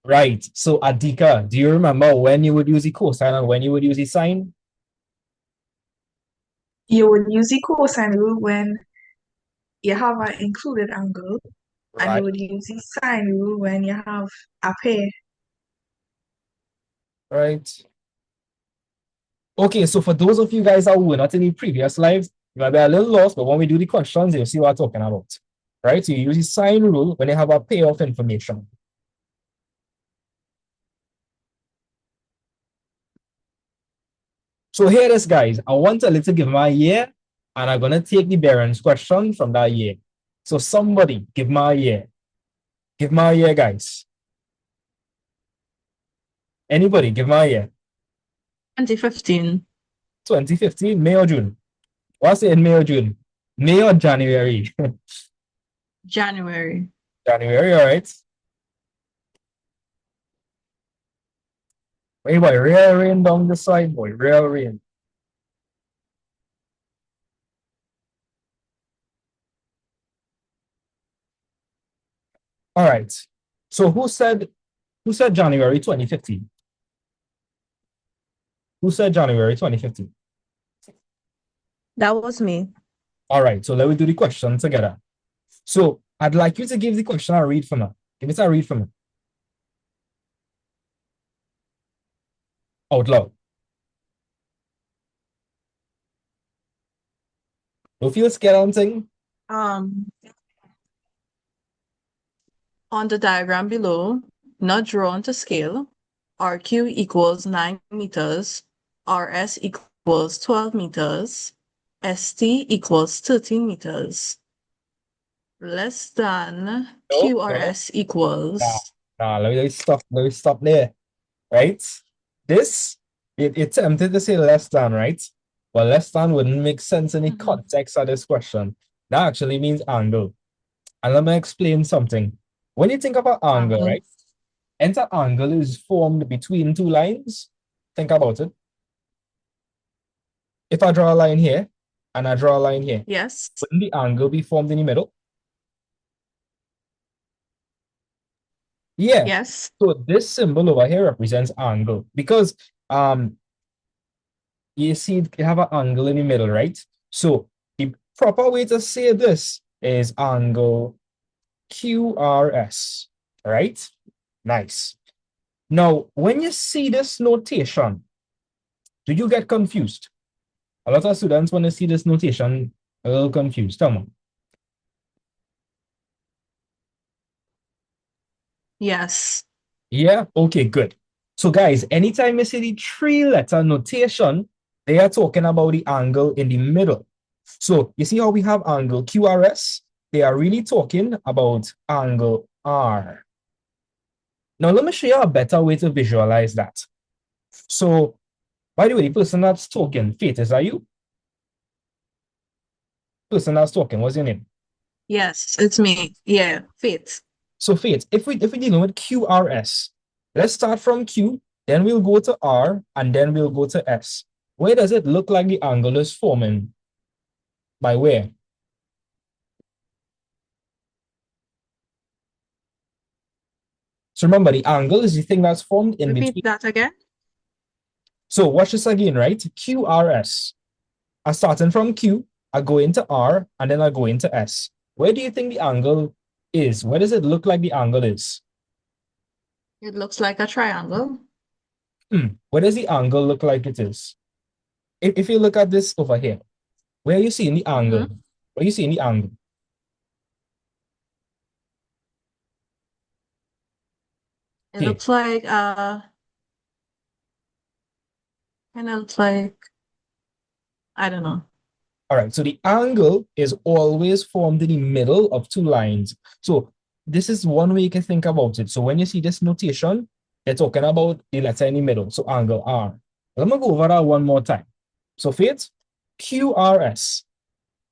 Right. So Adika, do you remember when you would use the cosine and when you would use the sine? You would use the cosine rule when you have an included angle, and you Right. would use the sine rule when you have a pair. Right. Okay, so for those of you guys that were not in the previous lives, you might be a little lost, but when we do the questions, you'll see what I'm talking about. Right? So you use the sine rule when you have a pair of information. So here it is, guys. I want a little give my year, and I'm gonna take the Baron's question from that year. So somebody give my year. Give my year, guys. Anybody give my year. 2015. 2015, May or June? What's it in May or June? May or January? January. January, all right. Hey boy, real rain down the side, boy. Real rain. All right. So who said January 2015? Who said January 2015? That was me. All right, so let me do the question together. So I'd like you to give the question a read for me. Give it a read for me. Out loud. Don't feel scared or anything. Um, on the diagram below, not drawn to scale, RQ equals 9 meters, RS equals 12 meters, ST equals 13 meters. Less than No, no. QRS Nah, equals. nah, let me stop there. Right? This, it tempted to say less than, right? But less than wouldn't make sense in the Mhm. context of this question. That actually means angle. And let me explain something. When you think of an angle, Angle. right? Enter angle is formed between two lines. Think about it. If I draw a line here and I draw a line here, Yes. wouldn't the angle be formed in the middle? Yeah. Yes. So this symbol over here represents angle because um you see you have an angle in the middle, right? So the proper way to say this is angle QRS, right? Nice. Now, when you see this notation, do you get confused? A lot of students, when they see this notation, a little confused. Tell me. Yes. Yeah? Okay, good. So, guys, anytime you see the three-letter notation, they are talking about the angle in the middle. So, you see how we have angle QRS? They are really talking about angle R. Now, let me show you a better way to visualize that. So, by the way, the person that's talking, Faith, is that you? Person that's talking, what's your name? Yes, it's me. Yeah, fit. So Faith, if we dealing with QRS, let's start from Q, then we'll go to R, and then we'll go to S. Where does it look like the angle is forming? By where? So remember, the angle is the thing that's formed in Repeat between. that again. So watch this again, right? QRS. I starting from Q, I go into R, and then I go into S. Where do you think the angle is? Where does it look like the angle is? It looks like a triangle. Where does the angle look like it is? If you look at this over here, where are you seeing the angle? Mhm. Where are you seeing the angle? It Here. looks like kind of looks like I don't know. All right. So the angle is always formed in the middle of two lines. So this is one way you can think about it. So when you see this notation, they're talking about the letter in the middle. So angle R. Let me go over that one more time. So Faith, QRS.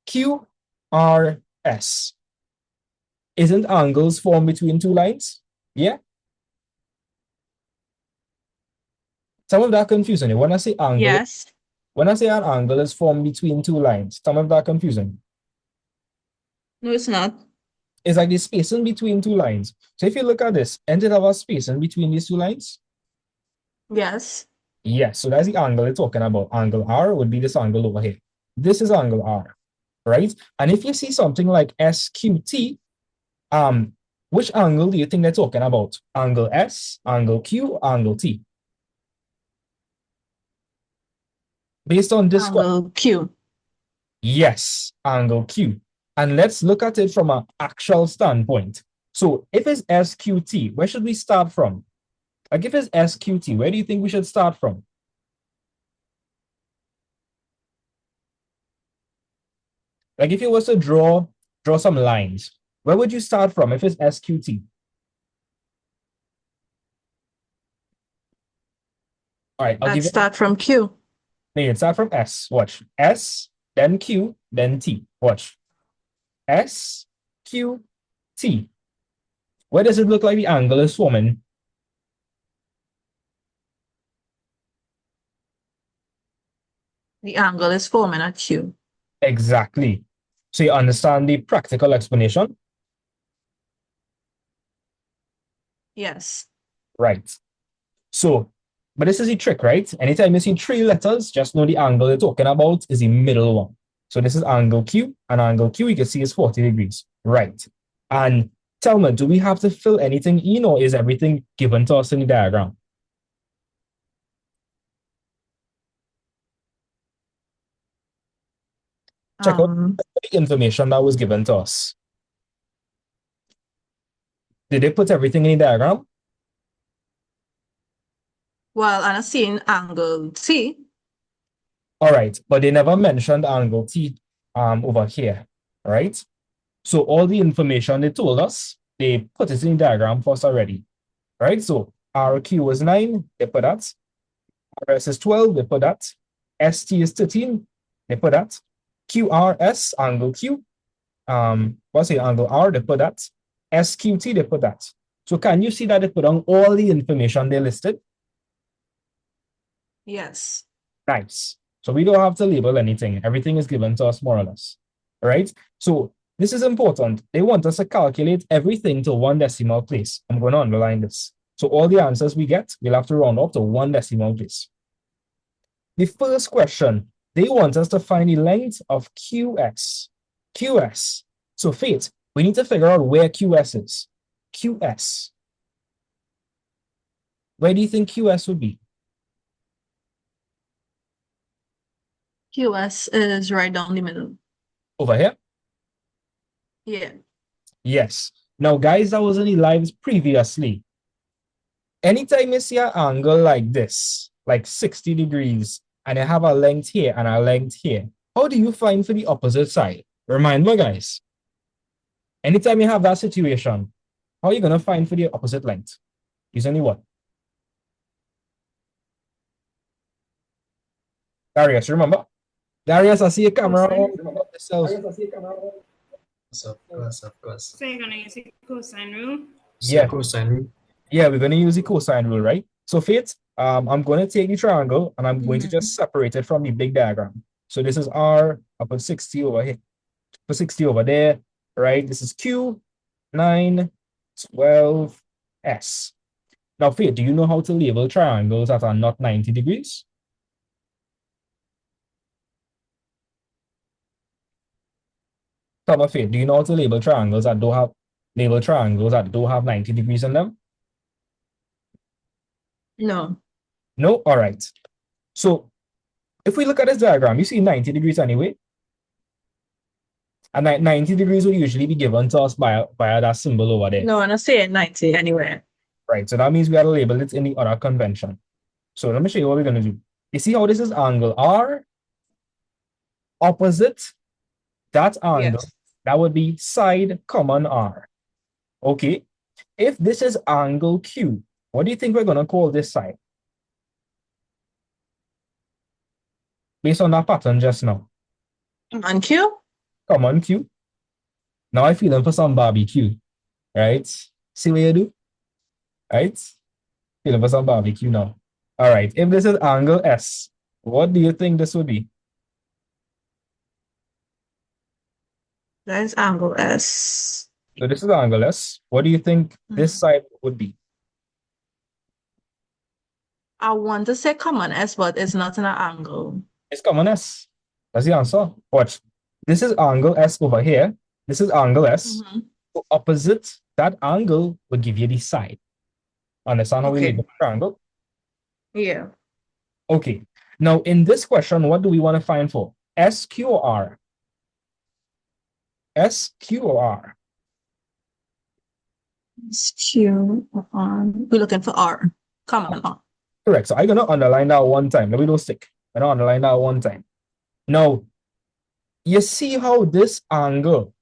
QRS. Isn't angles formed between two lines? Yeah. Some of that confusing. When I say angle, Yes. when I say an angle is formed between two lines, some of that confusing. No, it's not. It's like the spacing between two lines. So if you look at this, and it have a spacing between these two lines? Yes. Yes, so that's the angle it's talking about. Angle R would be this angle over here. This is angle R, right? And if you see something like SQT, which angle do you think they're talking about? Angle S, angle Q, angle T? Based on this question, Angle Q. yes, angle Q. And let's look at it from an actual standpoint. So if it's SQT, where should we start from? Like if it's SQT, where do you think we should start from? Like if you was to draw some lines, where would you start from if it's SQT? All right, I'll give Let's you. start from Q. No, you start from S. Watch. S, then Q, then T. Watch. S, Q, T. Where does it look like the angle is forming? The angle is forming at Q. Exactly. So you understand the practical explanation? Yes. Right. So, but this is the trick, right? Anytime you see three letters, just know the angle you're talking about is the middle one. So this is angle Q, and angle Q you can see is 40 degrees. Right. And tell me, do we have to fill anything in, or is everything given to us in the diagram? Check out the information that was given to us. Did they put everything in the diagram? Well, I'm seeing angle T. All right, but they never mentioned angle T over here, right? So all the information they told us, they put it in the diagram for us already, right? So RQ was 9, they put that. RS is 12, they put that. ST is 13, they put that. QRS, angle Q, what's the angle R, they put that. SQT, they put that. So can you see that they put on all the information they listed? Yes. Nice. So we don't have to label anything. Everything is given to us more or less. All right. So this is important. They want us to calculate everything to one decimal place. I'm going to underline this. So all the answers we get, we'll have to round off to one decimal place. The first question, they want us to find the length of QS. QS. So Faith, we need to figure out where QS is. QS. Where do you think QS would be? QS is right down the middle. Over here? Yeah. Yes. Now, guys, that was in the lives previously. Anytime you see an angle like this, like 60 degrees, and you have a length here and a length here, how do you find for the opposite side? Remember, guys, anytime you have that situation, how are you going to find for the opposite length? Using what? Darius, remember? Darius, I see a camera. Of course. So you're gonna use the cosine rule? Yeah. Cosine rule. Yeah, we're going to use the cosine rule, right? So, Faith, I'm going to take the triangle and I'm going to just separate it from the big diagram. So this is R, I put 60 over here, put 60 over there, right? This is Q, 9, 12, S. Now, Faith, do you know how to label triangles that are not 90 degrees? Come on, Faith, do you know how to label triangles that don't have 90 degrees in them? No. No? All right. So if we look at this diagram, you see 90 degrees anyway. And 90 degrees will usually be given to us by that symbol over there. No, I'm not saying 90 anywhere. Right. So that means we have to label it in the other convention. So let me show you what we're going to do. You see how this is angle R? Opposite that angle, Yes. that would be side common R. Okay. If this is angle Q, what do you think we're going to call this side? Based on that pattern just now. On Q? Common Q. Now I feel for some barbecue. Right? See what you do? Right? Feeling for some barbecue now. All right. If this is angle S, what do you think this would be? That is angle S. So this is angle S. What do you think this side would be? I want to say common S, but it's not an angle. It's common S. That's the answer. Watch. This is angle S over here. This is angle S. So opposite that angle would give you the side. Understand how we Okay. label triangle? Yeah. Okay. Now, in this question, what do we want to find for? S, Q, or R? S, Q, or R? It's Q on. We're looking for R. Common R. Correct. So I'm going to underline that one time. Let me don't stick. I'm going to underline that one time. Now, you see how this angle,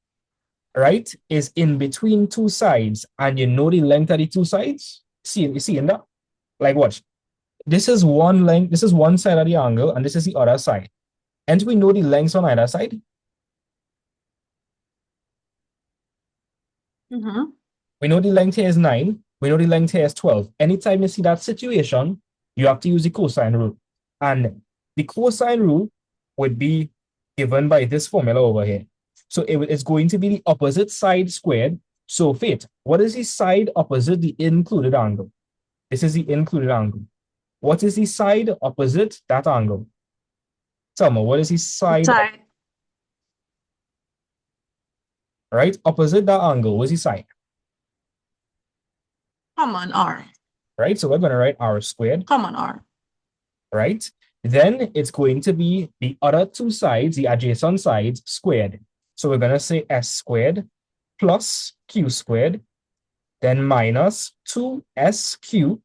right, is in between two sides, and you know the length of the two sides? You see in that? Like, watch. This is one length, this is one side of the angle, and this is the other side. And we know the lengths on either side. We know the length here is 9. We know the length here is 12. Anytime you see that situation, you have to use the cosine rule. And the cosine rule would be given by this formula over here. So it's going to be the opposite side squared. So Faith, what is the side opposite the included angle? This is the included angle. What is the side opposite that angle? Tell me, what is the side? Right? Opposite that angle, what's the side? Common R. Right? So we're going to write R squared. Common R. Right? Then it's going to be the other two sides, the adjacent sides, squared. So we're going to say S squared plus Q squared, then minus 2SQ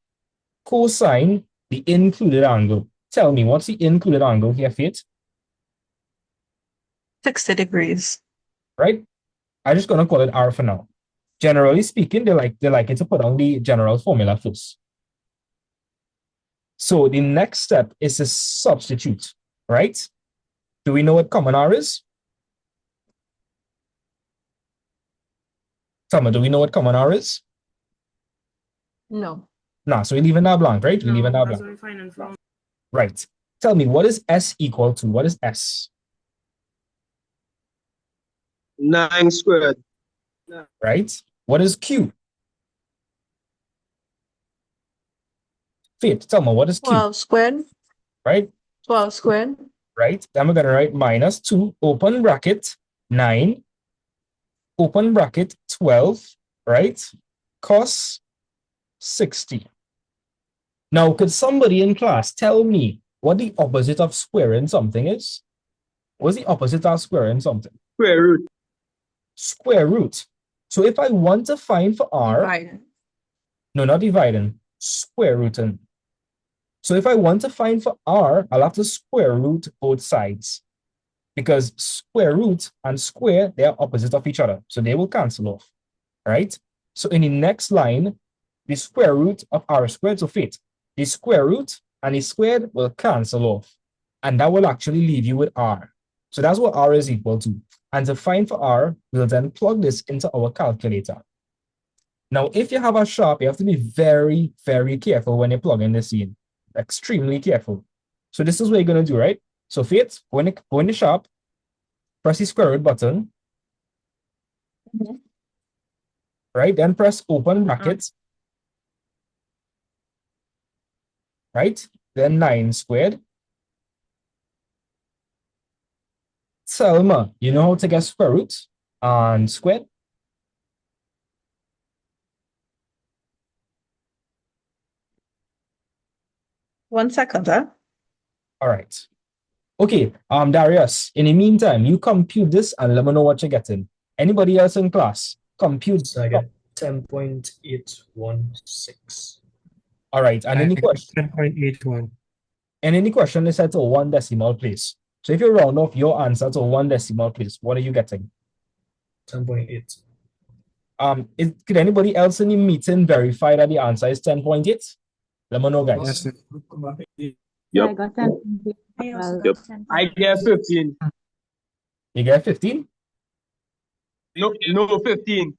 cosine the included angle. Tell me, what's the included angle here, Faith? 60 degrees. Right? I'm just going to call it R for now. Generally speaking, they like it to put on the general formula first. So the next step is to substitute, right? Do we know what common R is? Tama, do we know what common R is? No. Nah, so we're leaving that blank, right? We're leaving that That's blank. what we find in from. Right. Tell me, what is S equal to? What is S? 9 squared. Right? What is Q? Faith, tell me, what is Q? 12 squared. Right? 12 squared. Right? Then we're going to write minus 2, open bracket, 9, open bracket, 12, right? Cos 60. Now, could somebody in class tell me what the opposite of squaring something is? What's the opposite of squaring something? Square root. Square root. So if I want to find for R, Divided. no, not dividing, square rooting. So if I want to find for R, I'll have to square root both sides, because square root and square, they are opposite of each other. So they will cancel off, right? So in the next line, the square root of R squared, so Faith, the square root and the squared will cancel off. And that will actually leave you with R. So that's what R is equal to. And to find for R, we'll then plug this into our calculator. Now, if you have a sharp, you have to be very, very careful when you plug in this in. Extremely careful. So this is what you're going to do, right? So Faith, go in the sharp, press the square root button. Right? Then press open brackets. Right? Then 9 squared. Selma, you know how to get square root and squared? One second, huh? All right. Okay, Darius, in the meantime, you compute this and let me know what you're getting. Anybody else in class? Compute. So I get 10.816. All right, and any question? 10.81. And any question is set to one decimal place. So if you round off your answer to one decimal place, what are you getting? 10.8. Could anybody else in the meeting verify that the answer is 10.8? Let me know, guys. Yes, sir. Yep. I got 10. I also Yep. got 10. I get 15. You get 15? No, 15.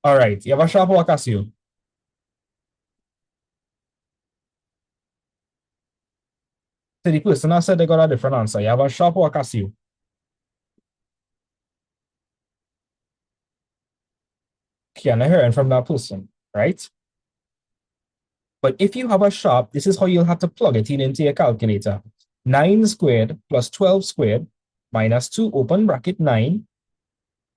All right. You have a sharp or a Casio? So the person that said they got a different answer. You have a sharp or a Casio? Okay, and I'm hearing from that person, right? But if you have a sharp, this is how you'll have to plug it in into your calculator. 9 squared plus 12 squared minus 2 open bracket 9,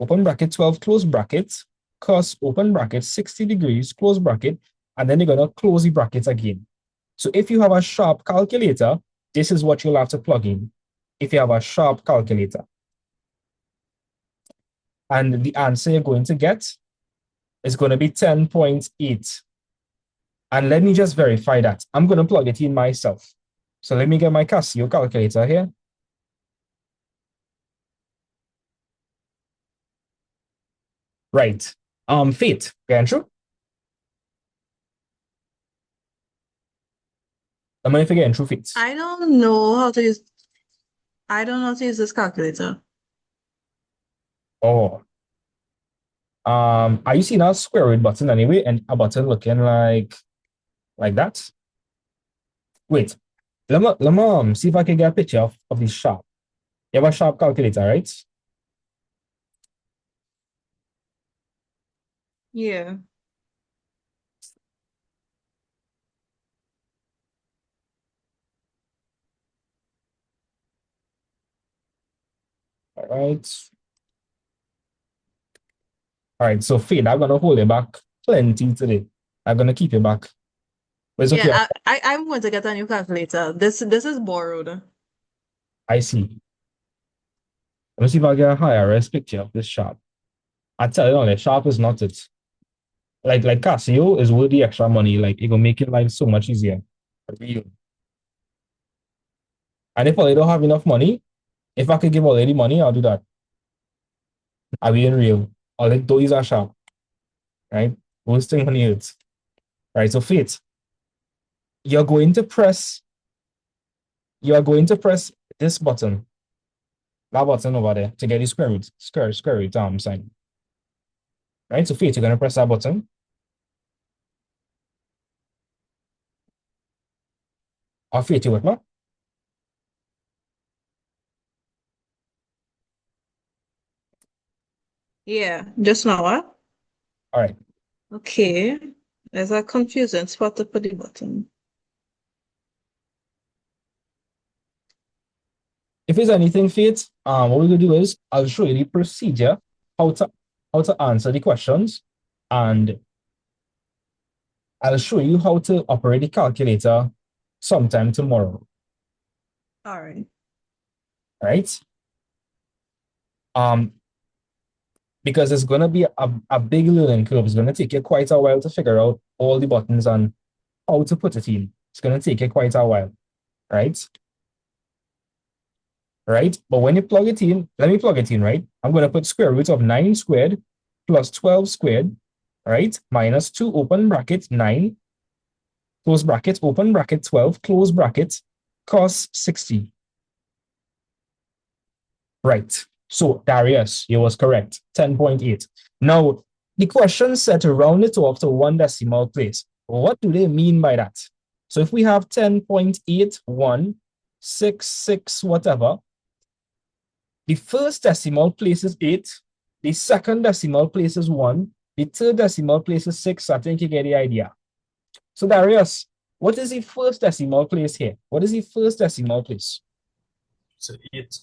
open bracket 12 close bracket, cos open bracket 60 degrees close bracket, and then you're going to close the brackets again. So if you have a sharp calculator, this is what you'll have to plug in if you have a sharp calculator. And the answer you're going to get is going to be 10.8. And let me just verify that. I'm going to plug it in myself. So let me get my Casio calculator here. Right. Faith, getting through? I'm going to forget through Faith. I don't know how to use this calculator. Oh. Are you seeing a square root button anyway? And a button looking like that? Wait. Let me see if I can get a picture of this sharp. You have a sharp calculator, right? Yeah. All right. All right, so Fade, I'm gonna hold it back plenty today. I'm gonna keep it back. But it's okay. Yeah, I'm going to get a new calculator. This is borrowed. I see. Let me see if I get a higher res picture of this sharp. I tell you, no, the sharp is not it. Like Casio is worth the extra money. Like it will make your life so much easier. For real. And if I don't have enough money, if I could give all the money, I'll do that. I'll be in real. All the those are sharp. Right? Worst thing on earth. Right. So Faith, you're going to press this button. That button over there to get the square root sign. Right? So Faith, you're gonna press that button. Or Faith, you with me? Yeah, just now, huh? All right. Okay. There's a confusing spot to put the button. If there's anything, Faith, what we're gonna do is I'll show you the procedure, how to answer the questions, and I'll show you how to operate the calculator sometime tomorrow. All right. Right? Because it's gonna be a big learning curve. It's gonna take you quite a while to figure out all the buttons and how to put it in. It's gonna take you quite a while, right? Right? But when you plug it in, let me plug it in, right? I'm gonna put square root of 9 squared plus 12 squared, right? Minus 2 open bracket 9, close bracket, open bracket 12, close bracket, cos 60. Right. So Darius, you was correct. 10.8. Now, the question said to round it off to one decimal place. What do they mean by that? So if we have 10.8166 whatever, the first decimal place is 8, the second decimal place is 1, the third decimal place is 6. I think you get the idea. So Darius, what is the first decimal place here? What is the first decimal place? So 8.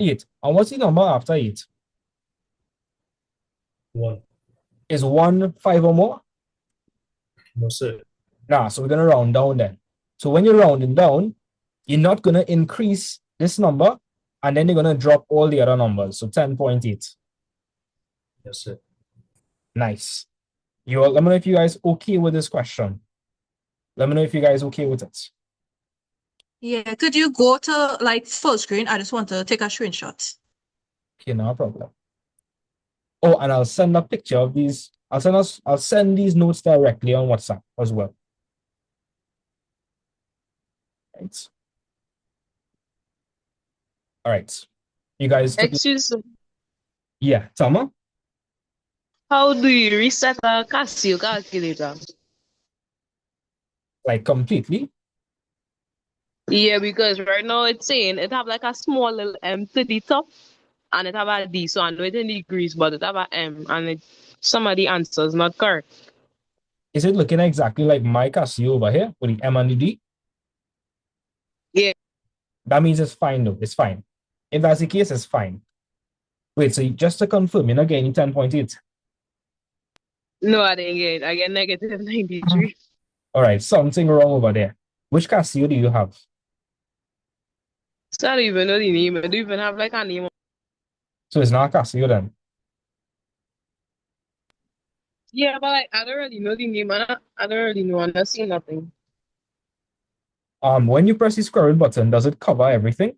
8. And what's the number after 8? 1. Is 1 5 or more? No, sir. Nah, so we're going to round down then. So when you're rounding down, you're not going to increase this number, and then you're going to drop all the other numbers. So 10.8. Yes, sir. Nice. Let me know if you guys okay with this question. Let me know if you guys okay with it. Yeah, could you go to like full screen? I just want to take a screenshot. Okay, no problem. Oh, and I'll send a picture of these. I'll send these notes directly on WhatsApp as well. Right. All right. You guys took Excuse me. Yeah, Tama? How do you reset a Casio calculator? Like completely? Yeah, because right now it's saying it have like a small little M to the top and it have a D. So I know it's in degrees, but it have a M and some of the answers not correct. Is it looking exactly like my Casio over here with the M and the D? Yeah. That means it's fine though. It's fine. If that's the case, it's fine. Wait, so just to confirm, you're not getting 10.8. No, I didn't get it. I get negative 93. All right, something wrong over there. Which Casio do you have? So I don't even know the name. I don't even have like a name. So it's not a Casio then. Yeah, but like, I don't really know the name. I don't really know. I'm not seeing nothing. When you press the square root button, does it cover everything?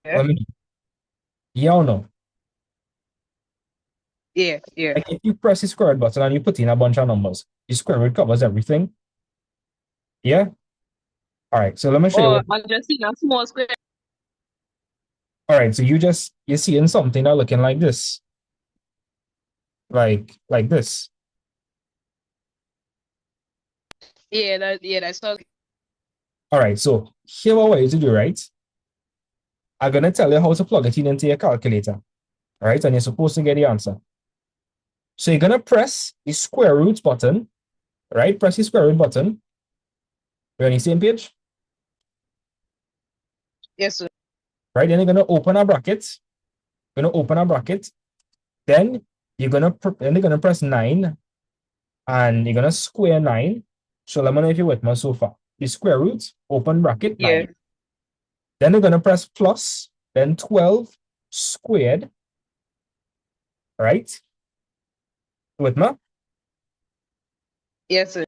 Yeah. Let me, yeah or no? Yeah. Like if you press the square root button and you put in a bunch of numbers, the square root covers everything. Yeah? All right, so let me show you Oh, what. I'm just seeing a small square. All right, so you're seeing something that looking like this. Like this. Yeah, that's all. All right, so here what we're going to do, right? I'm gonna tell you how to plug it in into your calculator. All right, and you're supposed to get the answer. So you're gonna press the square root button, right? Press the square root button. We're on the same page, Yes, sir. right? Then you're gonna open a bracket. Gonna open a bracket. Then you're gonna press 9, and you're gonna square 9. So let me know if you're with me so far. The square root, open bracket, Yeah. 9. Then you're gonna press plus, then 12 squared, right? With me? Yes, sir.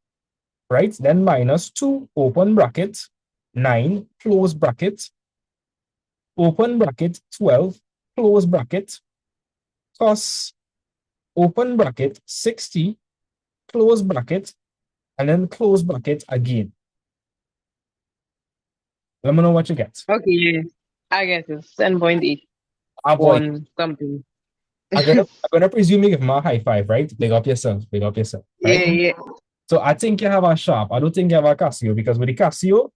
Right? Then minus 2, open bracket, 9, close bracket, open bracket, 12, close bracket, plus, open bracket, 60, close bracket, and then close bracket again. Let me know what you get. Okay, yeah. I guess it's 10.8. Ah, boy, One something. I'm gonna presume you give me a high five, right? Big up yourself, right? Yeah. So I think you have a sharp. I don't think you have a Casio because with the Casio,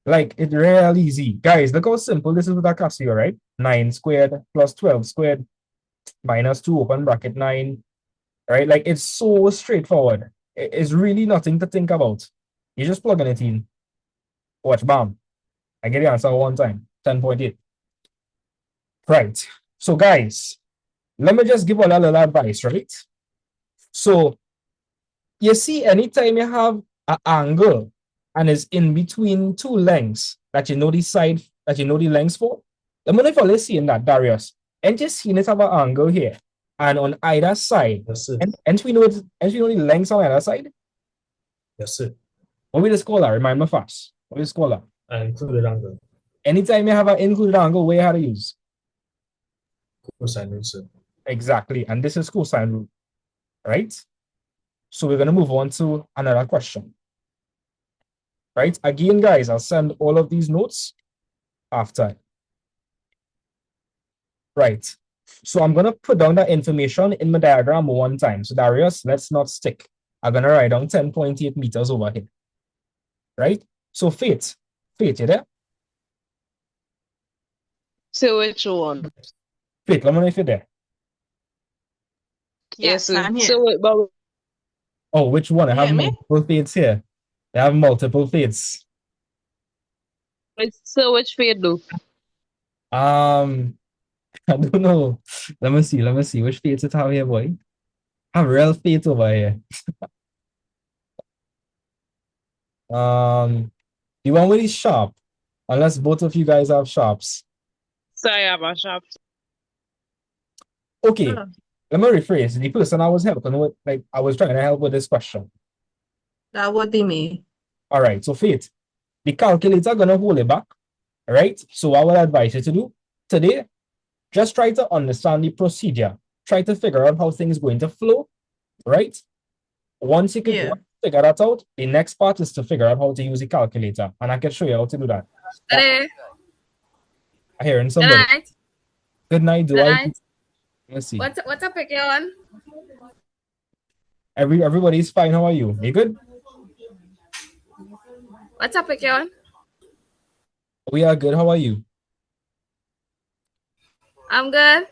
like it's real easy. Guys, look how simple this is with a Casio, right? 9 squared plus 12 squared minus 2 open bracket 9, right? Like it's so straightforward. It's really nothing to think about. You just plug in it in. Watch, bam. I get the answer one time. 10.8. Right. So guys, let me just give a little advice, right? So you see, anytime you have an angle and it's in between two lengths that you know the lengths for. Let me know if you're seeing that, Darius. And just seeing it have an angle here. And on either side. Yes, sir. And we know the lengths on either side. Yes, sir. What we just call that? Remind me fast. What we just call that? I included angle. Anytime you have an included angle, where you have to use? Cosine rule, sir. Exactly. And this is cosine rule. Right? So we're going to move on to another question. Right? Again, guys, I'll send all of these notes after. Right. So I'm going to put down that information in my diagram one time. So Darius, let's not stick. I'm going to write down 10.8 meters over here. Right? So Faith, you there? So which one? Faith, let me know if you're there. Yes, sir. I'm here. So, but Oh, which one? I You have hear me? multiple Faiths here. I have multiple Faiths. so which fade though? I don't know. Let me see. Which Faiths it have here, boy? I have real Faith over here. The one with is sharp. Unless both of you guys have sharps. Sorry about shop. Okay, Oh, let me rephrase. The person I was helping with, like I was trying to help with this question. that would be me. All right, so Faith, the calculator gonna hold it back. All right. So what I would advise you to do today, just try to understand the procedure. Try to figure out how things going to flow. Right. Once you can Yeah. figure that out, the next part is to figure out how to use the calculator. And I can show you how to do that. Hello. I'm hearing Good somebody. night. Good night. Do Good I? night. Let's see. What topic you on? Everybody's fine. How are you? You good? What topic you on? We are good. How are you? I'm good.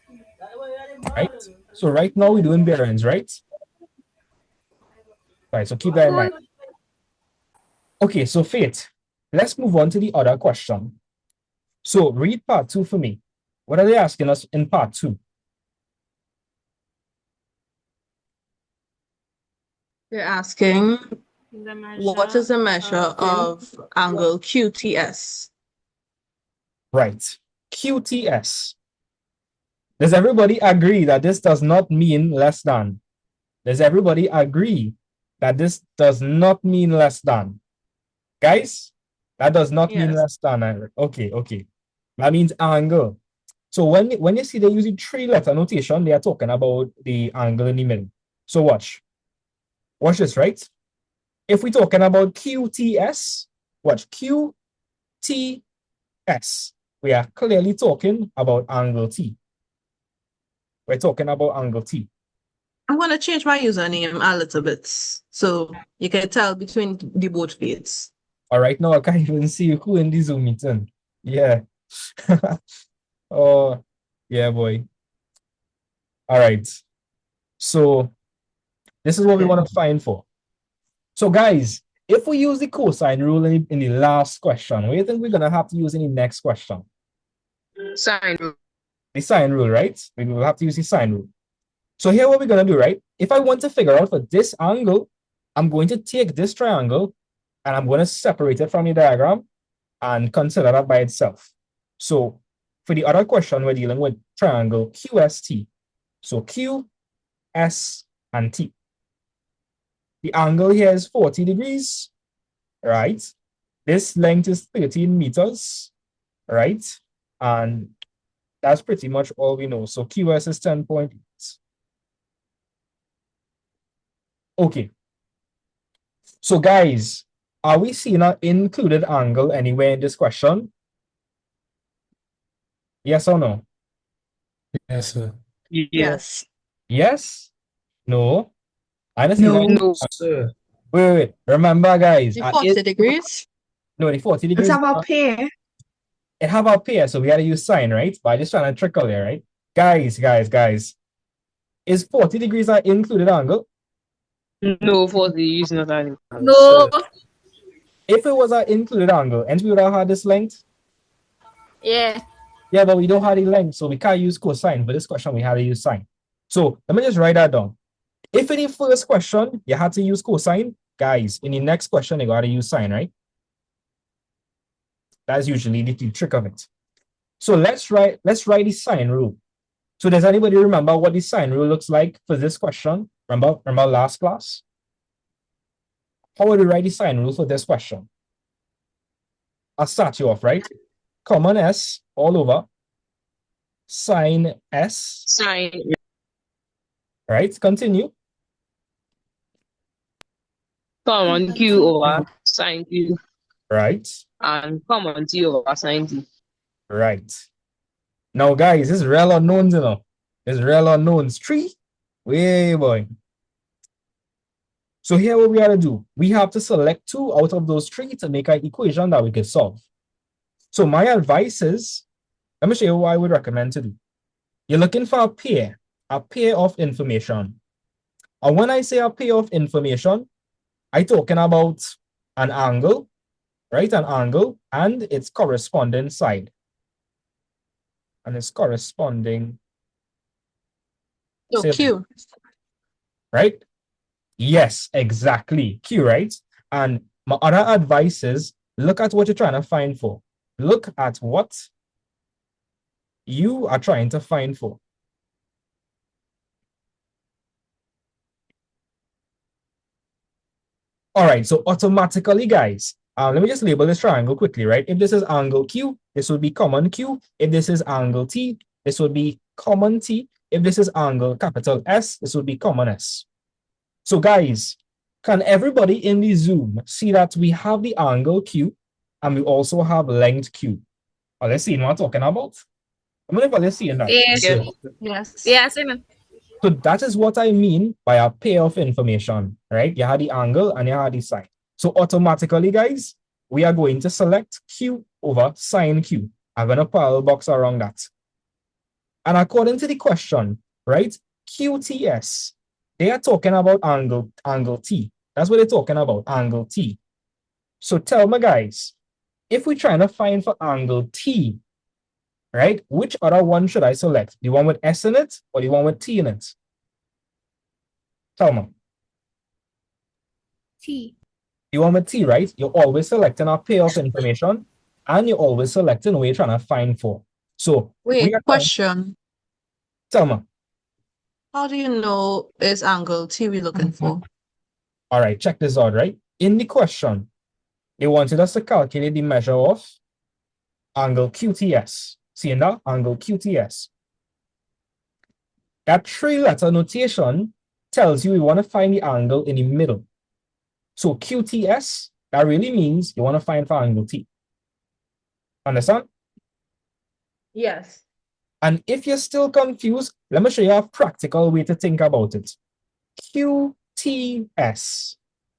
Right? So right now we're doing bearings, right? Right, so keep that in mind. Okay, so Faith, let's move on to the other question. So read part 2 for me. What are they asking us in part 2? They're asking, The measure what is the measure of angle QTS? Right. QTS. Does everybody agree that this does not mean less than? Does everybody agree that this does not mean less than? Guys, that does not mean Yes. less than. Okay, okay. That means angle. So when you see they're using 3-letter notation, they are talking about the angle in the middle. So watch. Watch this, right? If we're talking about QTS, watch QTS. We are clearly talking about angle T. We're talking about angle T. I'm going to change my username a little bit so you can tell between the both fields. All right, now I can't even see who in the Zoom meeting. Yeah. Oh, yeah, boy. All right. So this is what we want to find for. So guys, if we use the cosine rule in the last question, what do you think we're going to have to use in the next question? Sine rule. The sine rule, right? We will have to use the sine rule. So here what we're going to do, right? If I want to figure out for this angle, I'm going to take this triangle and I'm going to separate it from the diagram and consider that by itself. So for the other question, we're dealing with triangle QST. So Q, S, and T. The angle here is 40 degrees, right? This length is 13 meters, right? And that's pretty much all we know. So QS is 10.8. Okay. So guys, are we seeing an included angle anywhere in this question? Yes or no? Yes, sir. Yes. Yes? No? I don't see No. that. No. Sir. Wait. Remember, guys. The 40 degrees? No, the 40 Let's degrees. have a pair. It have a pair, so we gotta use sine, right? But I just trying to trickle there, right? Guys. Is 40 degrees an included angle? No, 40 is not an. No. If it was an included angle, and we would have had this length. Yeah. Yeah, but we don't have the length, so we can't use cosine. For this question, we have to use sine. So let me just write that down. If in the first question you had to use cosine, guys, in the next question you gotta use sine, right? That's usually the trick of it. So let's write the sine rule. So does anybody remember what the sine rule looks like for this question? Remember last class? How would we write the sine rule for this question? I'll start you off, right? Common S all over. Sine S. Sine. Right? Continue. Common Q over sine Q. Right. And common T over sine T. Right. Now, guys, this is real unknowns, you know. It's real unknowns. 3. Way boy. So here what we have to do, we have to select 2 out of those 3 to make an equation that we can solve. So my advice is, let me show you what I would recommend to do. You're looking for a pair of information. And when I say a pair of information, I'm talking about an angle, right? An angle and its corresponding side. And its corresponding. So Q. Right? Yes, exactly. Q, right? And my other advice is look at what you're trying to find for. Look at what you are trying to find for. All right, so automatically, guys, let me just label this triangle quickly, right? If this is angle Q, this would be common Q. If this is angle T, this would be common T. If this is angle capital S, this would be common S. So guys, can everybody in the Zoom see that we have the angle Q and we also have length Q? Oh, let's see what I'm talking about. I'm going to see that. Yes. Sir. Yes. Yes, I know. So that is what I mean by a pair of information, right? You have the angle and you have the sine. So automatically, guys, we are going to select Q over sine Q. I'm going to parallel box around that. And according to the question, right, QTS, they are talking about angle T. That's what they're talking about, angle T. So tell me, guys, if we're trying to find for angle T, right, which other one should I select? The one with S in it or the one with T in it? Tell me. T. The one with T, right? You're always selecting a pair of information and you're always selecting what you're trying to find for. So we Wait, are trying, question. tell me. How do you know it's angle T we're looking for? All right, check this out, right? In the question, they wanted us to calculate the measure of angle QTS. Seeing that? Angle QTS. That three-letter notation tells you we want to find the angle in the middle. So QTS, that really means you want to find for angle T. Understand? Yes. And if you're still confused, let me show you a practical way to think about it. QTS.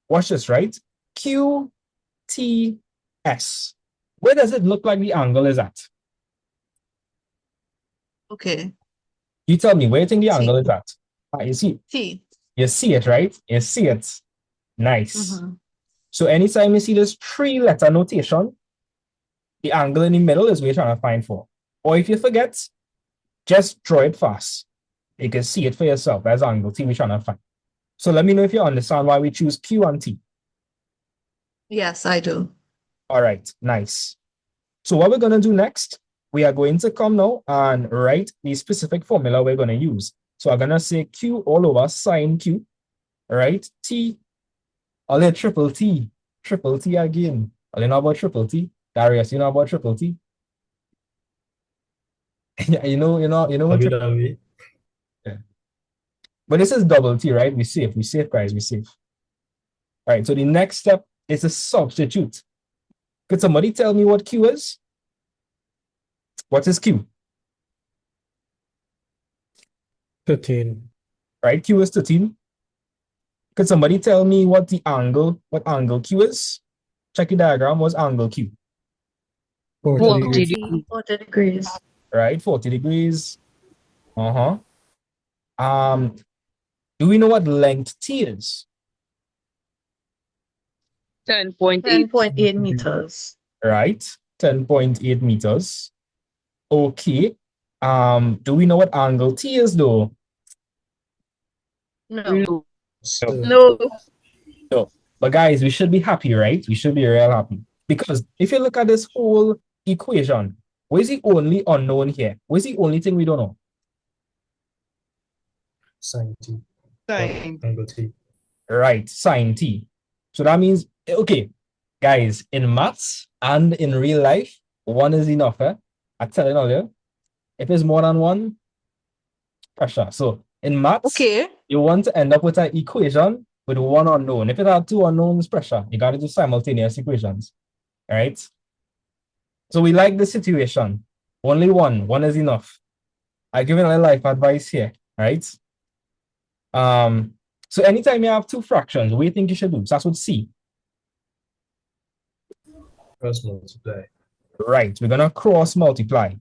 Watch this, right? QTS. Where does it look like the angle is at? Okay. You tell me, where do you think the T. angle is at? You see, T. you see it, right? You see it. Nice. Mhm. So anytime you see this three-letter notation, the angle in the middle is what you're trying to find for. Or if you forget, just draw it fast. You can see it for yourself. That's angle T we're trying to find. So let me know if you understand why we choose Q and T. Yes, I do. All right, nice. So what we're going to do next, we are going to come now and write the specific formula we're going to use. So I'm going to say Q all over sine Q, right? T, I'll let triple T again. I'll know about triple T. Darius, you know about triple T? Yeah, you know what triple Lovey. yeah. But this is double T, right? We save, guys, we save. All right, so the next step is to substitute. Could somebody tell me what Q is? What is Q? 13. Right, Q is 13. Could somebody tell me what angle Q is? Check the diagram, what's angle Q? 40 40 degrees. degrees. 40 degrees. Right, 40 degrees. Do we know what length T is? 10.8. 10.8 meters. Right, 10.8 meters. Okay. Do we know what angle T is though? No. So, No. No. But guys, we should be happy, right? We should be real happy. Because if you look at this whole equation, where's the only unknown here? Where's the only thing we don't know? sine T. Sine. Angle T. Right, sine T. So that means, okay, guys, in maths and in real life, one is enough, eh? I tell you earlier, if it's more than one, pressure. So in maths, Okay. you want to end up with an equation with one unknown. If it had two unknowns, pressure. You got to do simultaneous equations, right? So we like the situation. Only one is enough. I give you a life advice here, right? So anytime you have two fractions, what do you think you should do? So that's what C. Cross multiply. Right, we're gonna cross multiply.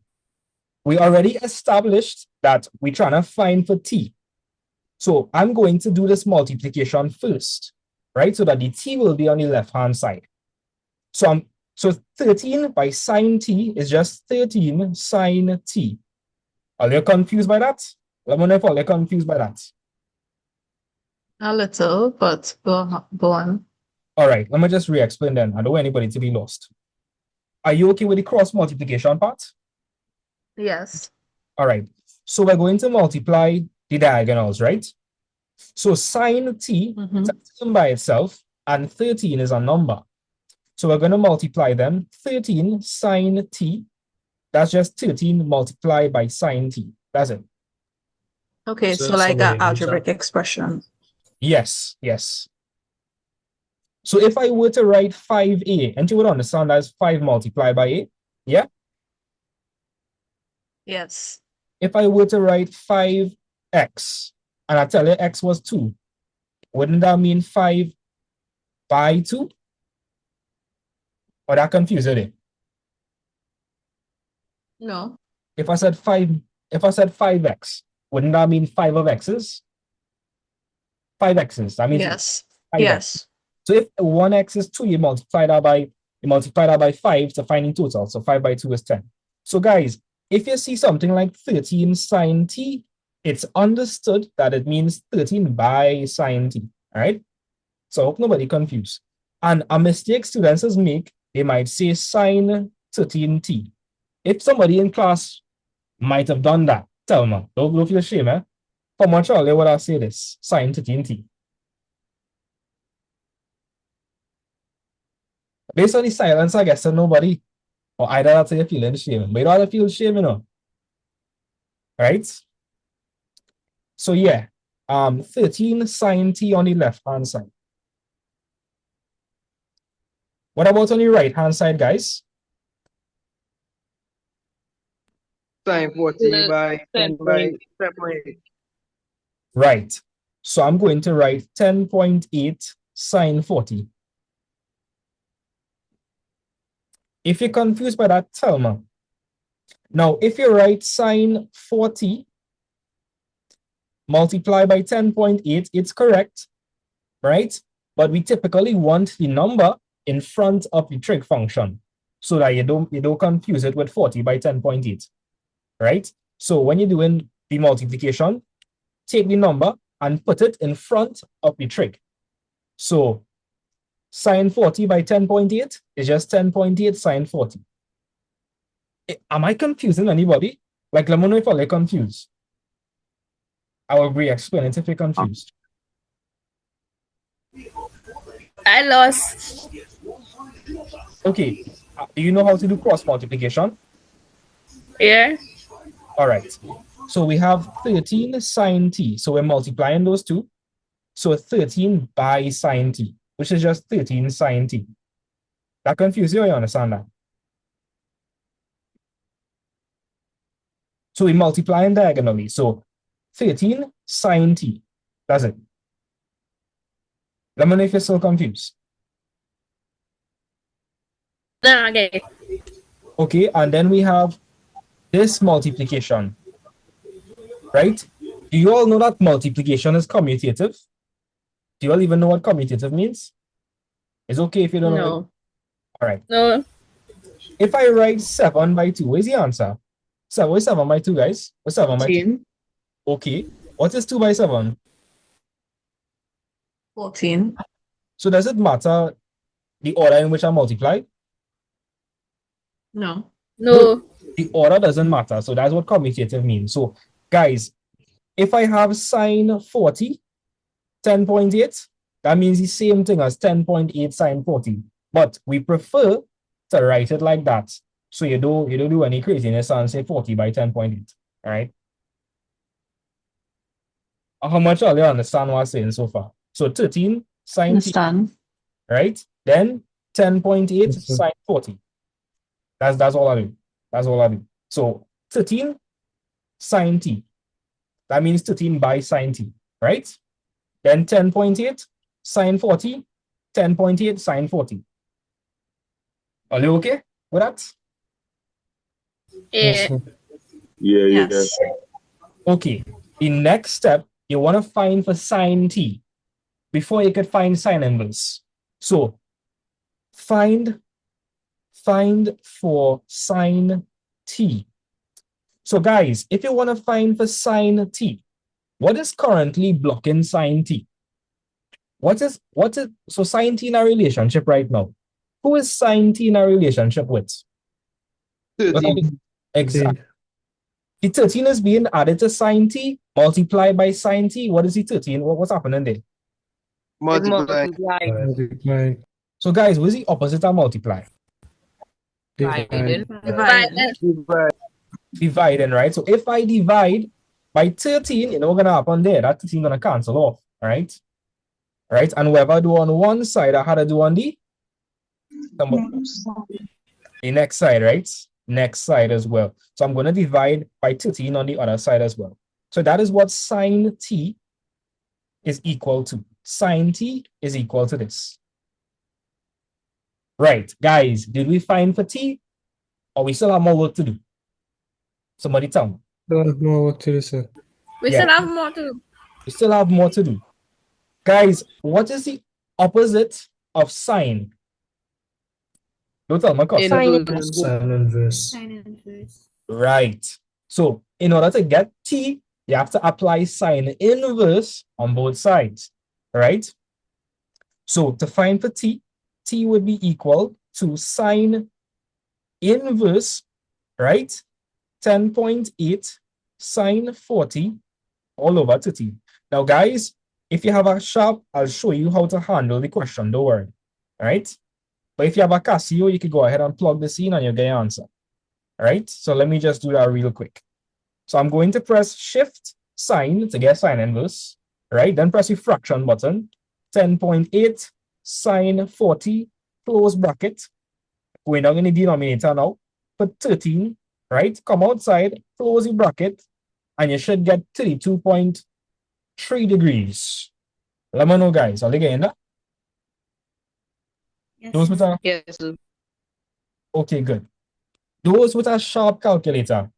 We already established that we're trying to find for T. So I'm going to do this multiplication first, right? So that the T will be on the left-hand side. So 13 by sine T is just 13 sine T. Are you confused by that? Let me know if you're confused by that. A little, but go on. All right, let me just re-explain then. I don't want anybody to be lost. Are you okay with the cross multiplication part? Yes. All right, so we're going to multiply the diagonals, right? So sine T is a term by itself, and 13 is a number. So we're going to multiply them. 13 sine T, that's just 13 multiplied by sine T. That's it. Okay, So so that's like how an we use algebraic that. expression. Yes, yes. So if I were to write 5a, and you would understand that's 5 multiplied by a, yeah? Yes. If I were to write 5x, and I tell you x was 2, wouldn't that mean 5 by 2? Or that confused it? No. If I said 5 if I said 5x, wouldn't that mean 5 of x's? 5 x's. That means Yes. 5x. Yes. So if 1x is 2, you multiply that by 5 to find in total. So 5 by 2 is 10. So guys, if you see something like 13 sine t, it's understood that it means 13 by sine t. All right? So I hope nobody confused. And a mistake students make, they might say sine 13t. If somebody in class might have done that, tell me. Don't feel ashamed, eh? For Montreal, would I say this? Sine 13t. Based on the silence, I guess, so nobody, or either that's you feeling shame, but you don't have to feel shame, you know. Right? So yeah, 13 sine t on the left-hand side. What about on the right-hand side, guys? Sine 40 by 10 by 10.8. Right. So I'm going to write 10.8 sine 40. If you're confused by that, tell me. Now, if you write sine 40 multiply by 10.8, it's correct, right? But we typically want the number in front of the trig function so that you don't confuse it with 40 by 10.8, right? So when you're doing the multiplication, take the number and put it in front of the trig. So sine 40 by 10.8 is just 10.8 sine 40. Am I confusing anybody? Like, let me know if I'm confused. I will re-explain it if you're confused. I lost. Okay, do you know how to do cross multiplication? Yeah. All right. So we have 13 sine t. So we're multiplying those two. So 13 by sine t, which is just 13 sine t. That confuses you, or you understand that? So we multiply diagonally. So 13 sine t. That's it. Let me know if you're still confused. No, okay. Okay, and then we have this multiplication, right? Do you all know that multiplication is commutative? Do you all even know what commutative means? It's okay if you don't know. No. All right. No. If I write 7 by 2, where's the answer? 7 by 2, guys? What's 7 by 2? 14. Okay. What is 2 by 7? 14. So does it matter the order in which I multiply? No. No. The order doesn't matter. So that's what commutative means. So guys, if I have sine 40, 10.8, that means the same thing as 10.8 sine 40. But we prefer to write it like that. So you don't do any craziness and say 40 by 10.8. All right. How much are you understand what I'm saying so far? So 13 sine t, Understand. right? Then 10.8 Yes, sir. sine 40. That's all I do. That's all I do. So 13 sine t. That means 13 by sine t, right? Then 10.8 sine 40, 10.8 sine 40. Are you okay with that? Yeah. Yes, sir. Yes. Okay. The next step, you want to find for sine t before you could find sine inverse. So find for sine t. So guys, if you want to find for sine t, what is currently blocking sine t? What is so sine t in a relationship right now? Who is sine t in a relationship with? 13. Exactly. The 13 is being added to sine t, multiplied by sine t. What is the 13? What's happening there? Multiply. Multiply. So guys, what's the opposite of multiply? Divide. Divided. Divide. Dividing, right? So if I divide by 13, you know what's gonna happen there? That 13 gonna cancel off, right? Right? And whatever I do on one side, I had to do on the next side, right? Next side as well. So I'm gonna divide by 13 on the other side as well. So that is what sine t is equal to. Sine t is equal to this. Right, guys, did we find for t? Or we still have more work to do? Somebody tell me. Still have more work to do, sir. We Yeah. still have more to do. We still have more to do. Guys, what is the opposite of sine? Don't tell my cousin. Inverse. Sign inverse. Sign inverse. Right. So in order to get t, you have to apply sine inverse on both sides. Right? So to find for t, t would be equal to sine inverse, right? 10.8 sine 40 all over 30. Now, guys, if you have a sharp, I'll show you how to handle the question, don't worry. All right? But if you have a Casio, you can go ahead and plug this in and you'll get your answer. All right? So let me just do that real quick. So I'm going to press Shift Sine to get sine inverse, right? Then press the fraction button, 10.8 sine 40, close bracket. Going down in the denominator now, put 13, right? Come outside, close the bracket, and you should get 32.3 degrees. Let me know, guys. Are they getting that? Yes. Those with a, Yes. Sir. okay, good. Those with a sharp calculator,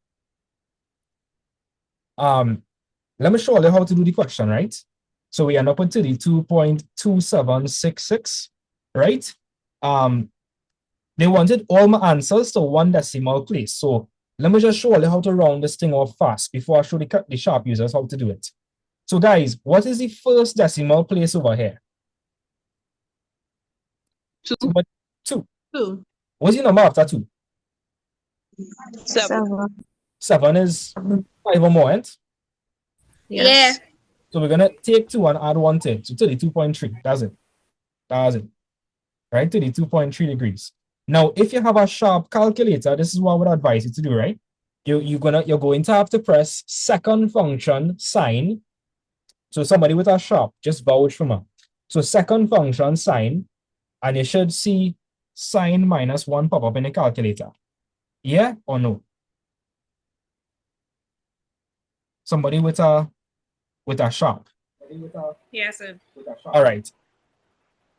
let me show you how to do the question, right? So we end up with 32.2766, right? They wanted all my answers to one decimal place. So let me just show you how to round this thing off fast before I show the sharp users how to do it. So guys, what is the first decimal place over here? 2. Somebody, 2. 2. What's the number after 2? 7. 7 is 5 or more, right? Yeah. So we're gonna take 2 and add 1 to it. So 32.3. That's it. That's it. Right? 32.3 degrees. Now, if you have a sharp calculator, this is what I would advise you to do, right? You're going to have to press second function sine. So somebody with a sharp, just vouch for me. So second function sine, and you should see sine minus 1 pop up in the calculator. Yeah or no? Somebody with a sharp. Yes, sir. All right.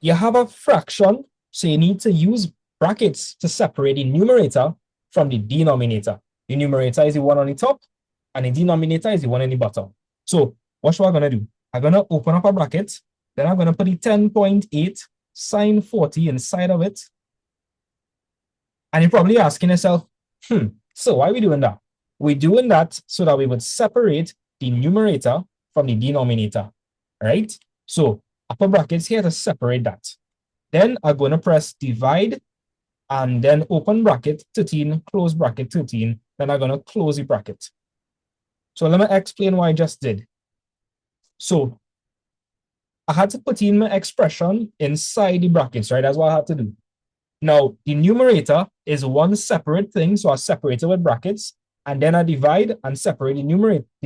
You have a fraction, so you need to use brackets to separate the numerator from the denominator. The numerator is the one on the top, and the denominator is the one on the bottom. So what am I going to do? I'm going to open up a bracket, then I'm going to put the 10.8 sine 40 inside of it. And you're probably asking yourself, so why are we doing that? We're doing that so that we would separate the numerator from the denominator, right? So upper brackets here to separate that. Then I'm going to press divide and then open bracket 13, close bracket 13. Then I'm going to close the bracket. So let me explain what I just did. So I had to put in my expression inside the brackets, right? That's what I had to do. Now, the numerator is one separate thing, so I separate it with brackets, and then I divide and separate the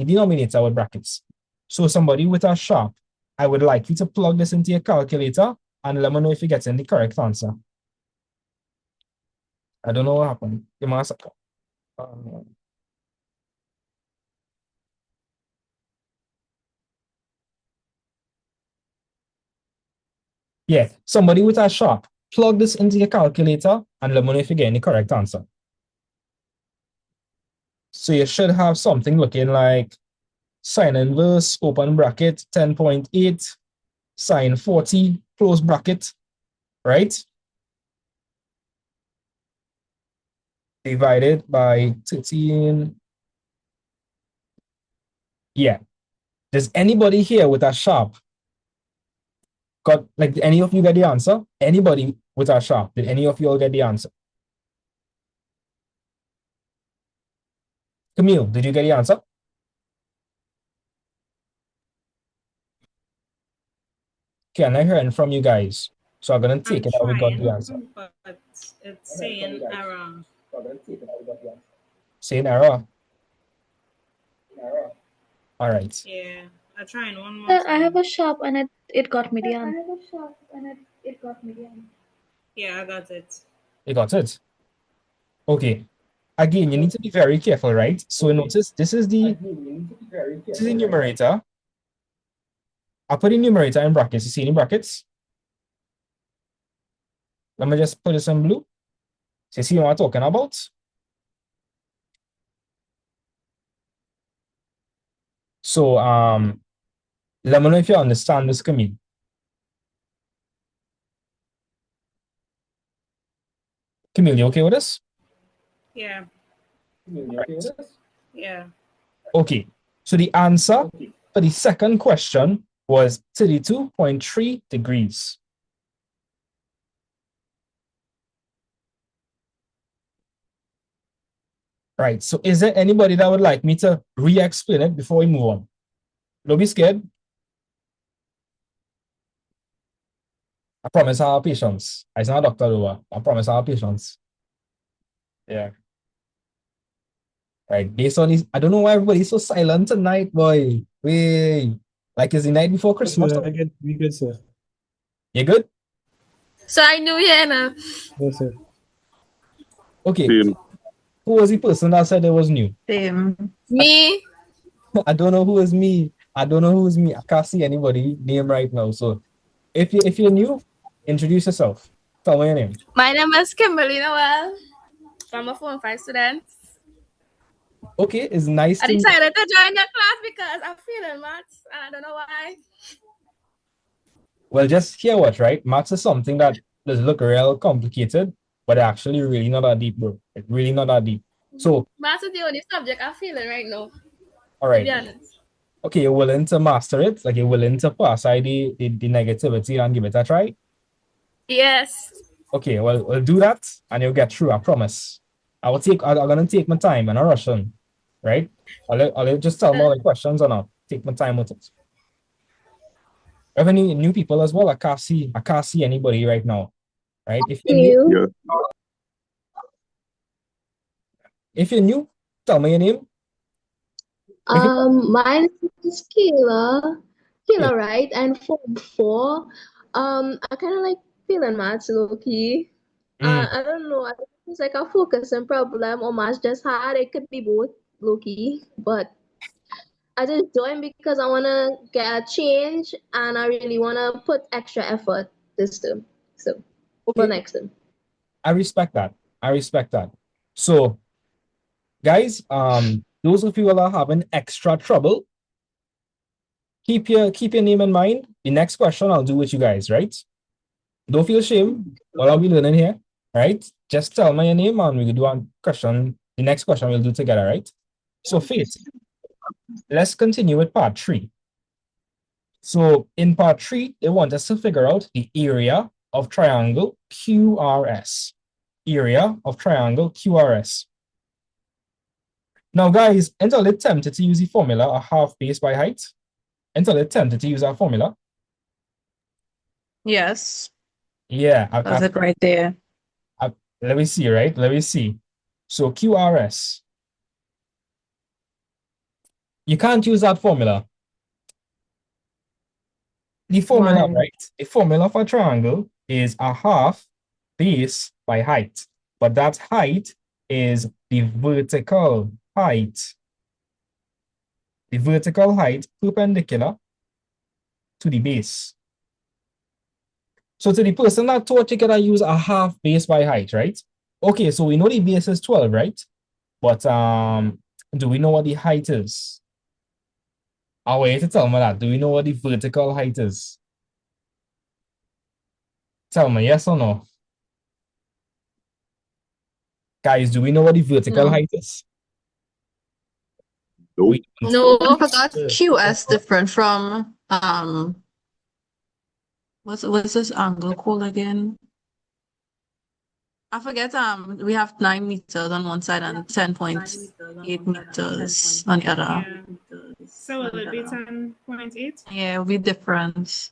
denominator with brackets. So somebody with a sharp, I would like you to plug this into your calculator and let me know if you get in the correct answer. I don't know what happened. Give me a second. Yeah, somebody with a sharp, plug this into your calculator and let me know if you get the correct answer. So you should have something looking like sine inverse, open bracket, 10.8, sine 40, close bracket, right? Divided by 13. Yeah. Does anybody here with a sharp got, like, any of you get the answer? Anybody with a sharp, did any of you all get the answer? Camille, did you get the answer? Okay, I'm not hearing from you guys. So I'm going to take it that we got the answer. But it's saying error. Saying error. All right. Yeah, I'm trying one more Sir, time. I have a shop and it got me the I answer. have a shop and it got me the answer. Yeah, I got it. You got it? Okay. Again, you need to be very careful, right? So notice this is the numerator. I put the numerator in brackets. You see any brackets? Let me just put this in blue. So you see what I'm talking about? So let me know if you understand this, Camille. Camille, you okay with this? Yeah. Right. Yeah. Okay, so the answer for the second question was 32.3 degrees. Right, so is there anybody that would like me to re-explain it before we move on? Don't be scared. I promise I have patience. I'm not a doctor, though. I promise I have patience. Yeah. Right, based on this, I don't know why everybody's so silent tonight, boy. Wait, like it's the night before Christmas. We good, sir. You good? So I knew you know. Yes, sir. Okay. Who was the person that said it was new? Same. Me. I don't know who is me. I don't know who is me. I can't see anybody name right now. So if you're new, introduce yourself. Tell me your name. My name is Kimberly Noel. I'm a Form 5 student. Okay, it's nice I to meet decided to join your class because I'm feeling maths and I don't know why. Well, just hear what, right? Maths is something that does look real complicated, but actually really not that deep, bro. It's really not that deep. So Maths is the only subject I'm feeling right now. all To be right. honest. Okay, you're willing to master it, like you're willing to pass aside the negativity and give it a try. Yes. Okay, well, we'll do that and you'll get through, I promise. I'm gonna take my time and I'm rushing, right? I'll just tell me all the questions and I'll take my time with it. Have any new people as well? I can't see anybody right now, right? If you're new, tell me your name. My name is Kayla. Yeah. Right? And Form 4. I kind of like feeling maths low key. I don't know. I think it's like a focusing problem or maths just hard. It could be both low key, but I just joined because I want to get a change and I really want to put extra effort this term. So, for next term. I respect that. I respect that. So, guys, those of you who are having extra trouble, keep your name in mind. The next question I'll do with you guys, right? Don't feel shame. What are we learning here? Right? Just tell me your name and we'll do a question. The next question we'll do together, right? So, Faith, let's continue with part 3. So, in part 3, they want us to figure out the area of triangle QRS. Area of triangle QRS. Now, guys, until they tempted to use the formula, a half base by height, until they tempted to use our formula. Yes. Yeah. That's it right there. Let me see, right? Let me see. So QRS. You can't use that formula. The formula, right? The formula for triangle is a half base by height. But that height is the vertical height. The vertical height perpendicular to the base. So to the person that taught you gotta use a half base by height, right? Okay, so we know the base is 12, right? But do we know what the height is? I'll wait to tell me that. Do we know what the vertical height is? Tell me, yes or no? Guys, do we know what the vertical height is? No. I forgot QS different from what's this angle called again? I forget we have 9 meters on one side and 10.8 meters on the other. Yeah. So will it be 10.8? Yeah, it will be different.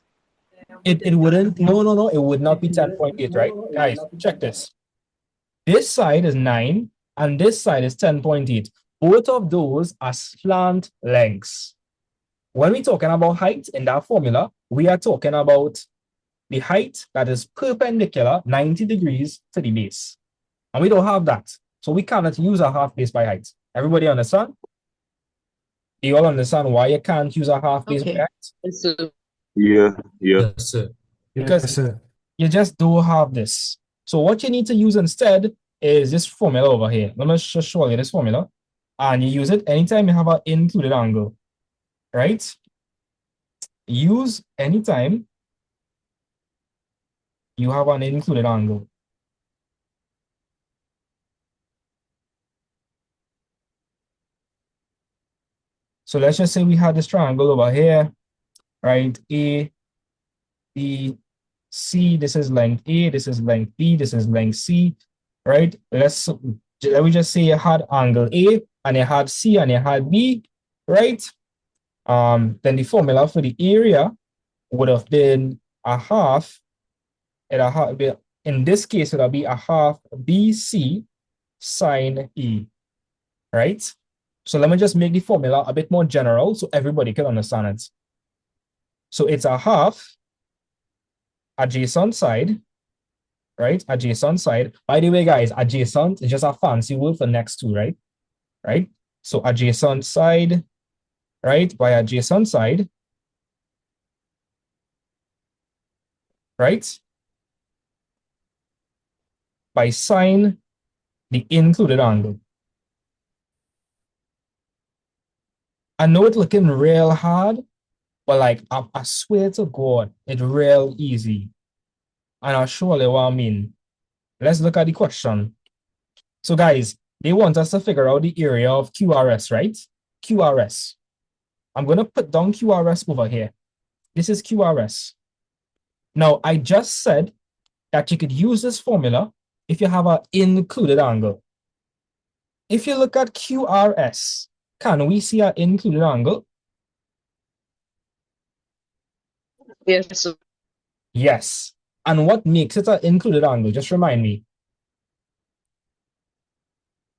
It wouldn't, no, it would not be 10.8, right? Guys, check this. This side is 9 and this side is 10.8. Both of those are slant lengths. When we're talking about height in that formula, we are talking about the height that is perpendicular 90 degrees to the base. And we don't have that. So we cannot use a half base by height. Everybody understand? Do you all understand why you can't use a half base by height? Yeah. Yes, sir. Because you just don't have this. So what you need to use instead is this formula over here. Let me just show you this formula. And you use it anytime you have an included angle. right? Use anytime you have an included angle. So let's just say we had this triangle over here, right? A, B, C, this is length A, this is length B, this is length C, right? Let me just say you had angle A and you had C and you had B, right? Then the formula for the area would have been a half, in this case, it'll be a half BC sine E, right? So let me just make the formula a bit more general so everybody can understand it. So it's a half adjacent side, right? Adjacent side. By the way, guys, adjacent is just a fancy word for next to, right? Right? So adjacent side, right? By adjacent side, right? By sine the included angle. I know it's looking real hard, but like I swear to God, it's real easy. And I'll show you what I mean. Let's look at the question. So guys, they want us to figure out the area of QRS, right? QRS. I'm going to put down QRS over here. This is QRS. Now, I just said that you could use this formula if you have an included angle. If you look at QRS, can we see an included angle? Yes. Yes. And what makes it an included angle? Just remind me.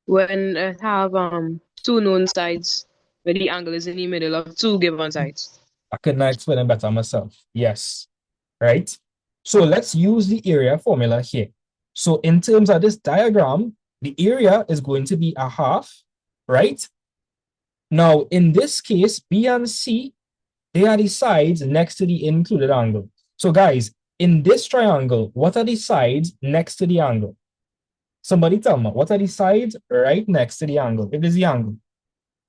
When I have two known sides, where the angle is in the middle of two given sides. I couldn't explain it better myself. Yes. Right? So let's use the area formula here. So in terms of this diagram, the area is going to be a half, right? Now, in this case, B and C, they are the sides next to the included angle. So guys, in this triangle, what are the sides next to the angle? Somebody tell me, what are the sides right next to the angle? If it's the angle,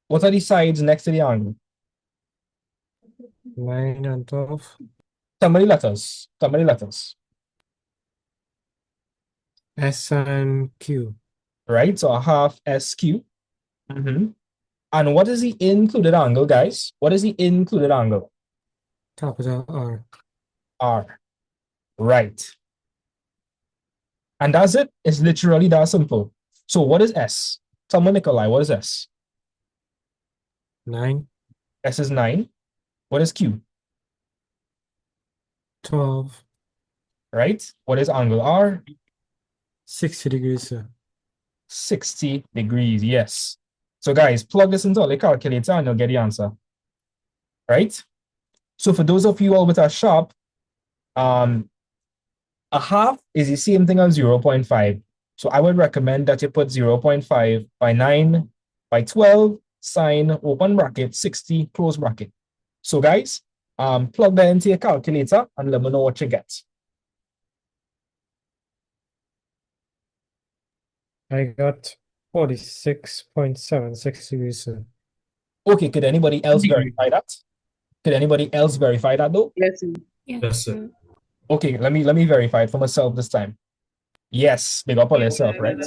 what are the sides next to the angle? 9 and 12. Somebody let us. Somebody let us. S and Q. Right, so a half SQ. And what is the included angle, guys? What is the included angle? Capital R. R. Right. And that's it. It's literally that simple. So what is S? Tell me, Nikolai, what is S? 9. S is 9. What is Q? 12. Right? What is angle R? 60 degrees, sir. 60 degrees, yes. So guys, plug this into the calculator and you'll get the answer. Right? So for those of you all with a sharp, a half is the same thing as 0.5. So I would recommend that you put 0.5 by 9 by 12 sine open bracket 60 close bracket. So guys, plug that into your calculator and let me know what you get. I got 46.76 degrees, sir. Okay, could anybody else verify that? Could anybody else verify that though? Yes. Yes, sir. Okay, let me verify it for myself this time. Yes, big up on yourself, right?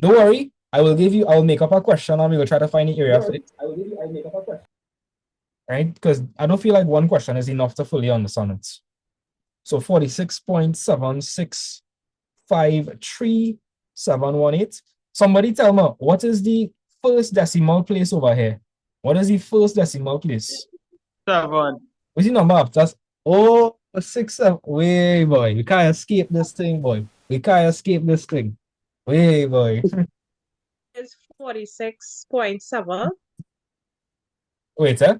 Don't worry, I'll make up a question and we will try to find the area for it. Right? Because I don't feel like one question is enough to fully understand it. So 46.7653,718. Somebody tell me, what is the first decimal place over here? What is the first decimal place? 7. What's the number after? Oh, 6, 7. Way, boy. We can't escape this thing, boy. We can't escape this thing. Way, boy. It's 46.7. Wait, eh?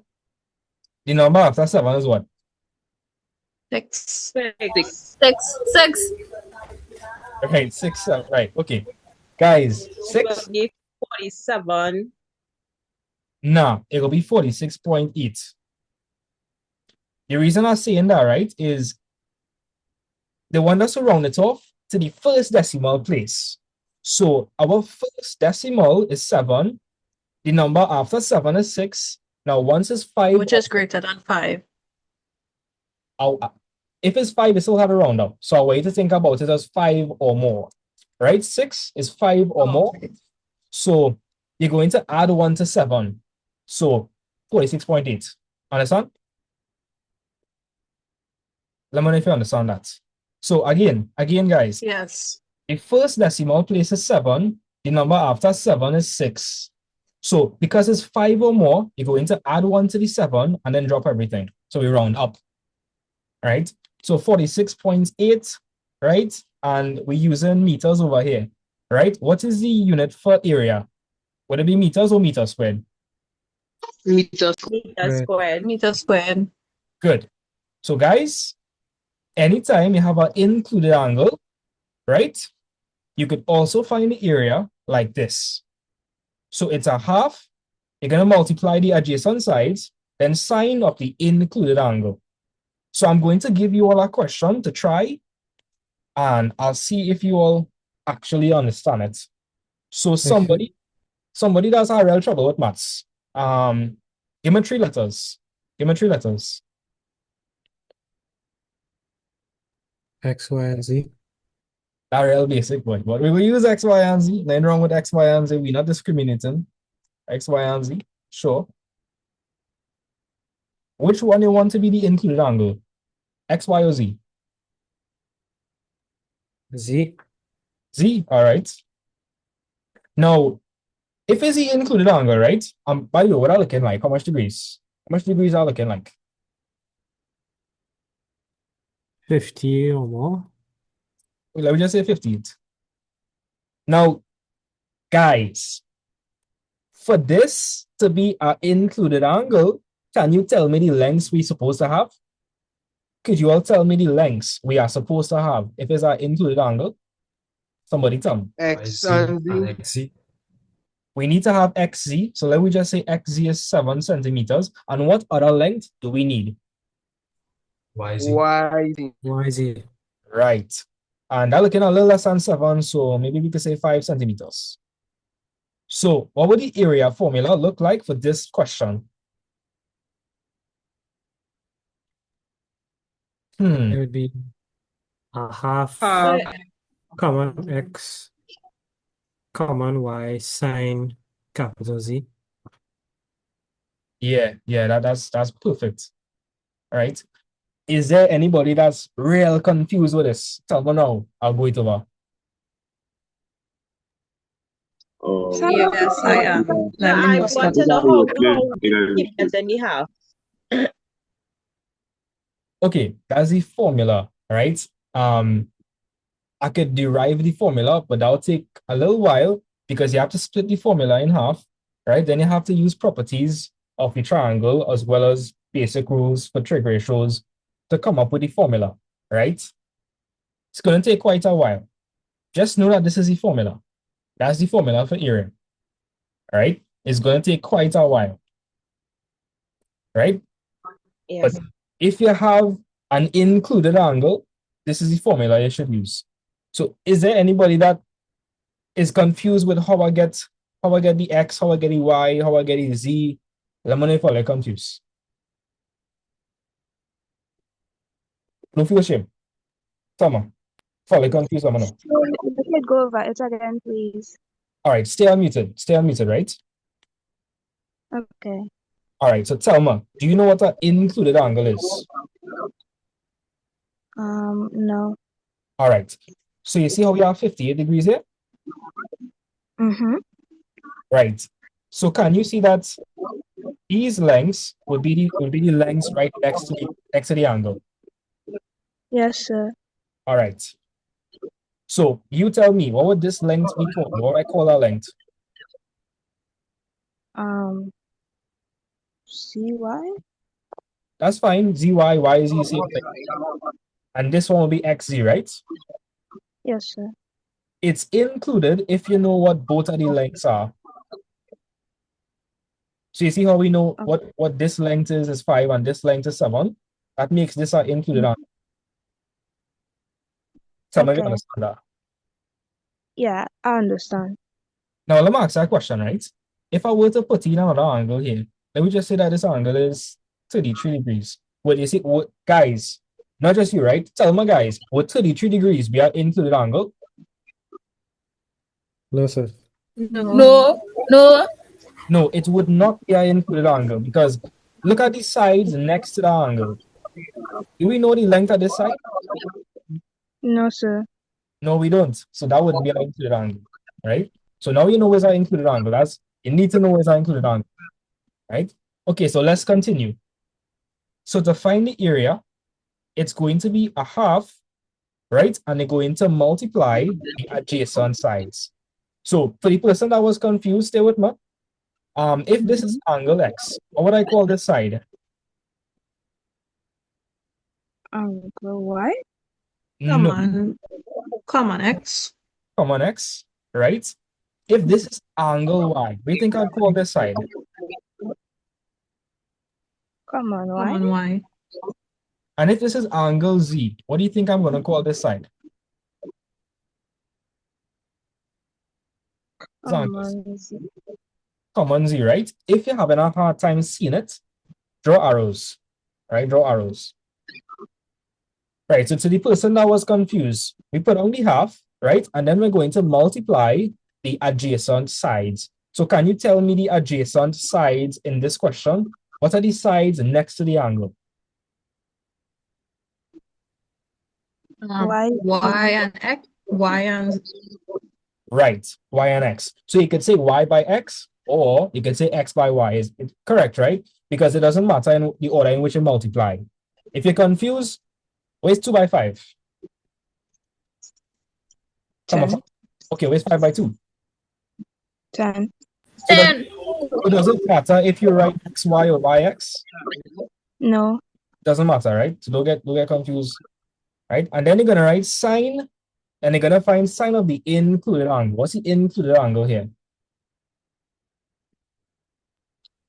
The number after 7 is what? 6. 6. 6. Right, 6, 7. Right, okay. Guys, 6? 47. Nah, it'll be 46.8. The reason I'm saying that, right, is the one that's to round it off to the first decimal place. So our first decimal is 7. The number after 7 is 6. Now, once it's 5, Which is greater than 5. if it's 5, it still have a round up. So a way to think about it as 5 or more, right? 6 is 5 or more. So you're going to add 1 to 7. So 46.8. Understand? Let me know if you understand that. So again, guys, Yes. the first decimal place is 7. The number after 7 is 6. So because it's 5 or more, you're going to add 1 to the 7 and then drop everything. So we round up, right? So 46.8, right? And we're using meters over here, right? What is the unit for area? Would it be meters or meters squared? Meters. Squared. Meter squared. Good. So guys, anytime you have an included angle, right? You could also find the area like this. So it's a half. You're going to multiply the adjacent sides, then sine of the included angle. So I'm going to give you all a question to try, and I'll see if you all actually understand it. So somebody does have real trouble with maths. Give me 3 letters. Give me 3 letters. X, Y, and Z. That real basic one. But we will use X, Y, and Z. Nothing wrong with X, Y, and Z. We're not discriminating. X, Y, and Z. Sure. Which one you want to be the included angle? X, Y, or Z? Z. Z, all right. Now, if it's the included angle, right? By the way, what are looking like? How much degrees? How much degrees are looking like? 50 or more. Let me just say 50th. Now, guys, for this to be an included angle, can you tell me the lengths we're supposed to have? Could you all tell me the lengths we are supposed to have if it's an included angle? Somebody tell me. X and Z. XZ. We need to have XZ. So let me just say XZ is 7 centimeters. And what other length do we need? YZ. YZ. YZ. Right. And that looking a little less than 7, so maybe we could say 5 centimeters. So what would the area formula look like for this question? It would be a half common X, common Y, sine capital Z. Yeah, that's perfect. All right. Is there anybody that's real confused with this? Tell me now. I'll go it over. Yes, I am. Let me I know. want to know how and then you have. Okay, that's the formula, right? I could derive the formula, but that'll take a little while because you have to split the formula in half, right? Then you have to use properties of the triangle as well as basic rules for trig ratios to come up with the formula, right? It's going to take quite a while. Just know that this is the formula. That's the formula for area, right? It's going to take quite a while, right? Yes. But if you have an included angle, this is the formula you should use. So is there anybody that is confused with how I get the X, how I get the Y, how I get the Z? Let me know if I'm confused. Don't feel ashamed. Tell me. If I'm confused, let me know. You could go over it again, please. All right, stay unmuted, right? Okay. All right, so tell me, do you know what an included angle is? No. All right. So you see how we have 58 degrees here? Mm-hmm. Right. So can you see that these lengths would be the lengths right next to the angle? Yes, sir. All right. So you tell me, what would this length be called? What would I call that length? CY? That's fine. ZY, YZ, same thing. And this one will be XZ, right? Yes, sir. It's included if you know what both of the lengths are. So you see how we know what this length is 5 and this length is 7? That makes this an included angle. Tell me if you understand that. Yeah, I understand. Now let me ask you a question, right? If I were to put in another angle here, let me just say that this angle is 33 degrees. What you see, what, guys, not just you, right? Tell my guys, would 33 degrees be an included angle? No, sir. No. No. No, it would not be an included angle because look at the sides next to the angle. Do we know the length of this side? No, sir. No, we don't. So that wouldn't be an included angle, right? So now you know where's our included angle. That's you need to know where's our included angle, right? Okay, so let's continue. So to find the area, it's going to be a half, right? And they're going to multiply the adjacent sides. So for the person that was confused, stay with me. If this is angle X, what would I call this side? Angle Y? No. Common X. Common X, right? If this is angle Y, what do you think I'd call this side? Common Y? Common Y. And if this is angle Z, what do you think I'm going to call this side? Common Z. Common Z, right? If you're having a hard time seeing it, draw arrows, right? Draw arrows. Right, so to the person that was confused, we put on the half, right? And then we're going to multiply the adjacent sides. So can you tell me the adjacent sides in this question? What are the sides next to the angle? Y and X. Y and Right, Y and X. So you could say Y by X, or you could say X by Y. Is it correct, right? Because it doesn't matter in the order in which you multiply. If you're confused, where's 2 by 5? Come on. Okay, where's 5 by 2? 10. So it doesn't matter if you write XY or YX. No. Doesn't matter, right? So don't get confused, right? And then you're gonna write sine, and you're gonna find sine of the included angle. What's the included angle here?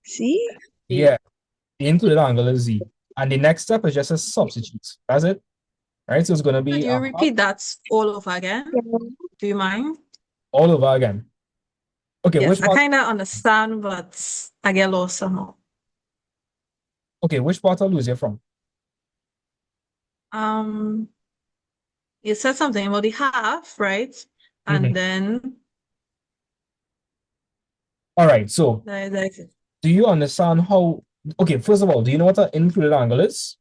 C? Yeah, the included angle is Z. And the next step is just a substitute. That's it. Right? So it's gonna be Could you repeat that all over again? Do you mind? all over again. Okay, Yes, which I part? kind of understand, but I get lost somehow. Okay, which part I'll lose you from? You said something about the half, right? And then All right, so like do you understand how? Okay, first of all, do you know what an included angle is?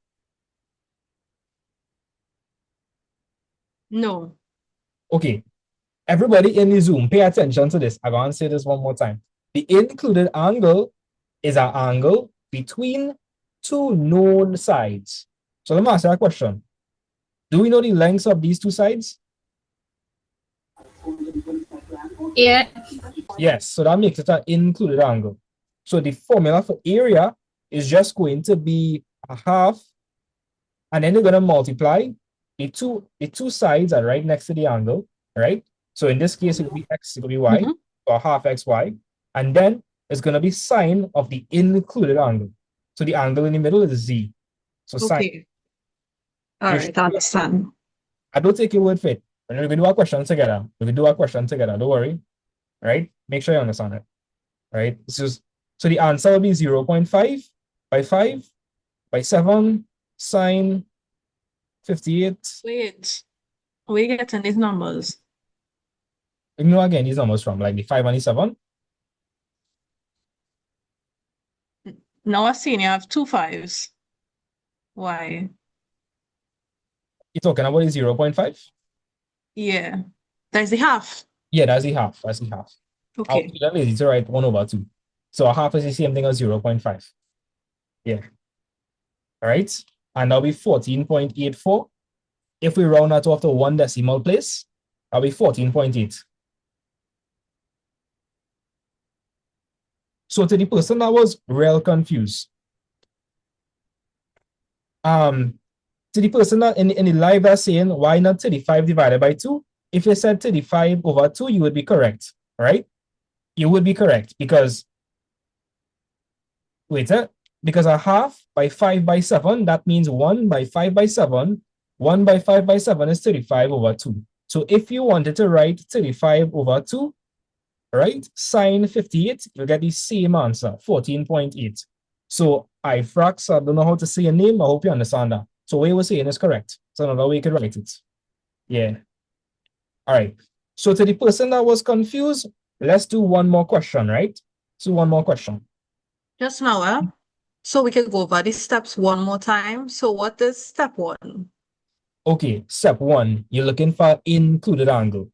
no. Okay, everybody in the Zoom, pay attention to this. I'm going to say this one more time. The included angle is an angle between two known sides. So let me ask you a question. Do we know the lengths of these two sides? Yeah. Yes, so that makes it an included angle. So the formula for area is just going to be a half, and then you're going to multiply the two sides are right next to the angle, right? So in this case, it will be X, it will be Y, so a half XY, and then it's going to be sine of the included angle. So the angle in the middle is Z. So sine. Okay. All right, I understand. I don't take your word for it. We're going to do our question together. We can do our question together. Don't worry. Right? Make sure you understand it. Right? So the answer will be 0.5 by 5 by 7 sine 58. Wait, where you getting these numbers? You know again these numbers from like the 5 and the 7. Now I've seen you have 2 5s. Why? You're talking about the 0.5? Yeah. That's the half. Yeah, that's the half. That's the half. Okay. That is easy to write 1/2. So a half is the same thing as 0.5. Yeah. All right. And that'll be 14.84. If we round that off to one decimal place, that'll be 14.8. So to the person that was real confused, to the person that in the live that's saying, why not 35 divided by 2? If you said 35 over 2, you would be correct, right? You would be correct because, because a half by 5 by 7, that means 1 by 5 by 7. 1 by 5 by 7 is 35 over 2. So if you wanted to write 35 over 2, right, sine 58, you'll get the same answer, 14.8. So Ifrax, I don't know how to say your name. I hope you understand that. So what you were saying is correct. So another way you could write it. Yeah. All right. So to the person that was confused, let's do one more question, right? So one more question. Just now, so we can go over the steps one more time. So what is step one? Okay, step one, you're looking for included angle,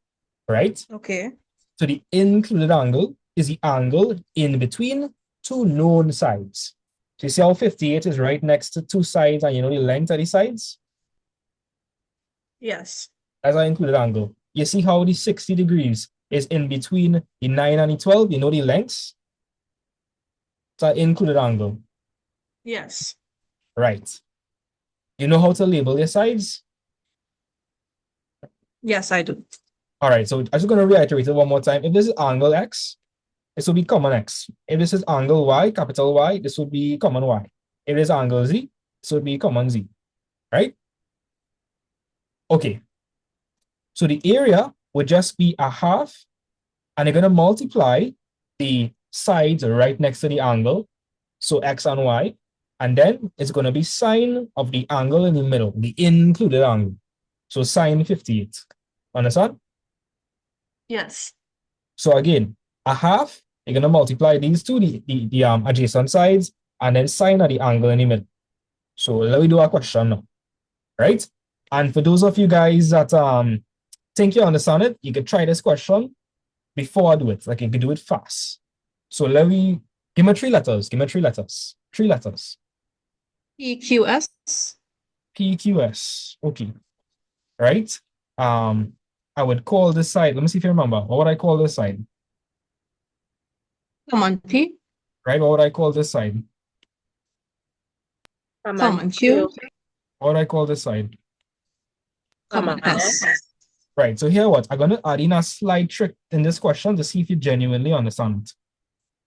right? Okay. So the included angle is the angle in between two known sides. So you see how 58 is right next to two sides and you know the length of the sides? Yes. That's our included angle. You see how the 60 degrees is in between the 9 and the 12? You know the lengths? It's our included angle. Yes. Right. You know how to label your sides? Yes, I do. All right, so I'm just going to reiterate it one more time. If this is angle X, this will be common X. If this is angle Y, capital Y, this would be common Y. If this is angle Z, this would be common Z, right? Okay. So the area would just be a half, and you're going to multiply the sides right next to the angle, so X and Y, and then it's going to be sine of the angle in the middle, the included angle. So sine 58. Understand? Yes. So again, a half, you're going to multiply these two, the adjacent sides, and then sine of the angle in the middle. So let me do a question now, right? And for those of you guys that think you understand it, you could try this question before I do it. Like you could do it fast. So let me, give me three letters. Give me three letters. Three letters. PQS. PQS. Okay. Right? I would call this side, let me see if you remember. What would I call this side? Common P. Right? What would I call this side? Common Q. What would I call this side? Common S. Right. So here what? I'm going to add in a slight trick in this question to see if you genuinely understand it.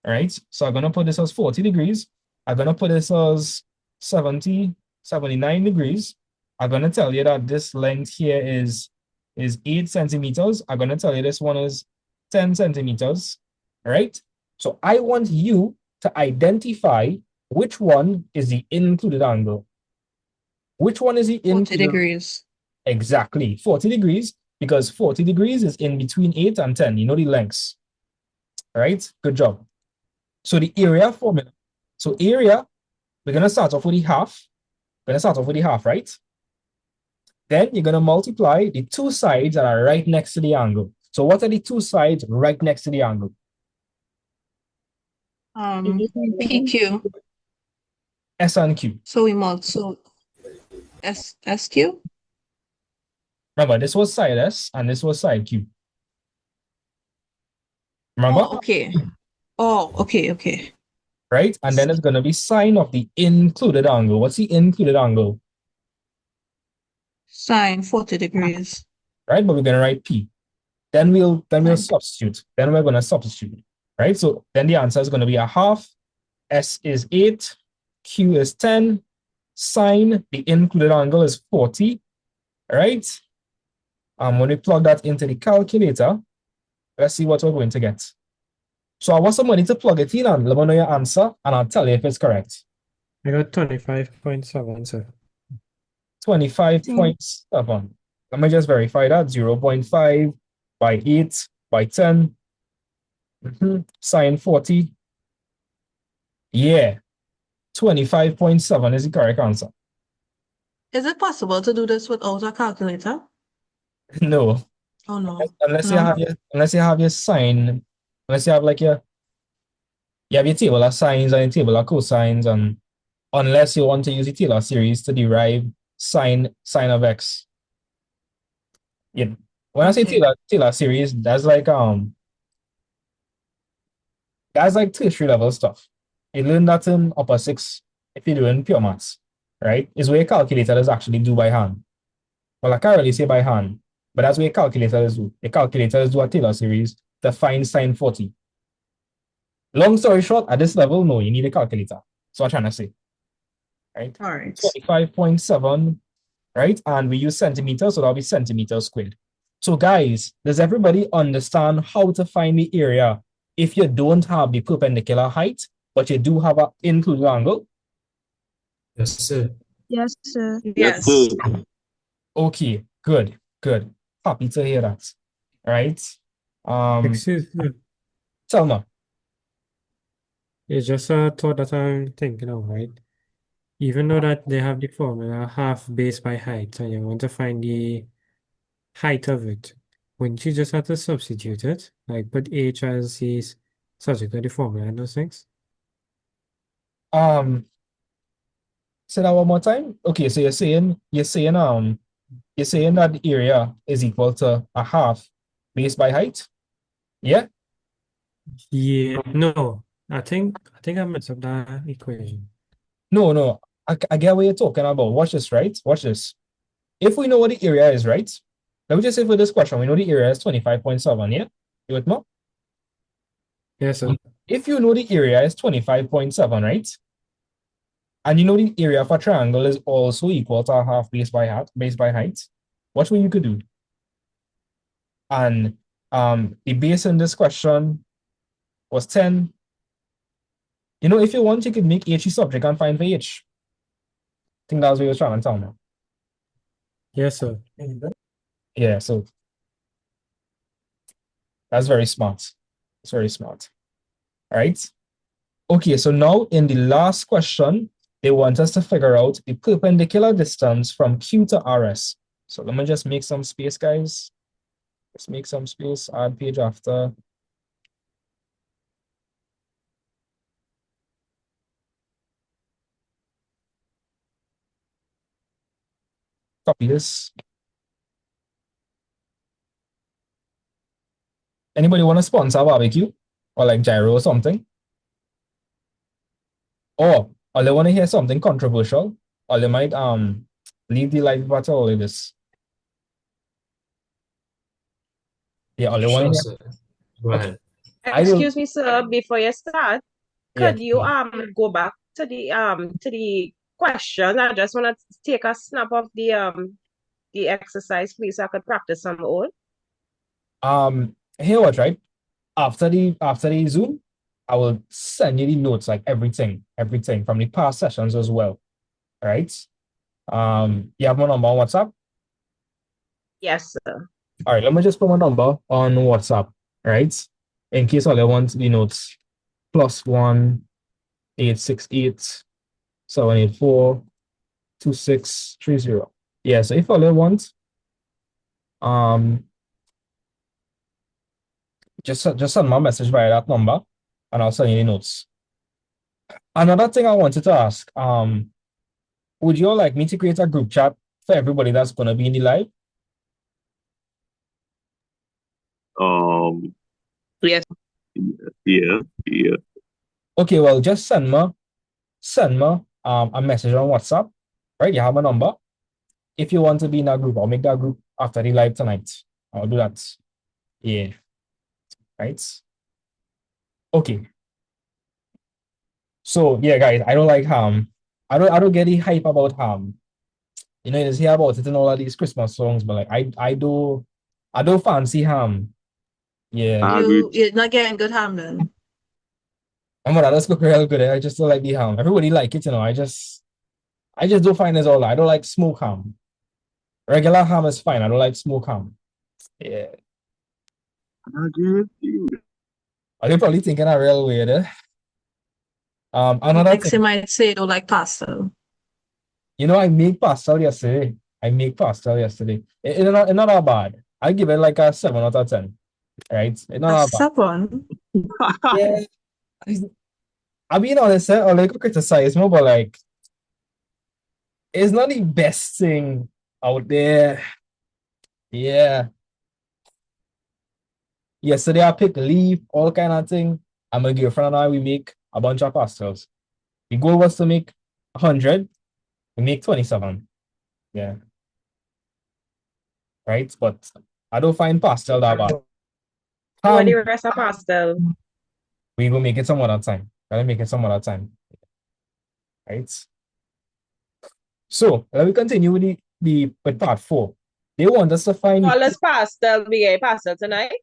All right. So I'm going to put this as 40 degrees. I'm going to put this as 70, 79 degrees. I'm going to tell you that this length here is 8 centimeters. I'm going to tell you this one is 10 centimeters. All right. So I want you to identify which one is the included angle. Which one is the included? 40 degrees. Exactly. 40 degrees, because 40 degrees is in between 8 and 10. You know the lengths. All right. Good job. So the area formula. So area, we're going to start off with the half. We're going to start off with the half, right? Then you're going to multiply the two sides that are right next to the angle. So what are the two sides right next to the angle? PQ. S and Q. So we multiply SQ. Remember, this was side S and this was side Q. Remember? Oh, okay. Oh, okay, okay. Right? And then it's going to be sine of the included angle. What's the included angle? Sine 40 degrees. Right? But we're going to write P. Then we'll substitute. Then we're going to substitute. Right? So then the answer is going to be a half. S is 8. Q is 10. Sine the included angle is 40. Right? When we plug that into the calculator, let's see what we're going to get. So I want somebody to plug it in and let me know your answer, and I'll tell you if it's correct. I got 25.7, sir. 25.7. Let me just verify that. 0.5 by 8 by 10. Sine 40. Yeah. 25.7 is the correct answer. Is it possible to do this without a calculator? No. Oh no. Unless you have your sine, unless you have like you have your table of sines and your table of cosines, and unless you want to use the Taylor series to derive sine of x. Yeah. When I say Taylor series, that's like tertiary level stuff. You learn that in upper 6 if you're doing pure maths, right? Is where calculators actually do by hand. Well, I can't really say by hand, but that's where calculators do. The calculators do a Taylor series to find sine 40. Long story short, at this level, no, you need a calculator. So I'm trying to say. Right? All right. 25.7, right? And we use centimeters, so that'll be centimeters squared. So guys, does everybody understand how to find the area if you don't have the perpendicular height, but you do have an included angle? Yes, sir. Yes, sir. Yes, Yes. sir. Okay, good, good. Happy to hear that. Right? Excuse me. Selma. It's just a thought that I'm thinking of, right? Even though that they have the formula half base by height, and you want to find the height of it, wouldn't you just have to substitute it? Like put h as is subject to the formula and those things? Say that one more time. Okay, so you're saying that the area is equal to a half base by height? Yeah? Yeah, no. I think I messed up that equation. No. I get what you're talking about. Watch this, right? Watch this. If we know what the area is, right? Let me just say for this question, we know the area is 25.7, yeah? You with me? Yes, sir. If you know the area is 25.7, right? And you know the area of a triangle is also equal to a half base by height, what will you could do? And the base in this question was 10. You know, if you want, you could make H the subject and find for H. I think that was what you were trying to tell me. Yes, sir. Yeah, so that's very smart. It's very smart. All right. Okay, so now in the last question, they want us to figure out the perpendicular distance from Q to RS. So let me just make some space, guys. Let's make some space, add page after. Copy this. Anybody want to sponsor a barbecue or like gyro or something? Or they want to hear something controversial, or they might leave the live battle all of this. Yeah, or they want to hear. Go ahead. Excuse me, sir, before you start, Yeah, could you go back to the question? I just want to take a snap of the exercise, please, so I could practice some own. here what, right? After the Zoom, I will send you the notes, like everything from the past sessions as well. All right. You have my number on WhatsApp? Yes, sir. All right, let me just put my number on WhatsApp, right? In case all I want the notes. +1 868 784 2630. Yeah, so if all I want, just send my message via that number and I'll send you the notes. Another thing I wanted to ask, would you all like me to create a group chat for everybody that's gonna be in the live? Yes. Yeah. Okay, well, just send me a message on WhatsApp, right? You have my number. If you want to be in that group, I'll make that group after the live tonight. I'll do that. Yeah. Right? Okay. So yeah, guys, I don't like ham. I don't get the hype about ham. You know, you just hear about it in all of these Christmas songs, but like I do fancy ham. Yeah. You're not getting good ham then. I'm gonna let's cook real good. I just don't like the ham. Everybody like it, you know. I just don't find this all. I don't like smoke ham. Regular ham is fine. I don't like smoke ham. Yeah. I agree with you. Are they probably thinking I'm real weird? Another Next, thing. you might say don't like pasta. You know, I make pastel yesterday. It's not that bad. I give it like a 7 out of 10. Right? It's not that bad. 7? Yeah. I mean, honestly, I like to criticize more, but like, it's not the best thing out there. Yeah. Yesterday I picked leaf, all kind of thing. And my girlfriend and I, we make a bunch of pastels. The goal was to make 100. We make 27. Yeah. Right? But I don't find pastel that bad. What the rest of pastel? We will make it some other time. Gotta make it some other time. Right? So let me continue with with part 4. They want us to find Colors pastel, we get pastel tonight.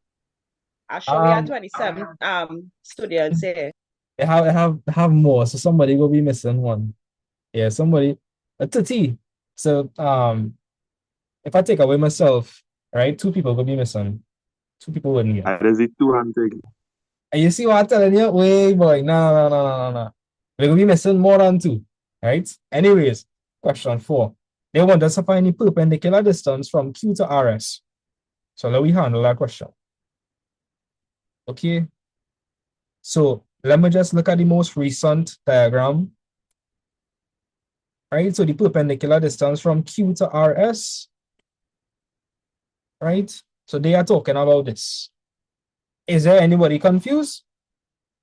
I show we have 27 students here. They have more, so somebody will be missing one. Yeah, somebody a 30. So if I take away myself, right, two people will be missing. Two people wouldn't get. I just it 200. And you see what I'm telling you? Wait, boy, no, no, no, no, no, no. We're gonna be missing more than two, right? Anyways, question 4. They want us to find the perpendicular distance from Q to RS. So let me handle that question. Okay. So let me just look at the most recent diagram. Right? So the perpendicular distance from Q to RS. Right? So they are talking about this. Is there anybody confused?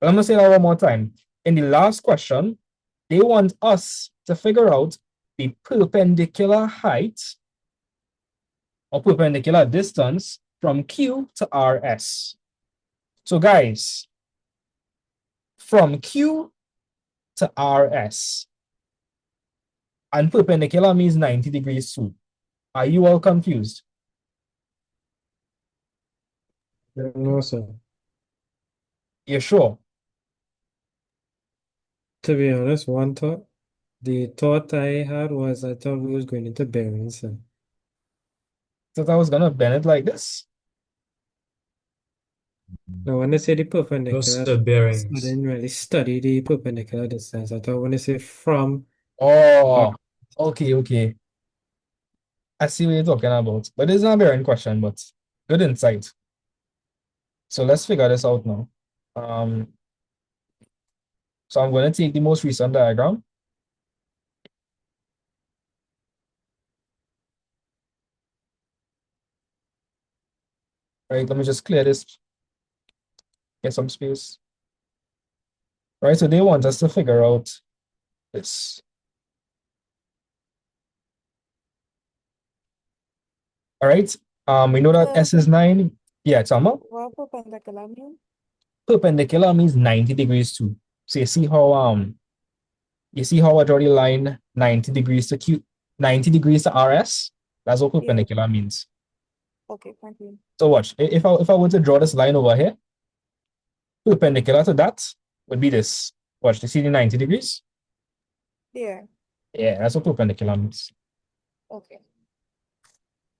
Let me say that one more time. In the last question, they want us to figure out the perpendicular height or perpendicular distance from Q to RS. So guys, from Q to RS, and perpendicular means 90 degrees too. Are you all confused? No, sir. You sure? To be honest, the thought I had was I thought we was going into bearings, sir. Thought I was gonna bend it like this. Now, when they say the perpendicular, the I bearings. didn't really study the perpendicular distance. I thought when they say from, Oh, okay, okay. I see what you're talking about. But it's not a bearing question, but good insight. So let's figure this out now. So I'm going to take the most recent diagram. Right, let me just clear this, get some space. Right, so they want us to figure out this. All right, we know that S is 9. Yeah, Tama. What perpendicular mean? Perpendicular means 90 degrees too. So you see how I draw the line 90 degrees to Q, 90 degrees to RS? That's what perpendicular means. Okay, thank you. So watch, if I were to draw this line over here, perpendicular to that would be this. Watch, you see the 90 degrees? Yeah. Yeah, that's what perpendicular means. Okay.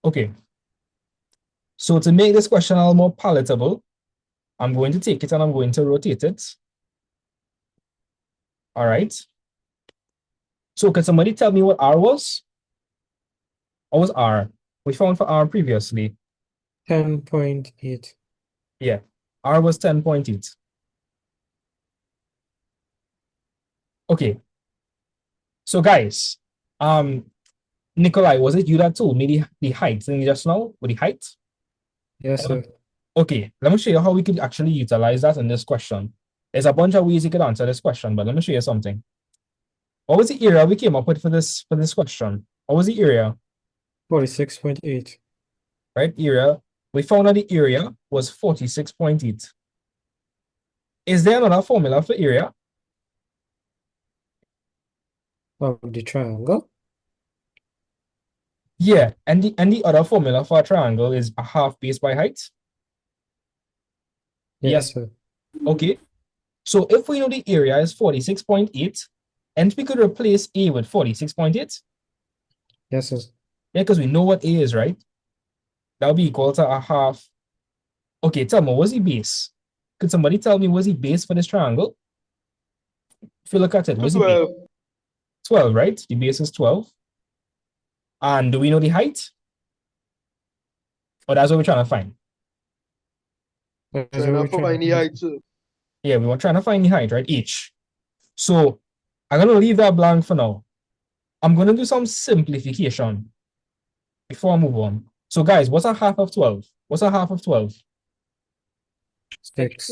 Okay. So to make this question a little more palatable, I'm going to take it and I'm going to rotate it. All right. So can somebody tell me what R was? What was R? We found for R previously. 10.8. Yeah, R was 10.8. Okay. So guys, Nikolai, was it you that told me the height thing just now? With the height? Yes, sir. Okay, let me show you how we could actually utilize that in this question. There's a bunch of ways you could answer this question, but let me show you something. What was the area we came up with for this question? What was the area? 46.8. Right, area. We found that the area was 46.8. Is there another formula for area? Of the triangle? Yeah, and the other formula for a triangle is a half base by height. Yes, sir. Okay. So if we know the area is 46.8, and we could replace A with 46.8. Yes, sir. Yeah, because we know what A is, right? That would be equal to a half. Okay, tell me, what's the base? Could somebody tell me what's the base for this triangle? If you look at it, what's the base? 12. 12, right? The base is 12. And do we know the height? Or that's what we're trying to find? Trying to find the height too. Yeah, we were trying to find the height, right? H. So I'm going to leave that blank for now. I'm going to do some simplification before I move on. So guys, what's a half of 12? What's a half of 12? 6.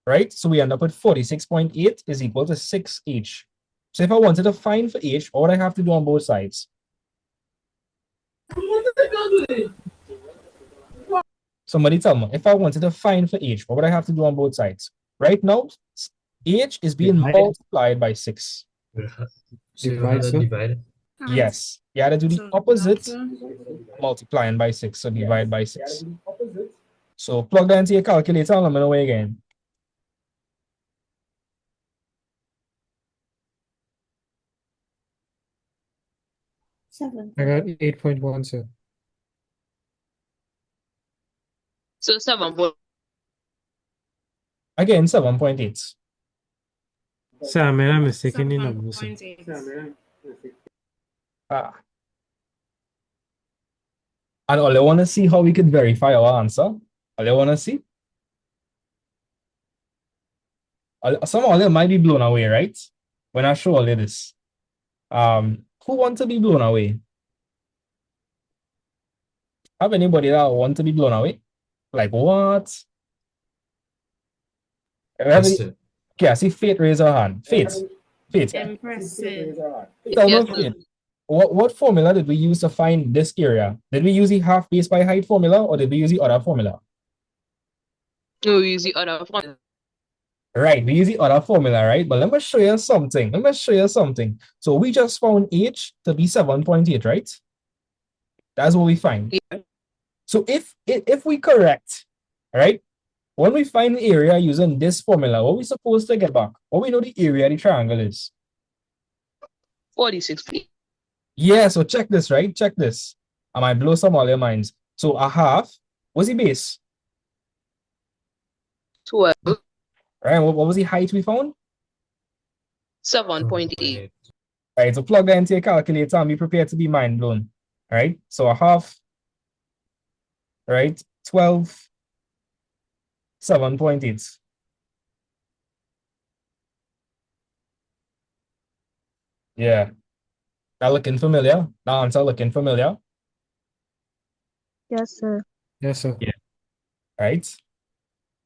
Right? So we end up with 46.8 is equal to 6H. So if I wanted to find for H, what would I have to do on both sides? Somebody tell me, if I wanted to find for H, what would I have to do on both sides? Right now, H is being multiplied by 6. Divide, sir. Divide. Yes. You had to do the opposite, multiplying by 6. So divide by 6. So plug that into your calculator and let me know again. I got 8.1, sir. So 7. Again, 7.8. Sir, I made a mistake in the number, sir. 7.8. Ah. And all I want to see how we could verify our answer. All I want to see. Some of them might be blown away, right? When I show all of this. Who wants to be blown away? Have anybody that want to be blown away? Like what? Yes, Okay, I see Faith raise her hand. Faith. Impressive. Tell Yes, me, Faith, what formula did we use to find this area? Did we use the half base by height formula or did we use the other formula? no, we use the other one. Right, we use the other formula, right? But let me show you something. Let me show you something. So we just found H to be 7.8, right? That's what we find. Yeah. So if we correct, right? When we find the area using this formula, what we supposed to get back? What we know the area of the triangle is? 46 feet. Yeah, so check this, right? Check this. I might blow some of your minds. So a half, what's the base? 12. Right, what was the height we found? 7.8. Right, so plug that into your calculator and be prepared to be mind blown. Right, so a half, right, 12, 7.8. Yeah, that looking familiar? That answer looking familiar? Yes, sir. Yes, sir. Yeah. Right.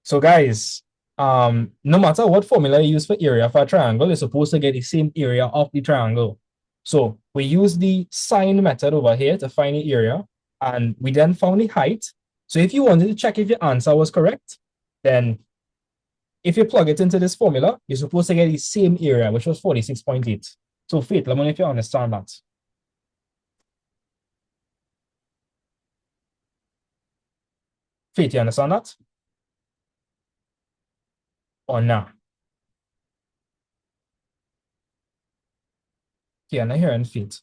So guys, no matter what formula you use for area for a triangle, you're supposed to get the same area of the triangle. So we use the sine method over here to find the area, and we then found the height. So if you wanted to check if your answer was correct, then if you plug it into this formula, you're supposed to get the same area, which was 46.8. So Faith, let me know if you understand that. Faith, you understand that? Or not? Okay, I'm not hearing Faith.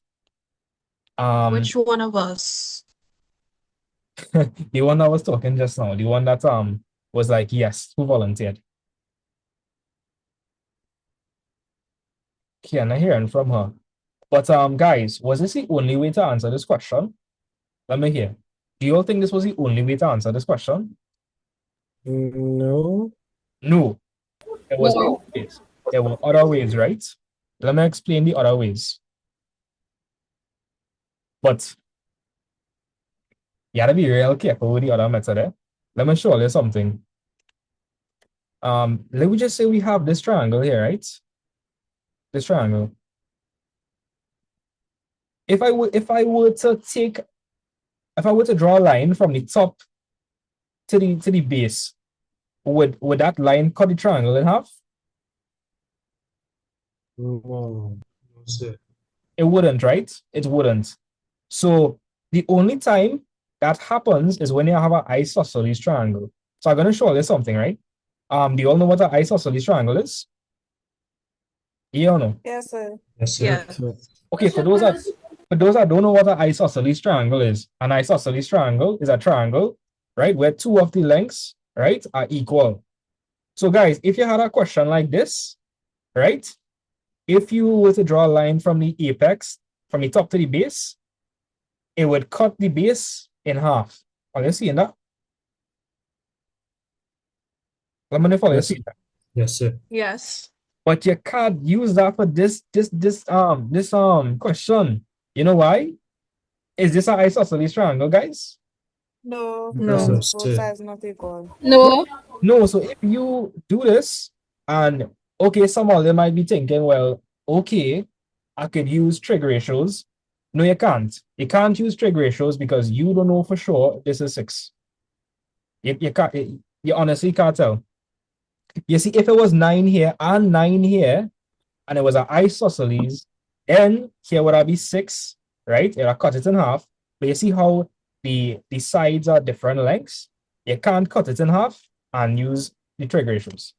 Which one of us? The one that was talking just now, the one that was like, yes, who volunteered? Okay, I'm not hearing from her. But guys, was this the only way to answer this question? Let me hear. Do you all think this was the only way to answer this question? No. No. There was No. other ways. There were other ways, right? Let me explain the other ways. But you gotta be real careful with the other method, eh? Let me show you something. Let me just say we have this triangle here, right? This triangle. If I were to draw a line from the top to the base, would that line cut the triangle in half? No. No, sir. It wouldn't, right? It wouldn't. So the only time that happens is when you have an isosceles triangle. So I'm gonna show you something, right? Do you all know what an isosceles triangle is? Yeah or no? Yes, sir. Yes, sir. Yeah. Okay, for those that don't know what an isosceles triangle is, an isosceles triangle is a triangle, right, where two of the lengths, right, are equal. So guys, if you had a question like this, right, if you were to draw a line from the apex, from the top to the base, it would cut the base in half. Are you seeing that? Let me know if you see that. Yes, sir. Yes. But you can't use that for this question. You know why? Is this an isosceles triangle, guys? No. No. Because Yes, both sir. sides not equal. No. No, so if you do this, and okay, some of them might be thinking, well, okay, I could use trig ratios. No, you can't. You can't use trig ratios because you don't know for sure this is 6. You can't, you honestly can't tell. You see, if it was 9 here and 9 here, and it was an isosceles, then here would I be 6, right? It would cut it in half. But you see how the sides are different lengths? You can't cut it in half and use the trig ratios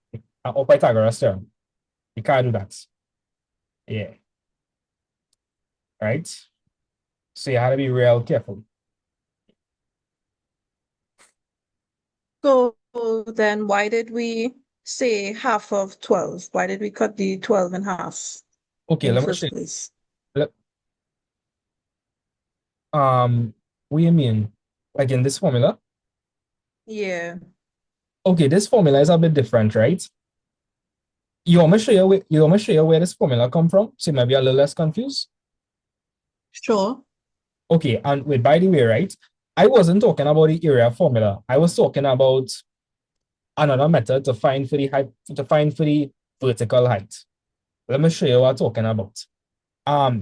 or Pythagoras theorem. You can't do that. Yeah. Right? So you had to be real careful. So then why did we say half of 12? Why did we cut the 12 in half Okay, in the let me show first you. place? Let- what do you mean? Like in this formula? Yeah. Okay, this formula is a bit different, right? You want me to show you where this formula come from? So you might be a little less confused. Sure. Okay, and wait, by the way, right? I wasn't talking about the area formula. I was talking about another method to find for the height, to find for the vertical height. Let me show you what I'm talking about.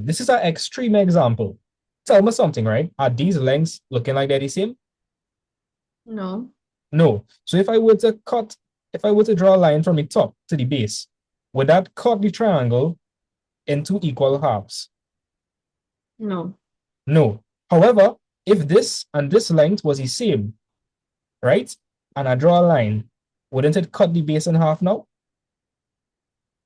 This is an extreme example. Tell me something, right? Are these lengths looking like they're the same? No. No. So if I were to draw a line from the top to the base, would that cut the triangle into equal halves? No. No. However, if this and this length was the same, right? And I draw a line, wouldn't it cut the base in half now?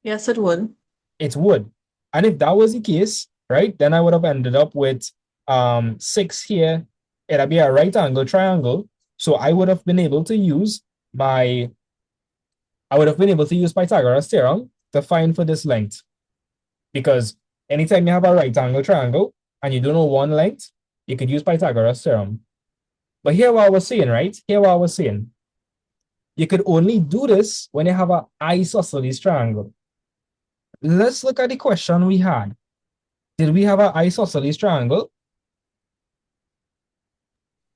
Yes, it would. It would. And if that was the case, right, then I would have ended up with 6 here. It'd be a right angle triangle. So I would have been able to use Pythagoras theorem to find for this length. Because anytime you have a right angle triangle and you don't know one length, you could use Pythagoras theorem. But here what I was saying, right? Here what I was saying. You could only do this when you have an isosceles triangle. Let's look at the question we had. Did we have an isosceles triangle?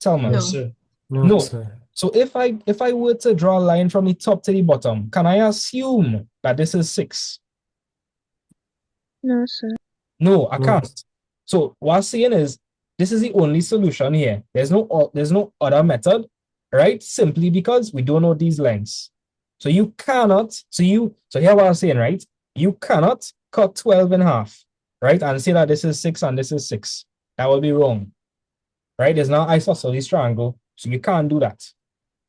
Tell me. No. Sir. No. No, sir. So if I were to draw a line from the top to the bottom, can I assume that this is 6? No, sir. No, I No. can't. So what I'm saying is this is the only solution here. There's no other method, right? Simply because we don't know these lengths. So you cannot, so here what I'm saying, right? You cannot cut 12 in half, right? And say that this is 6 and this is 6. That would be wrong. Right? There's no isosceles triangle, so you can't do that.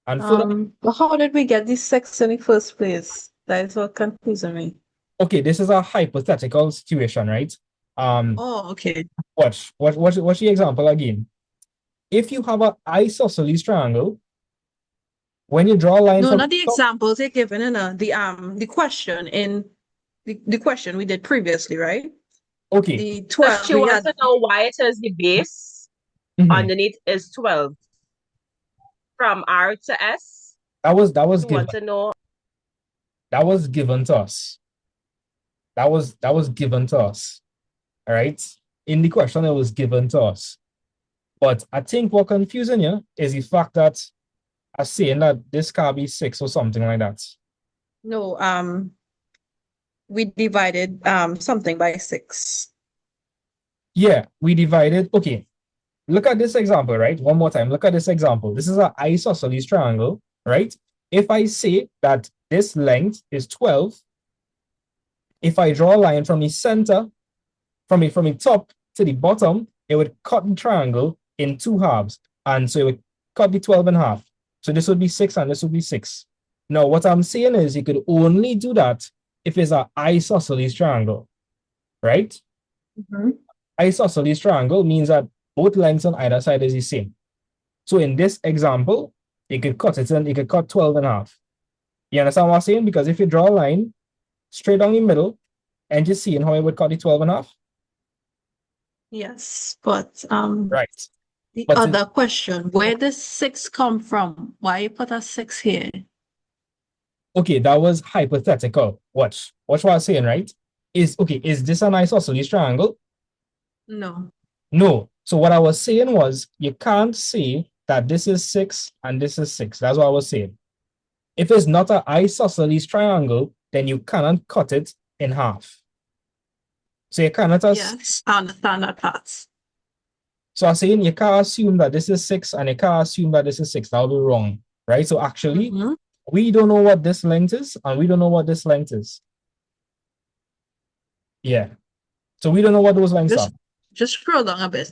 And further, But how did we get these 6 in the first place? That is what confusing me. okay, this is a hypothetical situation, right? Oh, okay. What's the example again? If you have an isosceles triangle, when you draw a line No, from not the examples they're given in the question in the question we did previously, right? Okay. The So 12 she we wants had. to know why it is the base underneath is 12. From R to S. That was You given. want to know. That was given to us. That was given to us. All right. In the question, it was given to us. But I think what confusing you is the fact that I'm saying that this can't be 6 or something like that. No, we divided something by 6. Yeah, we divided. Okay, look at this example, right? One more time. Look at this example. This is an isosceles triangle, right? If I say that this length is 12, if I draw a line from the center, from the top to the bottom, it would cut the triangle in 2 halves. And so it would cut the 12 in half. So this would be 6 and this would be 6. Now, what I'm saying is you could only do that if it's an isosceles triangle, right? Mm-hmm. Isosceles triangle means that both lengths on either side is the same. So in this example, you could cut 12 and a half. You understand what I'm saying? Because if you draw a line straight down the middle and just seeing how it would cut the 12 and a half. Yes, but right. The other question, where does 6 come from? Why you put a 6 here? Okay, that was hypothetical. Watch what I'm saying, right? Is this an isosceles triangle? No. No. So what I was saying was you can't say that this is 6 and this is 6. That's what I was saying. If it's not an isosceles triangle, then you cannot cut it in half. So you cannot. Yes, I understand that part. So I'm saying you can't assume that this is 6 and you can't assume that this is 6. That would be wrong, right? So actually, we don't know what this length is and we don't know what this length is. Yeah. So we don't know what those lengths are. Just scroll down a bit.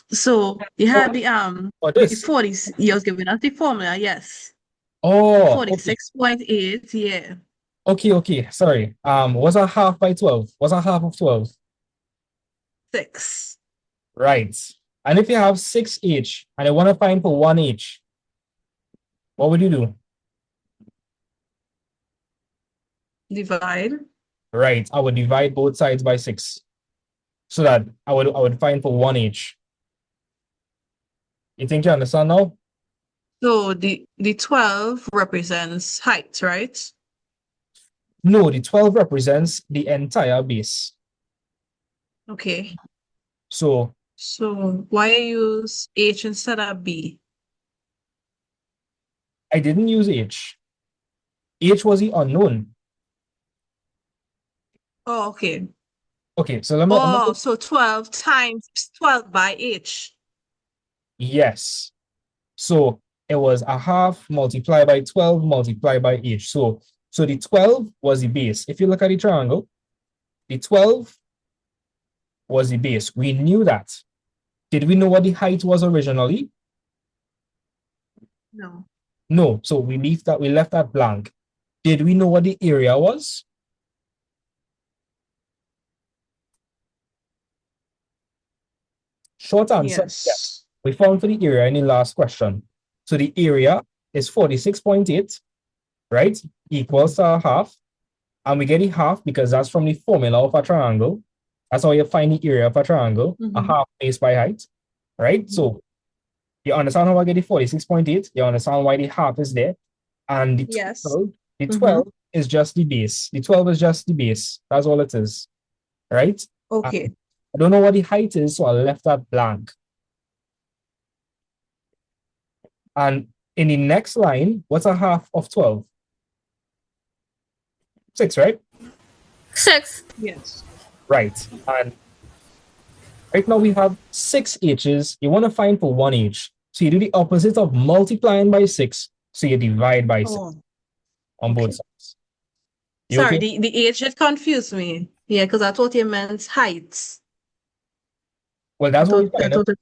So you had the 40s. You was giving us the formula, yes. Oh, 46.8, yeah. Okay, sorry. What's a half by 12? What's a half of 12? 6. Right. And if you have 6h and you want to find for 1h, what would you do? Divide. Right. I would divide both sides by 6 so that I would find for 1h. You think you understand now? So the 12 represents height, right? No, the 12 represents the entire base. Okay. So So why use H instead of B? I didn't use h. H was the unknown. Oh, okay. Okay, so let Oh, me so 12 times 12 by H. yes. So it was a half multiplied by 12 multiplied by h. So the 12 was the base. If you look at the triangle, the 12 was the base. We knew that. Did we know what the height was originally? No. No. So we left that blank. Did we know what the area was? Short answer, yes. We found for the area in the last question. So the area is 46.8, right? Equals to a half. And we get the half because that's from the formula of a triangle. That's how you find the area of a triangle, a half base by height, right? So you understand how I get the 46.8? You understand why the half is there? And the 12, the 12 is just the base. The 12 is just the base. That's all it is, right? Okay. I don't know what the height is, so I left that blank. And in the next line, what's a half of 12? 6, right? 6. Yes. Right. And right now we have 6 h's. You want to find for 1h. So you do the opposite of multiplying by 6. So you divide by 6 on both sides. You Sorry, okay? the H, it confused me. Yeah, because I thought you meant height. Well, that's what we I find. thought it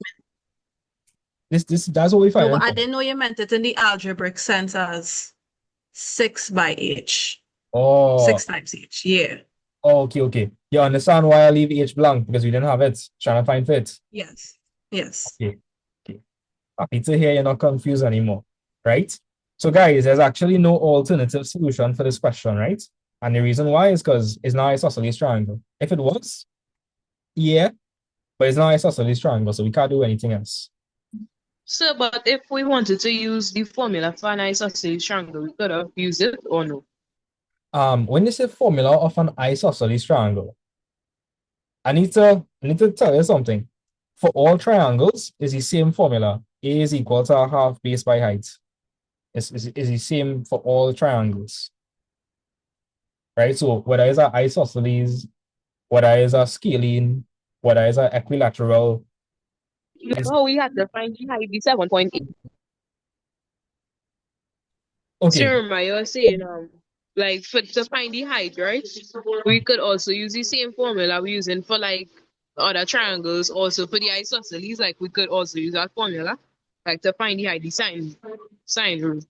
That's what we meant, no, find. but I didn't know you meant it in the algebraic sense as 6 by H. Oh, 6 times H, yeah. okay. You understand why I leave h blank? Because we didn't have it. Trying to find fit. Yes. Yes. Okay. Happy to hear you're not confused anymore, right? So guys, there's actually no alternative solution for this question, right? And the reason why is because it's not an isosceles triangle. If it was, yeah, but it's not an isosceles triangle, so we can't do anything else. Sir, but if we wanted to use the formula for an isosceles triangle, we could have used it or no? When you say formula of an isosceles triangle, I need to tell you something. For all triangles, it's the same formula. A is equal to a half base by height. It's the same for all triangles. Right? So whether it's an isosceles, whether it's a scalene, whether it's an equilateral. Oh, we had to find the height, the 7.8. Okay. So remember, you were saying, like, to find the height, right? We could also use the same formula we're using for, like, other triangles, also for the isosceles, like, we could also use that formula, like, to find the height, the sine rule.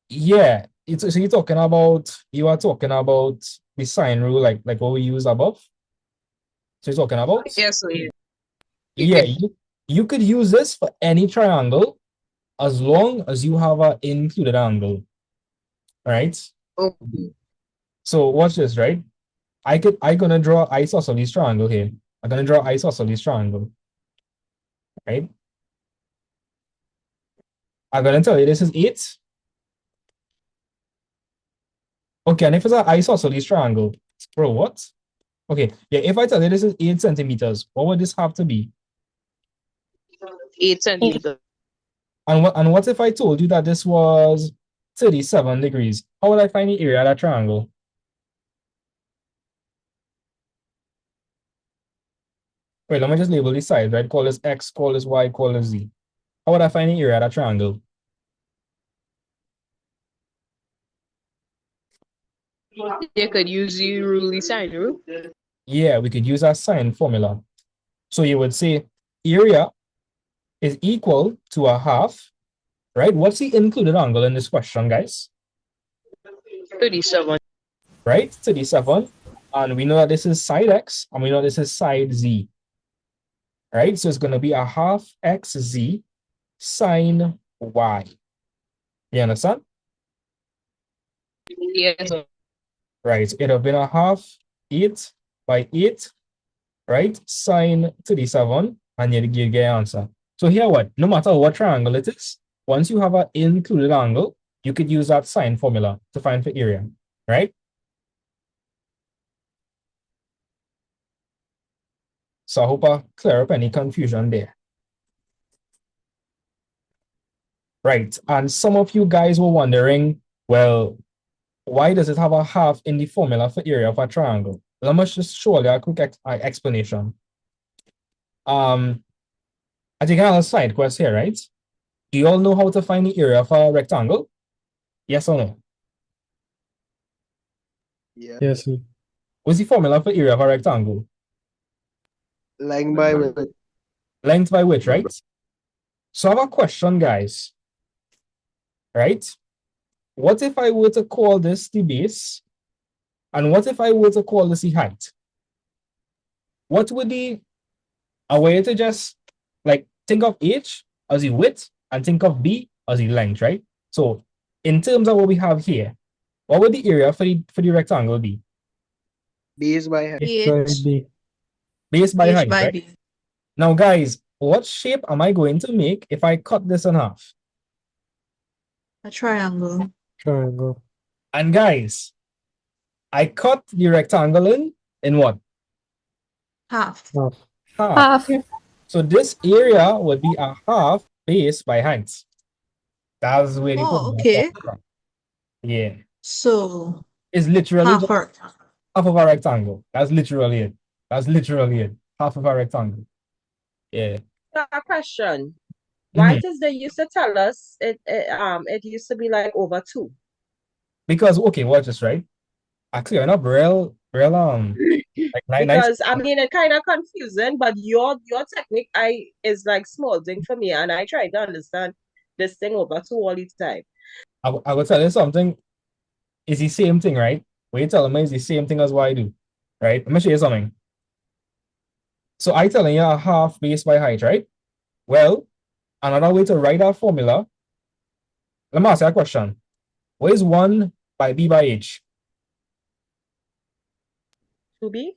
Yeah. So you are talking about the sine rule, like what we use above. So you're talking about? Yes, so yeah. Yeah, you could use this for any triangle as long as you have an included angle, right? Okay. So watch this, right? I'm gonna draw isosceles triangle here. I'm gonna draw isosceles triangle, right? I'm gonna tell you this is 8. Okay, and if it's an isosceles triangle, bro, what? Okay, yeah, if I tell you this is 8 centimeters, what would this have to be? 8 centimeters. And what if I told you that this was 37 degrees? How would I find the area of that triangle? Wait, let me just label these sides, right? Call this X, call this Y, call this Z. How would I find the area of that triangle? You could use the rule, the sine rule. Yeah, we could use our sine formula. So you would say area is equal to a half, right? What's the included angle in this question, guys? 37. Right? 37. And we know that this is side x, and we know this is side z. Right? So it's going to be a half xz sine y. You understand? Yes. Right. It would have been a half 8 by 8, right? Sine 37, and you get your answer. So here what? No matter what triangle it is, once you have an included angle, you could use that sine formula to find the area, right? So I hope I clear up any confusion there. Right. And some of you guys were wondering, well, why does it have a half in the formula for area of a triangle? Let me just show you a quick explanation. I think I have a side quest here, right? Do you all know how to find the area of a rectangle? Yes or no? Yeah. Yes, sir. What's the formula for area of a rectangle? Length by width. Length by width, right? So I have a question, guys. Right? What if I were to call this the base? And what if I were to call this the height? What would the a way to just like think of H as the width and think of B as the length, right? So in terms of what we have here, what would the area for the rectangle be? Base by height. H by H, B. Base by H height, by right? B. Now, guys, what shape am I going to make if I cut this in half? A triangle. Triangle. And guys, I cut the rectangle in what? Half. Half. Half. So this area would be a half base by height. That's where the Oh, formula okay. comes from. Yeah. So It's literally half just or half of a rectangle. That's literally it. That's literally it. Half of a rectangle. Yeah. A question. Why Mhm. does they used to tell us it used to be like over 2? Because okay, watch this, right? Actually, I'm not real like nice. Because I mean it kind of confusing, but your technique is like small thing for me, and I try to understand this thing over 2 all the time. I will tell you something. It's the same thing, right? What you tell me is the same thing as what I do, right? Let me show you something. So I telling you a half base by height, right? Well, another way to write that formula, let me ask you a question. What is 1 by B by H? 2B?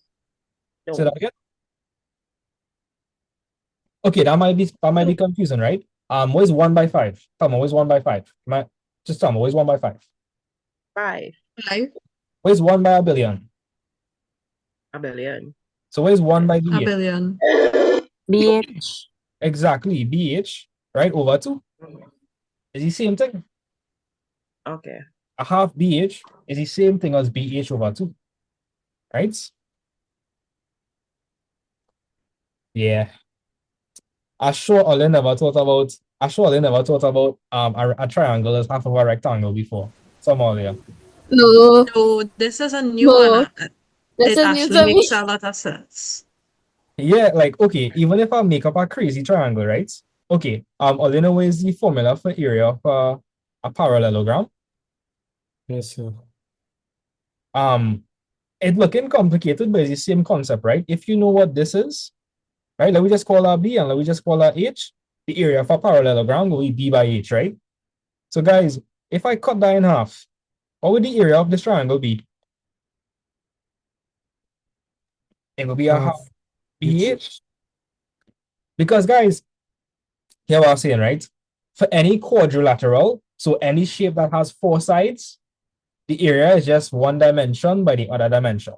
Say No. that again? Okay, that might be confusing, right? What is 1 by 5? Tell me, what is 1 by 5? Just tell me, what is 1 by 5? 5. 5. What is 1 by a billion? A billion. So what is 1 by A BH? billion. BH. Exactly, BH, right, over 2. Is the same thing. Okay. A half BH is the same thing as BH over 2, right? Yeah. I sure Olin never thought about a triangle as half of a rectangle before. Somehow there. No, No, this is a new no, one. this It is new actually to me. makes a lot of sense. Yeah, like okay, even if I make up a crazy triangle, right? Okay, Olin know is the formula for area of a parallelogram. Yes, sir. It looking complicated, but it's the same concept, right? If you know what this is, right? Let me just call that B and let me just call that H. The area of a parallelogram will be B by H, right? So guys, if I cut that in half, what would the area of this triangle be? It will be a half BH. Because guys, here what I'm saying, right? For any quadrilateral, so any shape that has 4 sides, the area is just 1 dimension by the other dimension.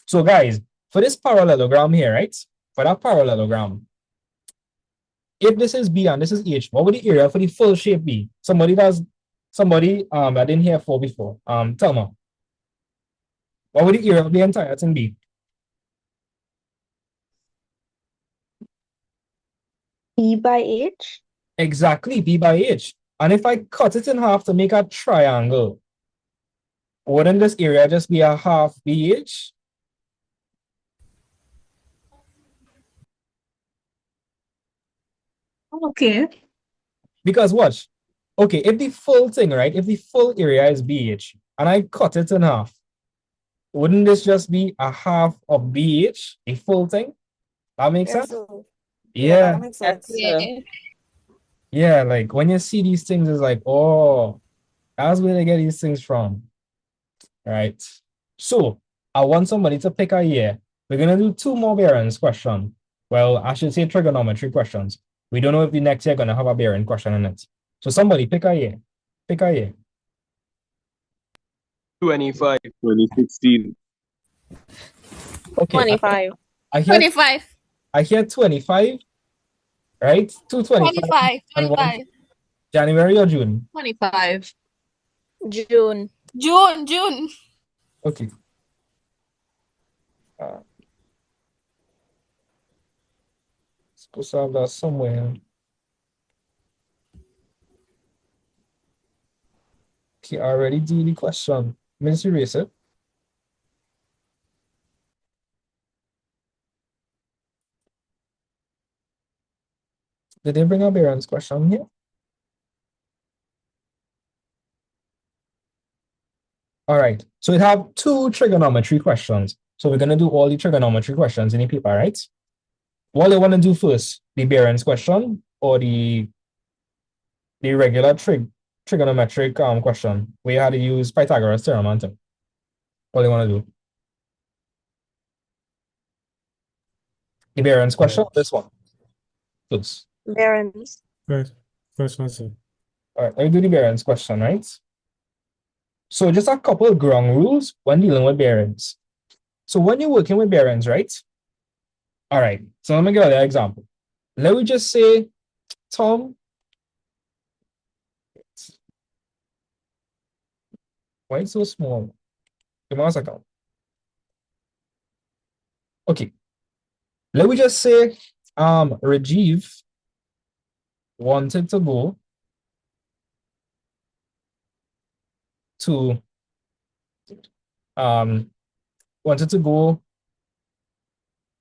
So guys, for this parallelogram here, right? For that parallelogram, if this is B and this is H, what would the area for the full shape be? Somebody I didn't hear for before. Tell me. What would the area of the entire thing be? B by H? Exactly, B by H. And if I cut it in half to make a triangle, wouldn't this area just be a half BH? Okay. Because watch, okay, if the full thing, right, if the full area is BH, and I cut it in half, wouldn't this just be a half of BH, a full thing? That makes Yes, sense? sir. Yeah. That makes sense. Yeah, like when you see these things, it's like, oh, that's where they get these things from. Right. So I want somebody to pick a year. We're gonna do 2 more bearings question. Well, I should say trigonometry questions. We don't know if the next year gonna have a bearing question in it. So somebody pick a year. Pick a year. 25. 2016. Okay. 25. I hear 25. I hear 25, right? 225 25. and 1 25. January or June. 25. June. June. Okay. Supposed to have that somewhere. Okay, I already did the question. Let's erase it. Did they bring up Aaron's question here? All right, so we have 2 trigonometry questions. So we're gonna do all the trigonometry questions in the paper, right? What do you want to do first? The Barron's question or the regular trigonometric question where you had to use Pythagoras theorem and thing? What do you want to do? The Barron's question or this one? First. Barons. First one, sir. All right, let me do the Barron's question, right? So just a couple of ground rules when dealing with bearings. So when you're working with bearings, right? All right, so let me give you an example. Let me just say, Tom, why it's so small? Give me a second. Okay, let me just say, Rajiv wanted to go to, wanted to go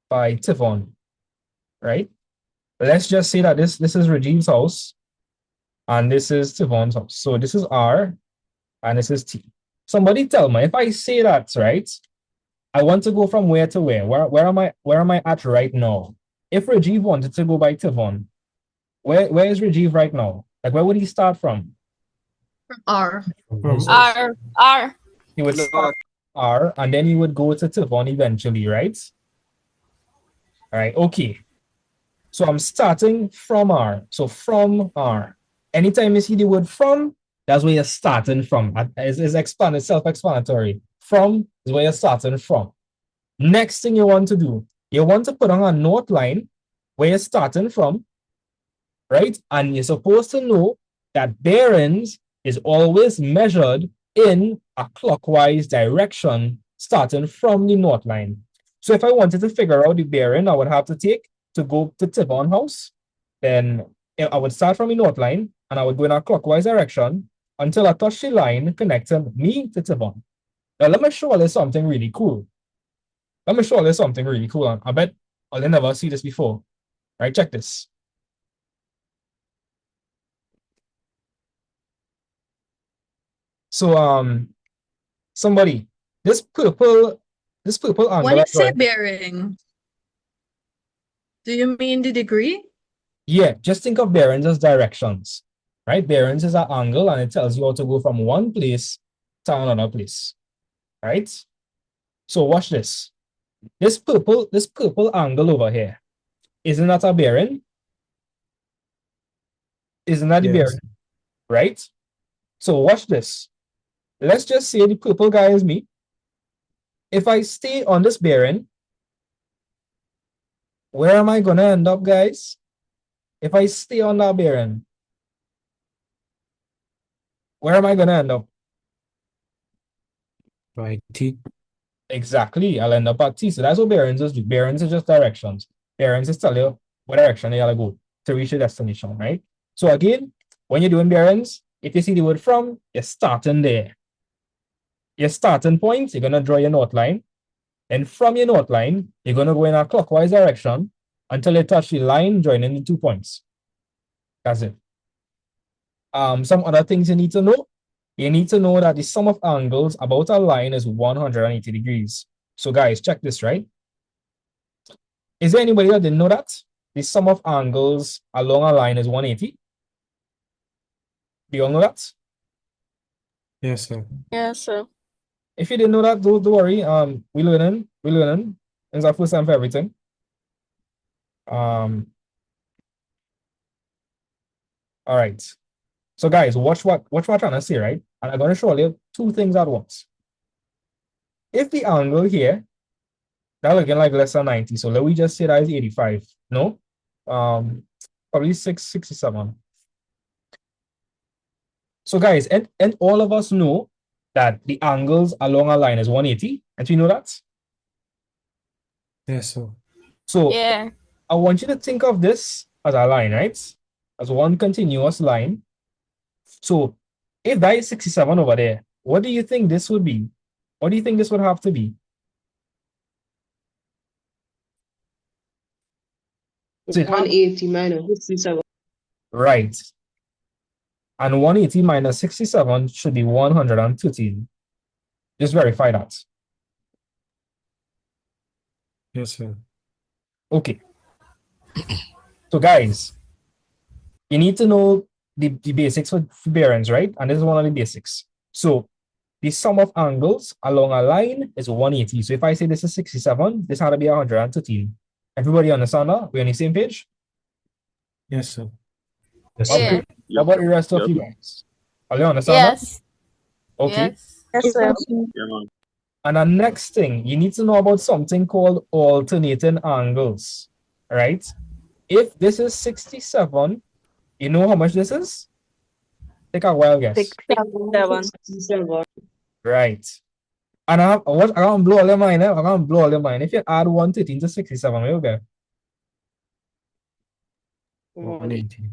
by Tivon, right? Let's just say that this is Rajiv's house and this is Tivon's house. So this is R and this is T. Somebody tell me if I say that, right? I want to go from where to where? Where am I at right now? If Rajiv wanted to go by Tivon, where is Rajiv right now? Like where would he start from? R. R. He would start R and then he would go to Tivon eventually, right? All right, okay. So I'm starting from R. So from R. Anytime you see the word from, that's where you're starting from. It's self-explanatory. From is where you're starting from. Next thing you want to do, you want to put on a note line where you're starting from, right? And you're supposed to know that bearings is always measured in a clockwise direction starting from the note line. So if I wanted to figure out the bearing, I would have to take to go to Tivon house, then I would start from the north line and I would go in a clockwise direction until I touch the line connecting me to Tivon. Now let me show you something really cool. Let me show you something really cool. I bet I'll never see this before. All right, check this. So somebody, this purple angle. When you say bearing, do you mean the degree? Yeah, just think of bearings as directions, right? Bearings is an angle and it tells you how to go from one place to another place, right? So watch this. This purple angle over here, isn't that a bearing? Isn't that the bearing, right? So watch this. Let's just say the purple guy is me. If I stay on this bearing, where am I gonna end up, guys? If I stay on that bearing, where am I gonna end up? By T. Exactly, I'll end up at T. So that's what bearings is. Bearings are just directions. Bearings is tell you what direction you gotta go to reach your destination, right? So again, when you're doing bearings, if you see the word from, you're starting there. Your starting point, you're gonna draw your north line. And from your north line, you're gonna go in a clockwise direction until you touch the line joining the 2 points. That's it. Some other things you need to know. you need to know that the sum of angles about a line is 180 degrees. So guys, check this, right? Is there anybody that didn't know that? The sum of angles along a line is 180? Do you all know that? Yes, sir. Yes, sir. If you didn't know that, don't worry. We learning. It's our first time for everything. All right. So guys, watch what I'm trying to say, right? And I'm gonna show you two things at once. If the angle here, that looking like less than 90, so let me just say that is 85. No? Probably 667. So guys, and all of us know that the angles along a line is 180. And you know that? Yes, sir. So Yeah. I want you to think of this as a line, right? As one continuous line. So if that is 67 over there, what do you think this would be? What do you think this would have to be? So 180 minus 67. Right. And 180 minus 67 should be 113. Just verify that. Yes, sir. Okay. So guys, you need to know the basics for bearings, right? And this is one of the basics. So the sum of angles along a line is 180. So if I say this is 67, this had to be 113. Everybody understand that? We're on the same page? Yes, sir. Yes, okay. How about the rest of you guys? Are you understand Yes. that? Okay. Yes. Yes, sir. And the next thing, you need to know about something called alternating angles, right? If this is 67, you know how much this is? Take a wild guess. 67. Right. And I can't blow all your mind. I can't blow all your mind. If you add 113 to 67, what you get? 180.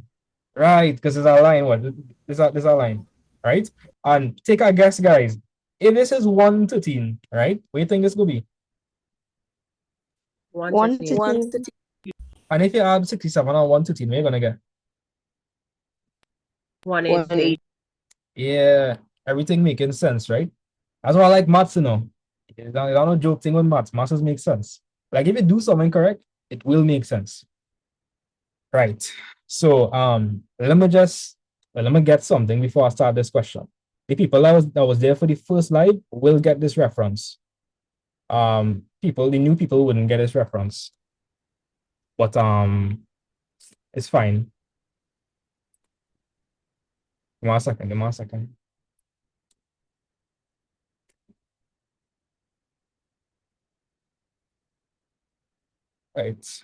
Right, because it's a line. What? This is a line, right? And take a guess, guys. If this is 113, right? What do you think this could be? 113. And if you add 67 and 113, what are you gonna get? 180. Yeah, everything making sense, right? That's why I like maths, you know. I don't joke thing with maths. Maths makes sense. Like if you do something correct, it will make sense. Right. So let me get something before I start this question. The people that was there for the first live will get this reference. The new people wouldn't get this reference. But it's fine. Give me a second. Right.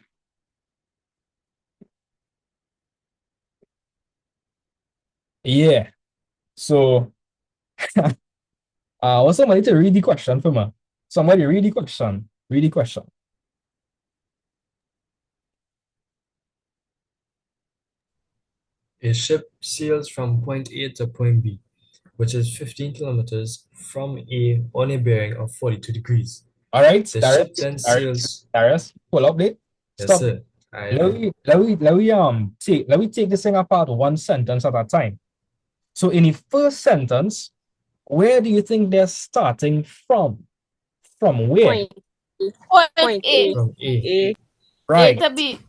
Yeah. So I want somebody to read the question for me. Somebody read the question. Read the question. A ship sails from point A to point B, which is 15 kilometers from A on a bearing of 42 degrees. All right, The ship then sails. Darius, pull up there. Yes, Stop. sir. Let me take this thing apart one sentence at a time. So in the first sentence, where do you think they're starting from? From where? Point A. From A. Right. A to B.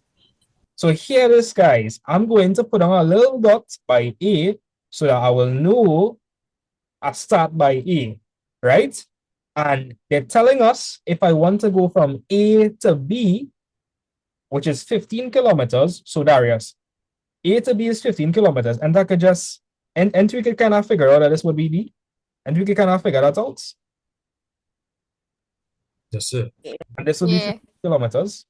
So here it is, guys. I'm going to put on a little dot by A so that I will know I start by A, right? And they're telling us if I want to go from A to B, which is 15 kilometers. So Darius, A to B is 15 kilometers. And I could just, and we could kind of figure out that this would be B. And we could kind of figure that out. Yes, sir. And this would be 15 kilometers.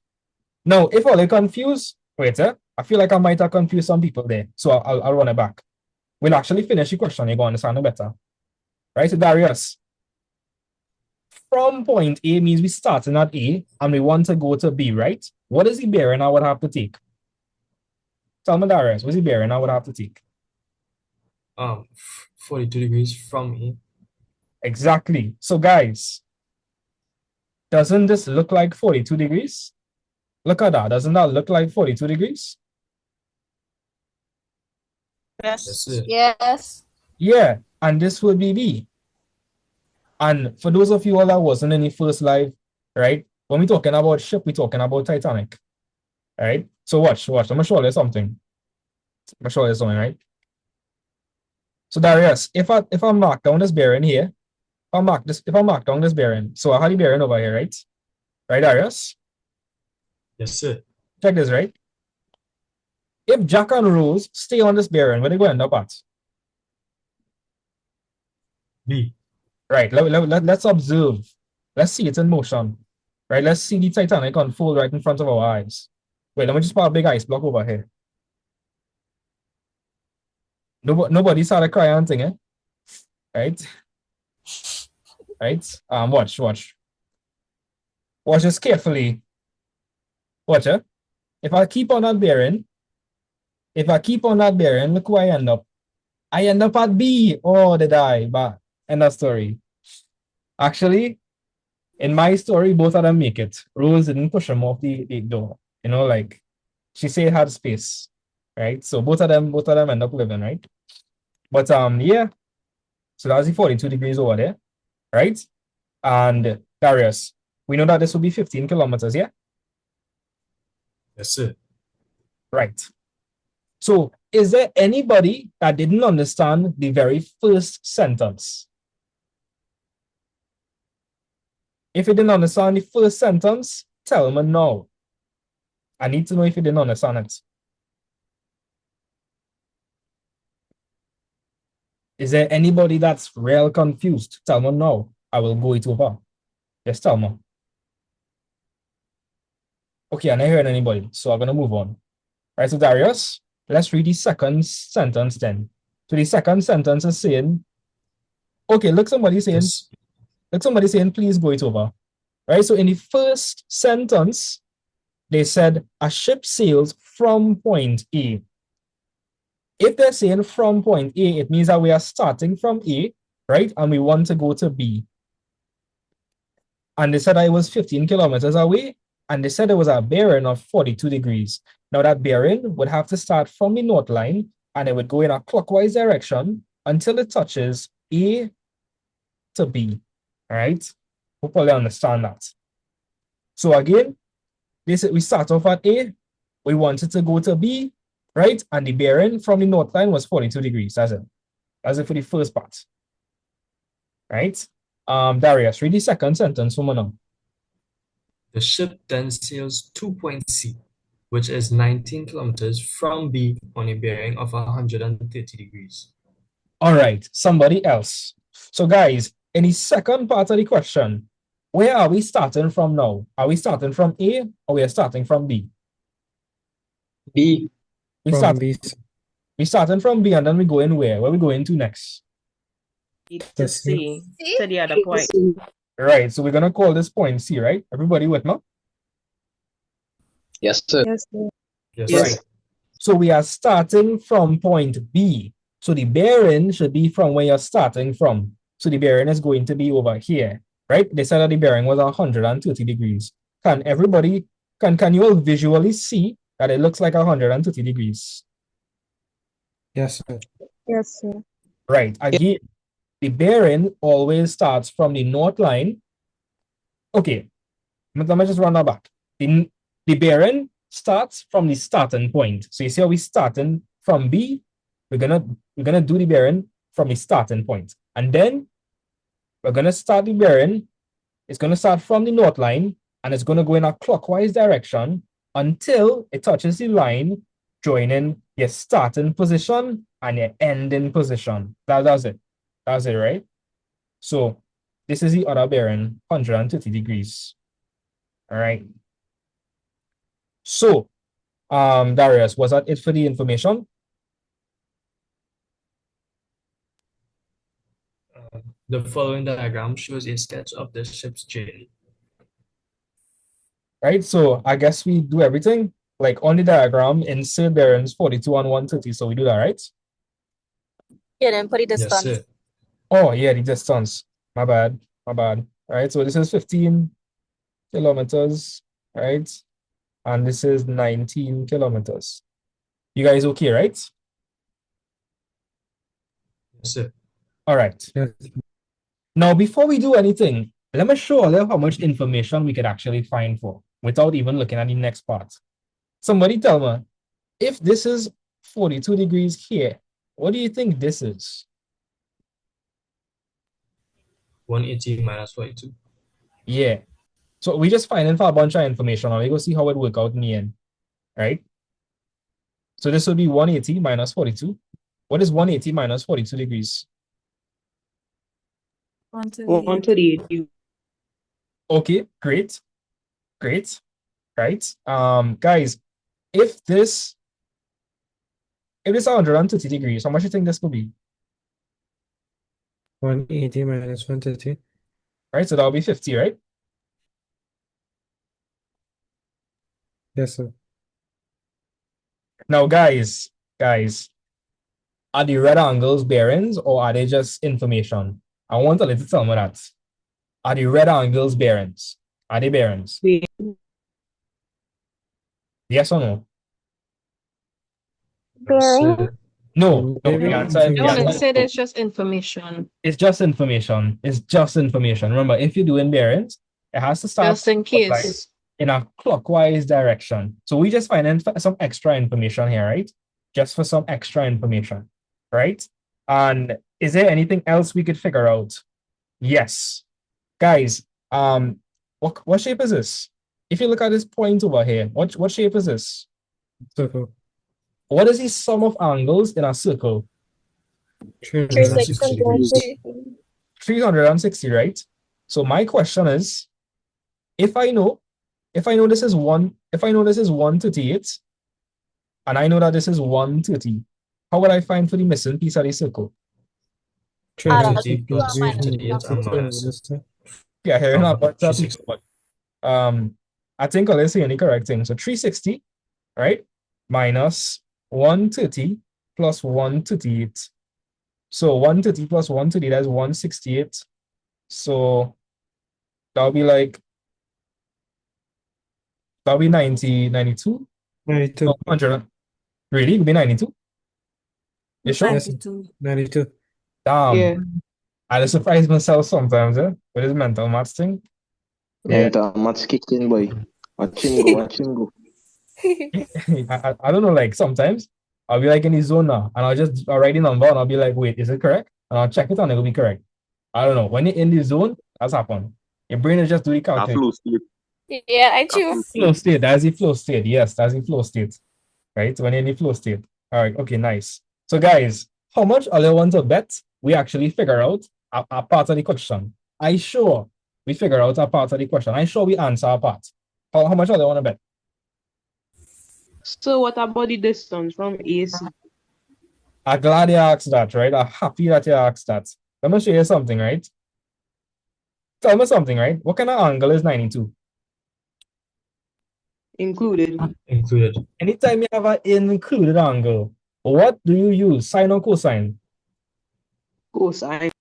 Now, if all are confused, wait, I feel like I might have confused some people there. So I'll run it back. We'll actually finish the question. You're going to understand it better. Right, so Darius, from point A means we starting at A and we want to go to B, right? What is the bearing I would have to take? Tell me, Darius, what's the bearing I would have to take? 42 degrees from A. Exactly. So guys, doesn't this look like 42 degrees? Look at that. Doesn't that look like 42 degrees? Yes. Yes, sir. Yes. Yeah. and this would be B. And for those of you all that wasn't in the first live, right? When we're talking about ship, we're talking about Titanic. Right? So watch. I'm gonna show you something. Right? So Darius, if I mark down this bearing here, if I mark down this bearing, so I have the bearing over here, right? Right, Darius? Yes, sir. Check this, right? If Jack and Rose stay on this bearing, where they go end up at? B. Right. Let's observe. Let's see it in motion. Right. Let's see the Titanic unfold right in front of our eyes. Wait, let me just put a big ice block over here. Nobody saw the cry and thing, eh? Right? Right? Watch. Watch this carefully. Watch it. If I keep on that bearing, look where I end up. I end up at B. Oh, did I? But end of story. Actually, in my story, both of them make it. Rose didn't push him off the door. You know, like she said it had space. Right? So both of them end up living, right? But yeah. So that's the 42 degrees over there. Right? And Darius, we know that this will be 15 kilometers, yeah? Yes, sir. Right. So is there anybody that didn't understand the very first sentence? If you didn't understand the first sentence, tell me now. I need to know if you didn't understand it. Is there anybody that's real confused? Tell me now. I will go it over. Just tell me. Okay, I'm not hearing anybody, so I'm going to move on. Right, so Darius, let's read the second sentence then. So the second sentence is saying, okay, look somebody saying, please go it over. Right, so in the first sentence, they said a ship sails from point A. If they're saying from point A, it means that we are starting from A, right? And we want to go to B. And they said that it was 15 kilometers away, and they said there was a bearing of 42 degrees. Now that bearing would have to start from the north line, and it would go in a clockwise direction until it touches A to B, all right? Hopefully you understand that. So again, we start off at A, we wanted to go to B, right? And the bearing from the north line was 42 degrees. That's it. That's it for the first part. Right? Darius, read the second sentence for me now. The ship then sails to point C, which is 19 kilometers from B on a bearing of 130 degrees. All right, somebody else. So guys, in the second part of the question, where are we starting from now? Are we starting from A or we are starting from B? B. We starting from B and then we go in where? Where we going to next? To C, to the other point. Right, so we're going to call this point C, right? Everybody with me? Yes, sir. Yes, sir. Yes. Right. So we are starting from point B. So the bearing should be from where you're starting from. So the bearing is going to be over here, right? They said that the bearing was 130 degrees. Can you all visually see that it looks like 130 degrees? Yes, sir. Yes, sir. Right. Again, the bearing always starts from the north line. Okay, let me just run that back. The bearing starts from the starting point. So you see how we're starting from B? We're gonna do the bearing from the starting point. And then we're gonna start the bearing. It's gonna start from the north line and it's gonna go in a clockwise direction until it touches the line, joining your starting position and your ending position. That's it. That's it, right? So this is the other bearing, 130 degrees. All right. So, Darius, was that it for the information? The following diagram shows a sketch of the ship's journey. Right, so I guess we do everything. Like on the diagram, insert bearings 42 and 130. So we do that, right? Yeah, then put the distance. Yes, sir. Oh, yeah, the distance. My bad. All right, so this is 15 kilometers, right? And this is 19 kilometers. You guys okay, right? Yes, sir. All right. Yes. Now, before we do anything, let me show you how much information we could actually find for without even looking at the next part. Somebody tell me, if this is 42 degrees here, what do you think this is? 180 minus 42. Yeah. So we just finding for a bunch of information and we go see how it work out in the end, right? So this would be 180 minus 42. What is 180 minus 42 degrees? 138. Okay, great, great, right? Guys, if this is 130 degrees, how much do you think this could be? 180 minus 130. Right, so that'll be 50, right? Yes, sir. Now, guys, are the red angles bearings or are they just information? I want you to tell me that. Are the red angles bearings? Are they bearings? Yes or no? Bearing? No, Maybe the answer information. No, is they said no. it's just information. It's just information. It's just information. Remember, if you're doing bearings, it has to start Just in case. in a clockwise direction. So we just find some extra information here, right? Just for some extra information, right? And is there anything else we could figure out? Yes. Guys, what shape is this? If you look at this point over here, what shape is this? Circle. What is the sum of angles in a circle? 360 degrees. 360, right? So my question is, if I know this is 138, and I know that this is 130, how would I find for the missing piece of the circle? 330 plus 138 and minus. Yeah, here in our 360. I think I'll say any correct thing. So 360, right? Minus 130 plus 138. So 130 plus 130, that's 168. So that'll be 90, 92? 92. No, 100. Really? It'll be 92? You sure? Yes, 92. Damn. Yeah. I just surprise myself sometimes, with this mental maths thing. Mental maths kicking, boy. Watch him go, watch him go. I don't know, like sometimes I'll be like in the zone now and I'll write the number and I'll be like, wait, is it correct? And I'll check it and it'll be correct. I don't know. When you're in the zone, that's happened. Your brain is just doing calculation. flow state. Yeah, I do. Flow state. That's the flow state. Yes, that's the flow state. Right? When you're in the flow state. All right. Okay, nice. So guys, how much are you want to bet we actually figure out a part of the question? I sure we figure out a part of the question. I sure we answer a part. How much are they want to bet? So what about the distance from AC? I'm glad you asked that, right? I'm happy that you asked that. Let me show you something, right? Tell me something, right? What kind of angle is 92? Included. Included. Anytime you have an included angle, what do you use? Sine or cosine? Cosine.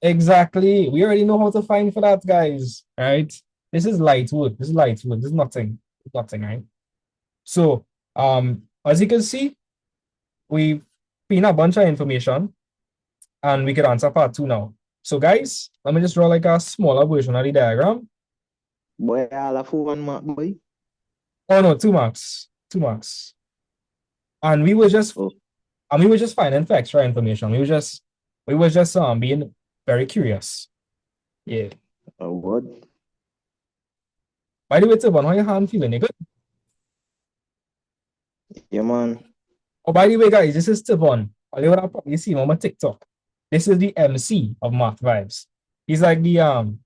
Exactly. We already know how to find for that, guys. Right? This is light wood. This is light wood. This is nothing. It's nothing, right? So, as you can see, we've been a bunch of information and we can answer part 2 now. So guys, let me just draw like a smaller version of the diagram. Boy, all of 1 mark, boy. Oh no, 2 marks. 2 marks. And we were just finding for extra information. We were just being very curious. Yeah. Oh, what? By the way, Tibon, how your hand feeling? You good? Yeah, man. Oh, by the way, guys, this is Tibon. You would have probably seen him on my TikTok. This is the MC of Math Vibes. He's like the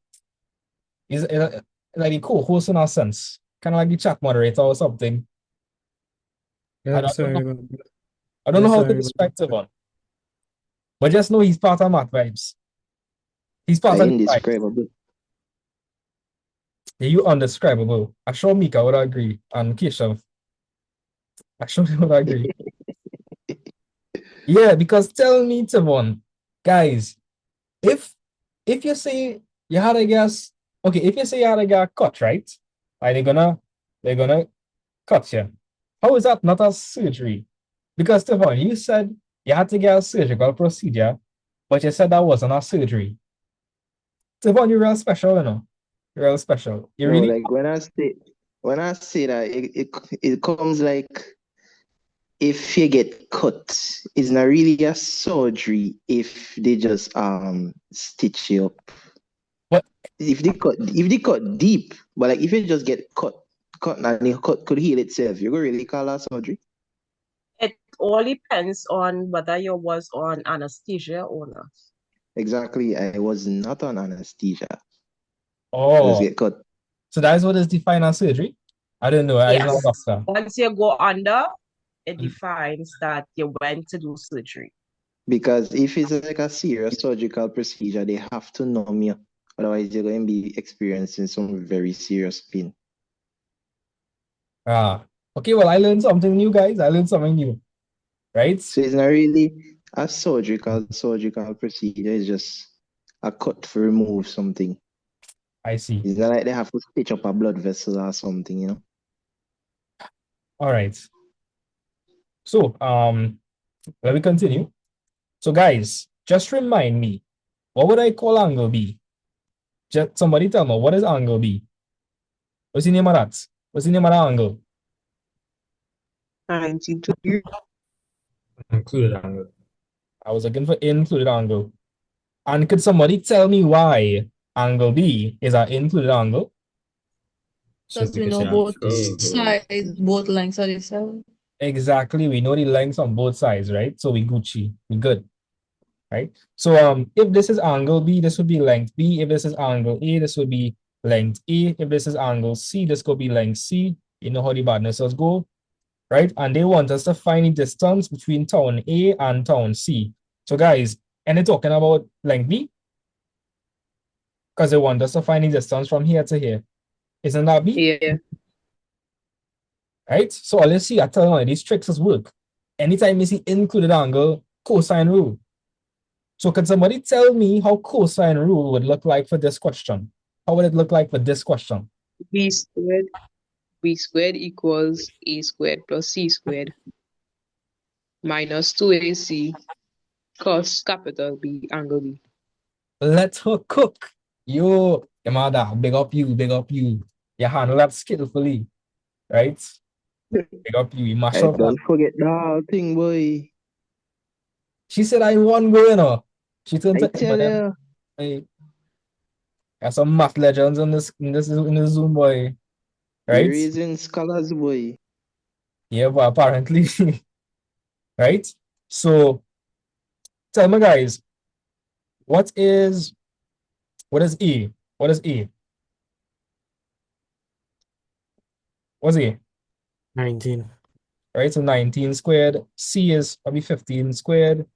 he's like the co-host in a sense. Kind of like the chat moderator or something. Yes, I don't know how to describe Tibon. But just know he's part of Math Vibes. He's part of the vibes. Indescribable. Yeah, you undescribable. I'm sure Mika would agree. And Keshav. I'm sure they would agree. Yeah, because tell me, Tibon, guys, if you say you had a gas, okay, if you say you had a gas cut, right? Like they're gonna cut you. How is that not a surgery? Because Tibon, you said you had to get a surgical procedure, but you said that wasn't a surgery. Devon, you're real special, you know. You're real special. You No, really? like when I say that it comes like if you get cut, it's not really a surgery if they just stitch you up. What if they cut deep, but like if you just get cut and the cut could heal itself, you could really call that surgery. It all depends on whether you was on anesthesia or not. Exactly. I was not on anesthesia. Just Oh, get cut. so that is what is defined as surgery? I didn't know. I was not a Yes. doctor. Once you go under, it defines that you went to do surgery. Because if it's like a serious surgical procedure, they have to numb you. Otherwise, you're going to be experiencing some very serious pain. Ah, okay. Well, I learned something new, guys. I learned something new, right? So it's not really a surgical procedure. It's just a cut to remove something. I see. It's not like they have to stitch up a blood vessel or something, you know. All right. So, let me continue. So, guys, just remind me, what would I call angle B? Just somebody tell me, what is angle B? What's the name of that? What's the name of that angle? 90 Included angle. I was looking for included angle. And could somebody tell me why angle B is an included angle? Because we know both sides, both lengths are the same. Exactly. We know the lengths on both sides, right? So we Gucci. We good. Right? So if this is angle B, this would be length B. If this is angle A, this would be length A. If this is angle C, this could be length C. You know how the badnesses go, right? And they want us to find the distance between town A and town C. So guys, and they're talking about length B because they want us to find the distance from here to here. Isn't that B? Yeah. Right? So let's see, I tell you, these tricks work. Anytime you see included angle, cosine rule. So can somebody tell me how cosine rule would look like for this question? How would it look like for this question? B squared equals A squared plus C squared minus 2AC cos capital B angle B. Let her cook. Yo, Yamada, big up you, big up you. You handle that skillfully, right? Big up you, you mash Hey, up. don't forget the whole thing, boy. She said I won going on. She turned I to tell you. Hey, got some math legends in this Zoom, boy. You're Right? raising scholars, boy. Yeah, but apparently, right? So tell me, guys, what is E? What is E? What's E? 19. Right, so 19 squared. C is probably 15 squared,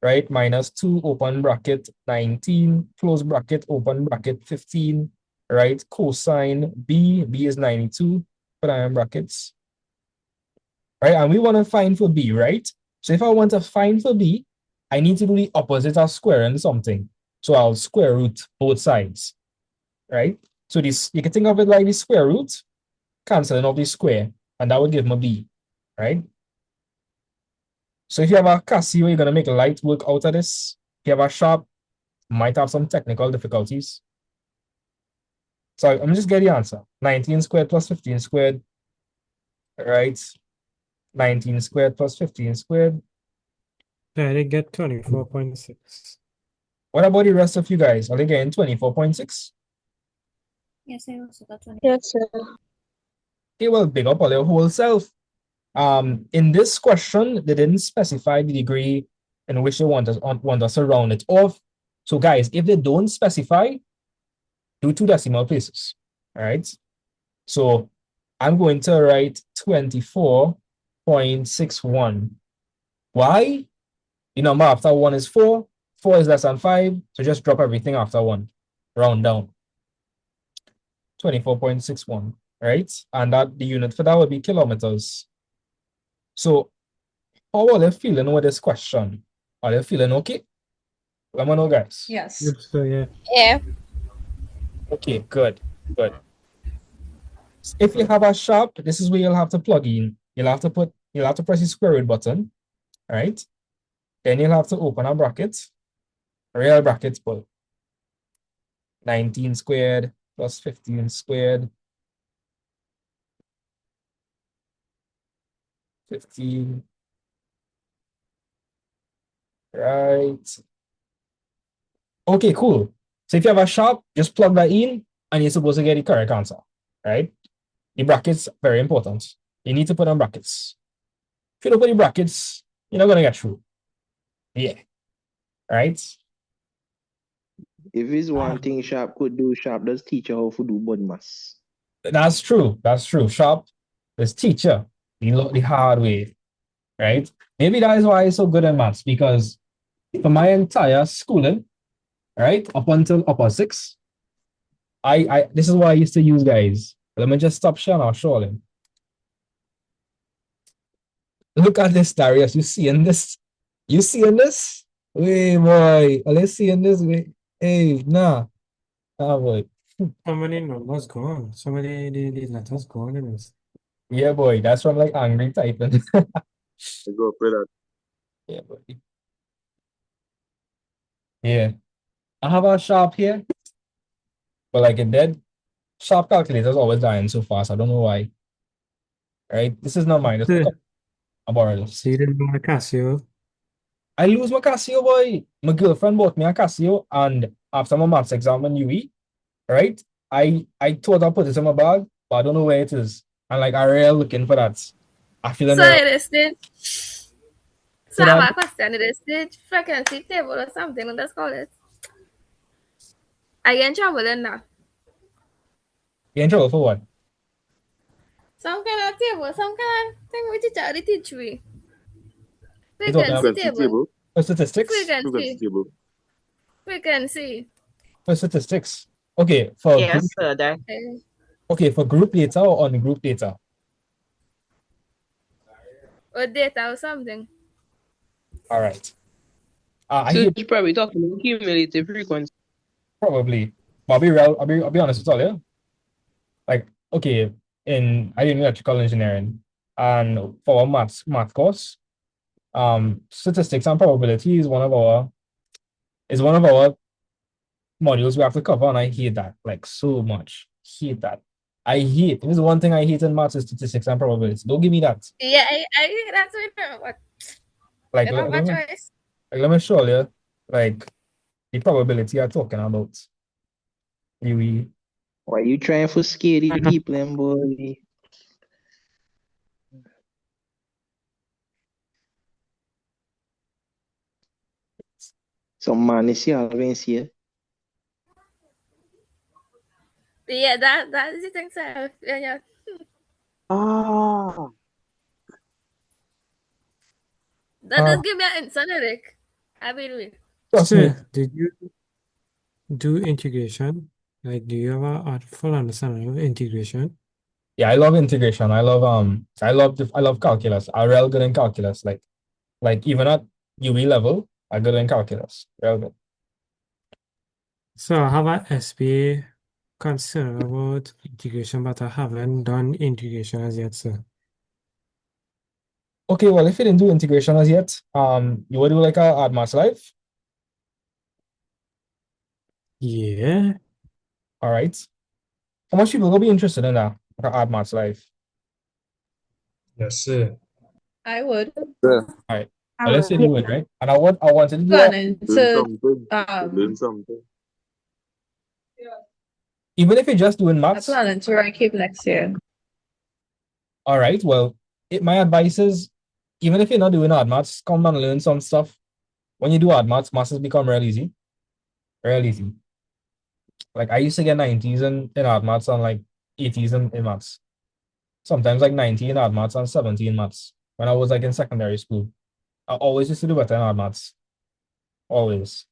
right? Minus 2, open bracket, 19, close bracket, open bracket, 15, right? Cosine B is 92, put iron brackets, right? And we want to find for B, right? So if I want to find for B, I need to do the opposite of squaring something. So I'll square root both sides, right? So this, you can think of it like the square root, canceling off the square, and that would give me B, right? So if you have a Casio, you're going to make light work out of this. If you have a Sharp, might have some technical difficulties. So I'm just get the answer. 19 squared plus 15 squared, right? 19 squared plus 15 squared. Yeah, they get 24.6. What about the rest of you guys? Are they getting 24.6? Yes, I also got 20. Yes, sir. Okay, well, big up on their whole self. In this question, they didn't specify the degree in which they want us to round it off. So guys, if they don't specify, do 2 decimal places, all right? So I'm going to write 24.61. Why? The number after 1 is 4. 4 is less than 5, so just drop everything after 1. Round down. 24.61, right? And that the unit for that would be kilometers. So how are they feeling with this question? Are they feeling okay? Let me know, guys. Yes. So, yeah. Yeah. Okay, good, good. If you have a Sharp, this is where you'll have to plug in. You'll have to press the square root button, right? Then you'll have to open a bracket, Real brackets, but 19 squared plus 15 squared. 15. Right. Okay, cool. So if you have a sharp, just plug that in and you're supposed to get the correct answer. Right? The brackets, very important. You need to put on brackets. If you don't put the brackets, you're not gonna get through. Yeah. Right? If it's one thing Sharp could do, Sharp does teach you how to do bud mass. That's true. That's true. Sharp is teacher the hard way. Right? Maybe that is why I'm so good at maths, because for my entire schooling, right, up until upper six, I this is what I used to use, guys. Let me just stop sharing or showing. Look at this, Darius. You seeing this? You seeing this? Wait, boy. Let's see in this way. Hey, nah. Ah, boy. So many numbers gone. So many the letters gone in this. Yeah, boy. That's from like angry typing. I go for that. Yeah, boy. Yeah. I have a sharp here, but like it did. Sharp calculators always dying so fast. I don't know why. Right? This is not mine. This is I borrowed this. So you didn't buy a Casio? I lose my Casio, boy. My girlfriend bought me a Casio, and after my maths exam in UE, right? I thought I put it in my bag, but I don't know where it is. And like I really looking for that. I feel So it is stage. So I that- have a question. It is stage frequency table or something. Let's call it. I get in trouble in that. You in trouble for what? Some kind of table, some kind of thing which teacher teach me. You talking about Frequency table. for statistics? Frequency. table. Frequency. For statistics. Okay, for Yes, group, sir. That. okay, for group data or on group data? Or data or something. All right. I So hate you're probably talking about cumulative frequency. probably. But I'll be real, I'll be honest with all you. Like, okay, I did electrical engineering, and for our math course, statistics and probability is one of our modules we have to cover, and I hate that like so much. Hate that. If there's one thing I hate in maths is statistics and probability. Don't give me that. Yeah, that's what but Like, you don't have a choice. let me show you like the probability you're talking about. Why you trying to scare the people, and boy? Some man is here, Vince here. Yeah, that is the thing, sir. Yeah. Ah. That does give me an instant headache. I mean, Trust me. Sir, did you do integration? Like, do you have a full understanding of integration? Yeah, I love integration. I love calculus. I'm real good in calculus. Like even at UE level, I'm good in calculus. Real good. So I have a SPA concern about integration, but I haven't done integration as yet, sir. Okay, well, if you didn't do integration as yet, you would do like a add maths live. Yeah. All right. How much people will be interested in that? Like a add maths live. Yes, sir. I would. Yeah. All right. I Well, let's say would. do it, right? And I wanted to do Go on it. into Learn something. Even if you're just doing I'm maths. planning to rank keep next year. All right. Well, my advice is, even if you're not doing hard maths, come and learn some stuff. When you do hard maths has become real easy. Real easy. Like I used to get 90s in hard maths and like 80s in maths. Sometimes like 90 in hard maths and 70 in maths when I was like in secondary school. I always used to do better in hard maths. Always.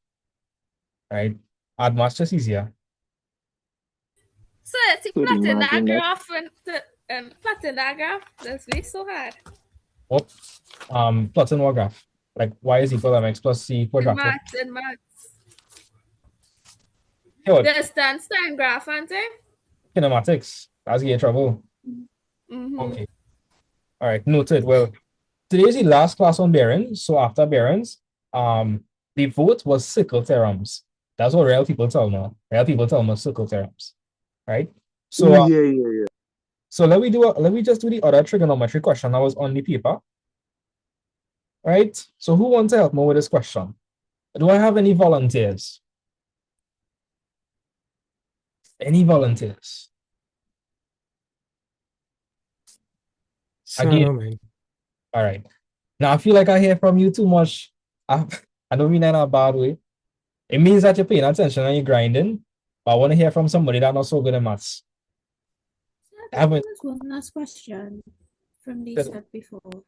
Right? Hard maths just easier. so it's plotting that graph and plotting that graph. That's really so hard. What? Plotting what graph? Like y is equal to mx plus c quadratic. In maths. Hey, what? Distance time graph, aren't they? Kinematics. That's get trouble. Mm-hmm. Okay. All right, noted. Well, today is the last class on bearings. So after bearings, the the vote was circle theorems. That's what real people tell me. Real people tell me circle theorems, right? So yeah. so let me just do the other trigonometry question that was on the paper, right? So who wants to help me with this question? Do I have any volunteers? Any volunteers? So Again, no, man. all right. Now I feel like I hear from you too much. I don't mean that in a bad way. It means that you're paying attention and you're grinding. But I want to hear from somebody that's not so good at maths. There was one last question from the set before.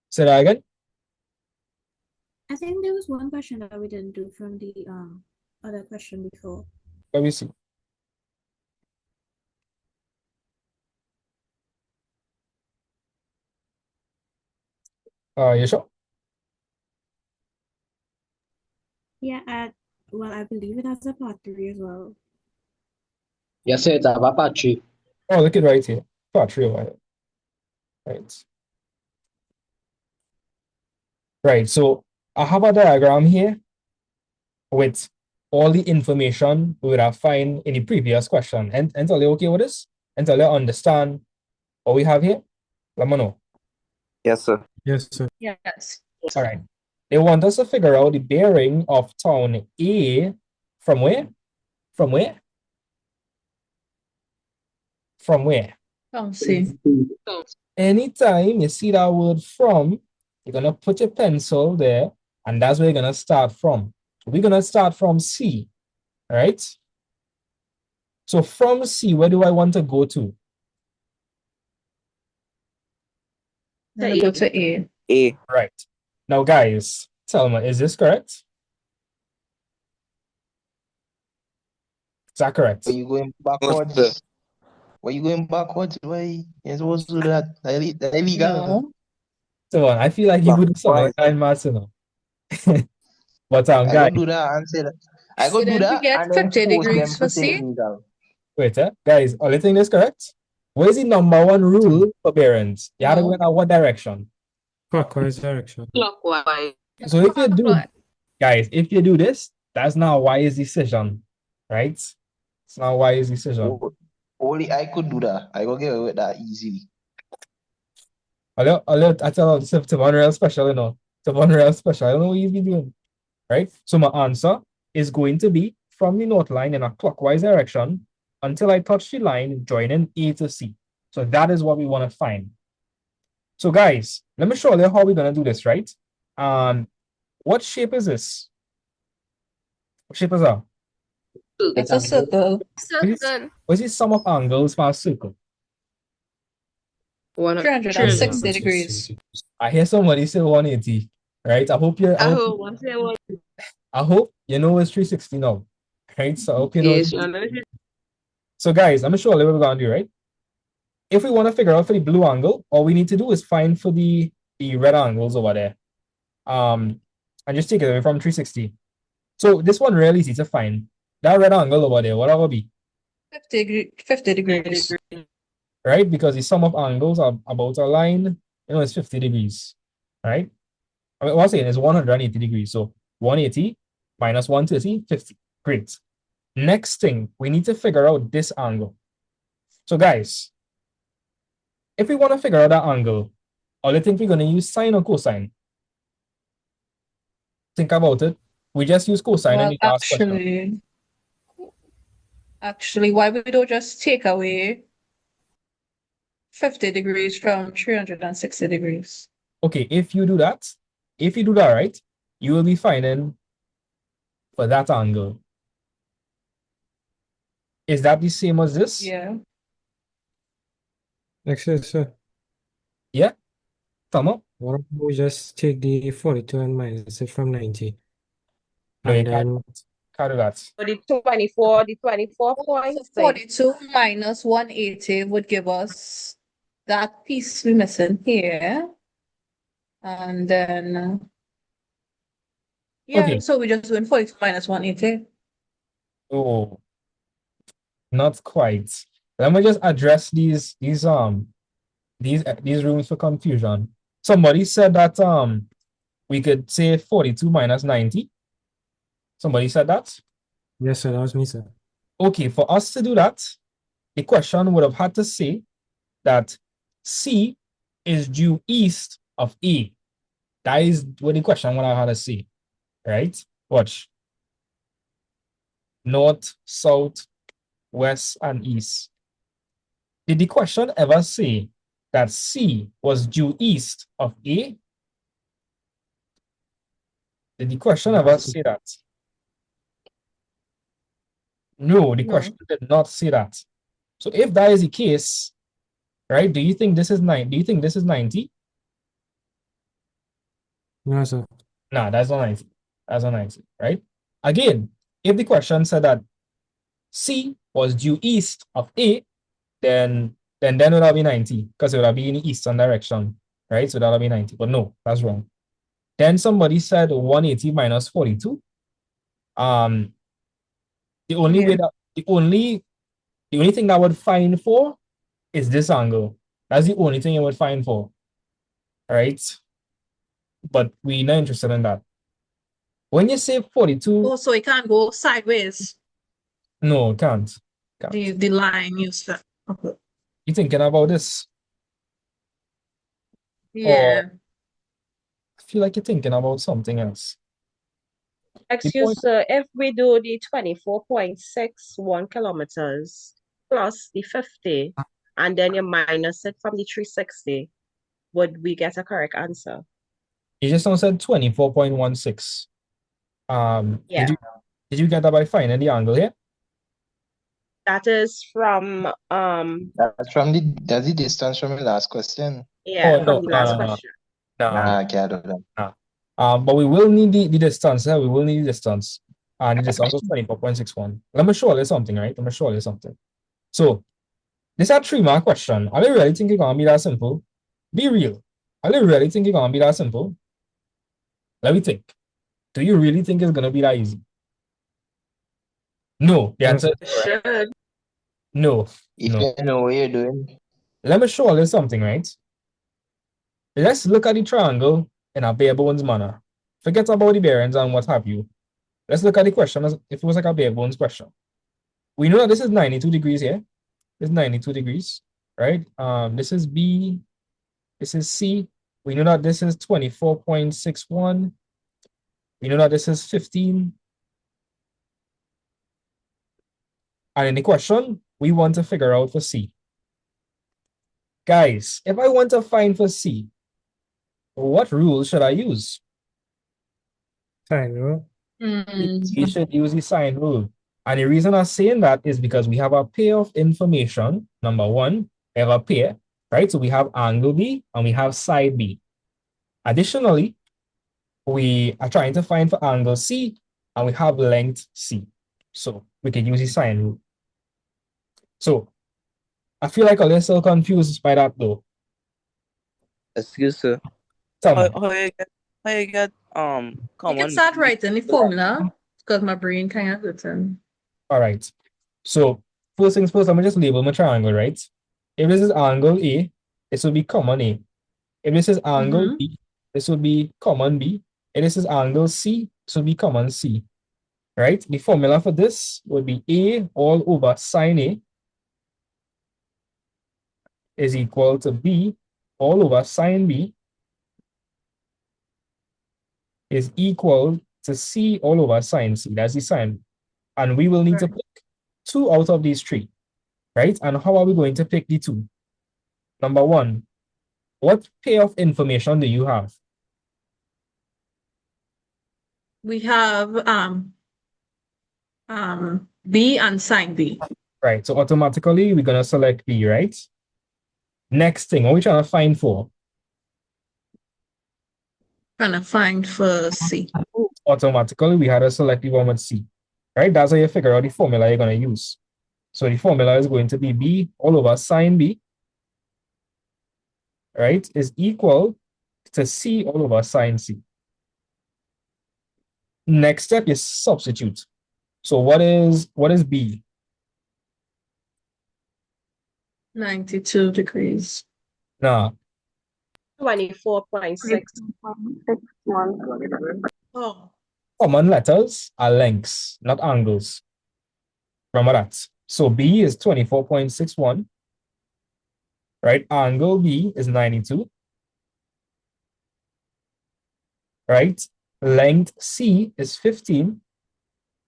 Say that again? I think there was one question that we didn't do from the other question before. Let me see. You sure? Yeah, well, I believe it has a part 3 as well. Yes, sir, it's a part 3. Oh, look at right here. Part 3 over here. Right. Right, so I have a diagram here with all the information we would have found in the previous question. And until you're okay with this? Until you understand what we have here? Let me know. Yes, sir. Yes, sir. Yes. All right. They want us to figure out the bearing of town A from where? From where? From where? From C. Anytime you see that word from, you're going to put your pencil there, and that's where you're going to start from. We're going to start from C, right? So from C, where do I want to go to? Go to A. A. Right. Now, guys, tell me, is this correct? Is that correct? Are you going backwards? Why you going backwards? Why you're supposed to do that? That's illegal. No. So I feel like you would sound like I'm maths, you know. But I guys, go do that and say that. I go do Didn't we that get and then 50 force them degrees to for say C? illegal. wait, guys, are you think this correct? What is the number one rule for bearings? You have to go in what direction? Clockwise direction. Clockwise. So if you do, guys, if you do this, that's not a wise decision, right? It's not a wise decision. Only I could do that. I go get away with that easily. I tell you, to one real special, you know, to one real special, I don't know what you've been doing, right? So my answer is going to be from the north line in a clockwise direction until I touch the line joining A to C. So that is what we want to find. So guys, let me show you how we're going to do this, right? What shape is What shape is that? It's a circle. What is the sum of angles for a circle? 360 degrees. I hear somebody say 180, right? I hope you know it's 360 now, right? So I hope you know. Yes, So guys, I'm sure what we're gonna do, right? If we want to figure out for the blue angle, all we need to do is find for the red angles over there. And just take it away from 360. So this one really easy to find. That red angle over there, what will be? 50 degrees. Right? Because the sum of angles are about a line, you know, it's 50 degrees. Right? I mean, what's saying is 180 degrees. So 180 minus 130, 50. Great. Next thing, we need to figure out this angle. So guys, if we want to figure out that angle, or you think we're going to use sine or cosine? Think about it. We just use cosine in the last question. Actually, why we don't just take away 50 degrees from 360 degrees? Okay, if you do that, right, you will be finding for that angle. Is that the same as this? Yeah. Actually, sir. Yeah? Come on. Why don't we just take the 42 and minus it from 90? No, and you then can't do that. So the 24 points. 42 minus 180 would give us that piece we missing here. And then, yeah, Okay. so we're just doing 42 minus 180. Oh, not quite. Let me just address these rooms for confusion. Somebody said that we could say 42 minus 90. Somebody said that? Yes, sir. That was me, sir. Okay, for us to do that, the question would have had to say that C is due east of A. That is what the question would have had to say, right? Watch. North, south, west, and east. Did the question ever say that C was due east of A? Did the question ever say that? No, the question did not say that. So if that is the case, right, do you think this is 9? Do you think this is 90? No, sir. Nah, that's not 90. That's not 90, right? Again, if the question said that C was due east of A, then it would have been 90 because it would have been in the eastern direction, right? So that would be 90. But no, that's wrong. Then somebody said 180 minus 42. The only way that the only thing that would find for is this angle. That's the only thing it would find for. Right? But we're not interested in that. When you say 42. Oh, so it can't go sideways. No, it can't. The line you said. Okay. You thinking about this? Yeah. Or I feel like you're thinking about something else. Excuse, sir, if we do the 24.61 kilometers plus the 50, and then you minus it from the 360, would we get a correct answer? You just said 24.16. Yeah. Did you get that by finding the angle here? That is from that's the distance from the last question. Yeah, from the last question. Nah, I can't do that. But we will need the distance. We will need the distance. And the distance was 24.61. Let me show you something, right? Let me show you something. So this is a 3-mark question. Are you really think it's gonna be that simple? Be real. Are you really think it's gonna be that simple? Let me think. Do you really think it's gonna be that easy? No, the answer is correct. No. If you know what you're doing. Let me show you something, right? Let's look at the triangle in a bare bones manner. Forget about the bearings and what have you. Let's look at the question as if it was like a bare bones question. We know that this is 92 degrees here. This is 92 degrees, right? This is B. This is C. We know that this is 24.61. We know that this is 15. And in the question, we want to figure out for C. Guys, if I want to find for C, what rule should I use? Sine rule. We should use the sine rule. And the reason I'm saying that is because we have a pair of information. Number one, we have a pair, right? So we have angle B and we have side B. Additionally, we are trying to find for angle C and we have length C. So we can use the sine rule. So I feel like I'm a little confused by that though. Excuse sir. Tell me. How you get You common? can start writing the formula because my brain kind of written. All right. So first things first, let me just label my triangle, right? If this is angle A, this will be common A. If this is angle B, this will be common B. If this is angle C, this will be common C. Right? The formula for this would be A all over sine A is equal to B all over sine B is equal to C all over sine C. That's the sine. And we will need to pick 2 out of these 3. Right? And how are we going to pick the 2? Number 1, what pair of information do you have? We have B and sine B. Right. So automatically we're gonna select B, right? Next thing, what are we trying to find for? Trying to find for C. Automatically we had to select the one with C. Right? That's how you figure out the formula you're gonna use. So the formula is going to be B all over sine B, right, is equal to C all over sine C. Next step is substitute. So what is B? 92 degrees. Now, 24.61. Oh. Common letters are lengths, not angles. Remember that. So B is 24.61, right? Angle B is 92, right? Length C is 15,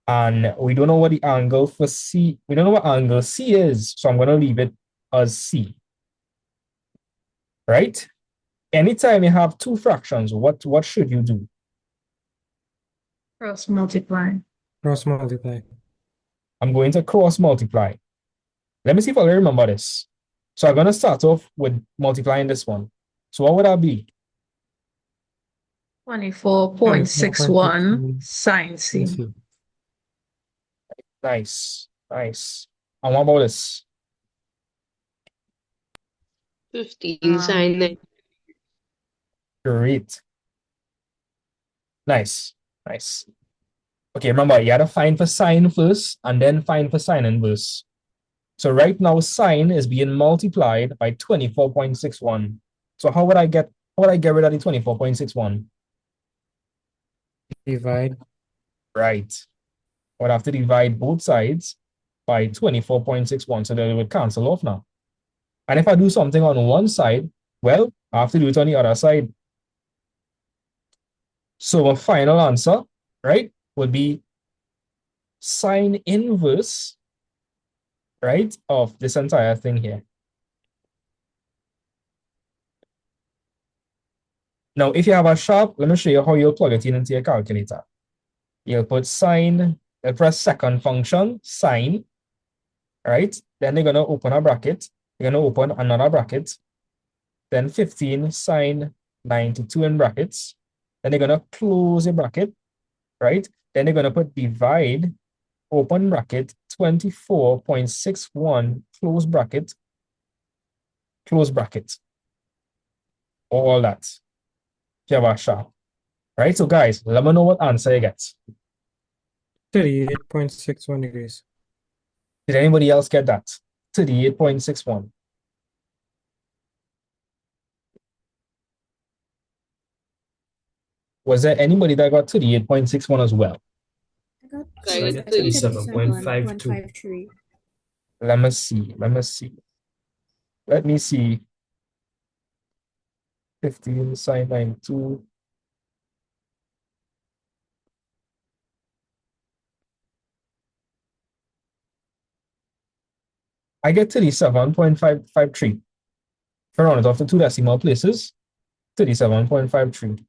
and we don't know what the angle for C, we don't know what angle C is, so I'm going to leave it as C, right? Anytime you have two fractions, what should you do? Cross multiply. Cross multiply. I'm going to cross multiply. Let me see if I remember this. So I'm going to start off with multiplying this one. So what would that be? 24.61 sine C. Nice, nice. And what about this? 15 sine 90. Great. Nice, nice. Okay, remember, you had to find for sine first and then find for sine inverse. So right now, sine is being multiplied by 24.61. So how would I get rid of the 24.61? Divide. Right. I would have to divide both sides by 24.61, so that it would cancel off now. And if I do something on one side, well, I have to do it on the other side. So my final answer, right, would be sine inverse, right, of this entire thing here. Now, if you have a sharp, let me show you how you'll plug it in into your calculator. You'll put sine, press second function, sine, right? Then they're going to open a bracket. You're going to open another bracket. Then 15 sine 92 in brackets. Then they're going to close the bracket, right? Then they're going to put divide, open bracket, 24.61, close bracket, all that. If you have a sharp. Right? So guys, let me know what answer you get. 38.61 degrees. Did anybody else get that? 38.61. Was there anybody that got 38.61 as well? I got So I get 37.52. 37.53. Let me see. 15 sine 92. I get 37.553. If I round it off to two decimal places, 37.53.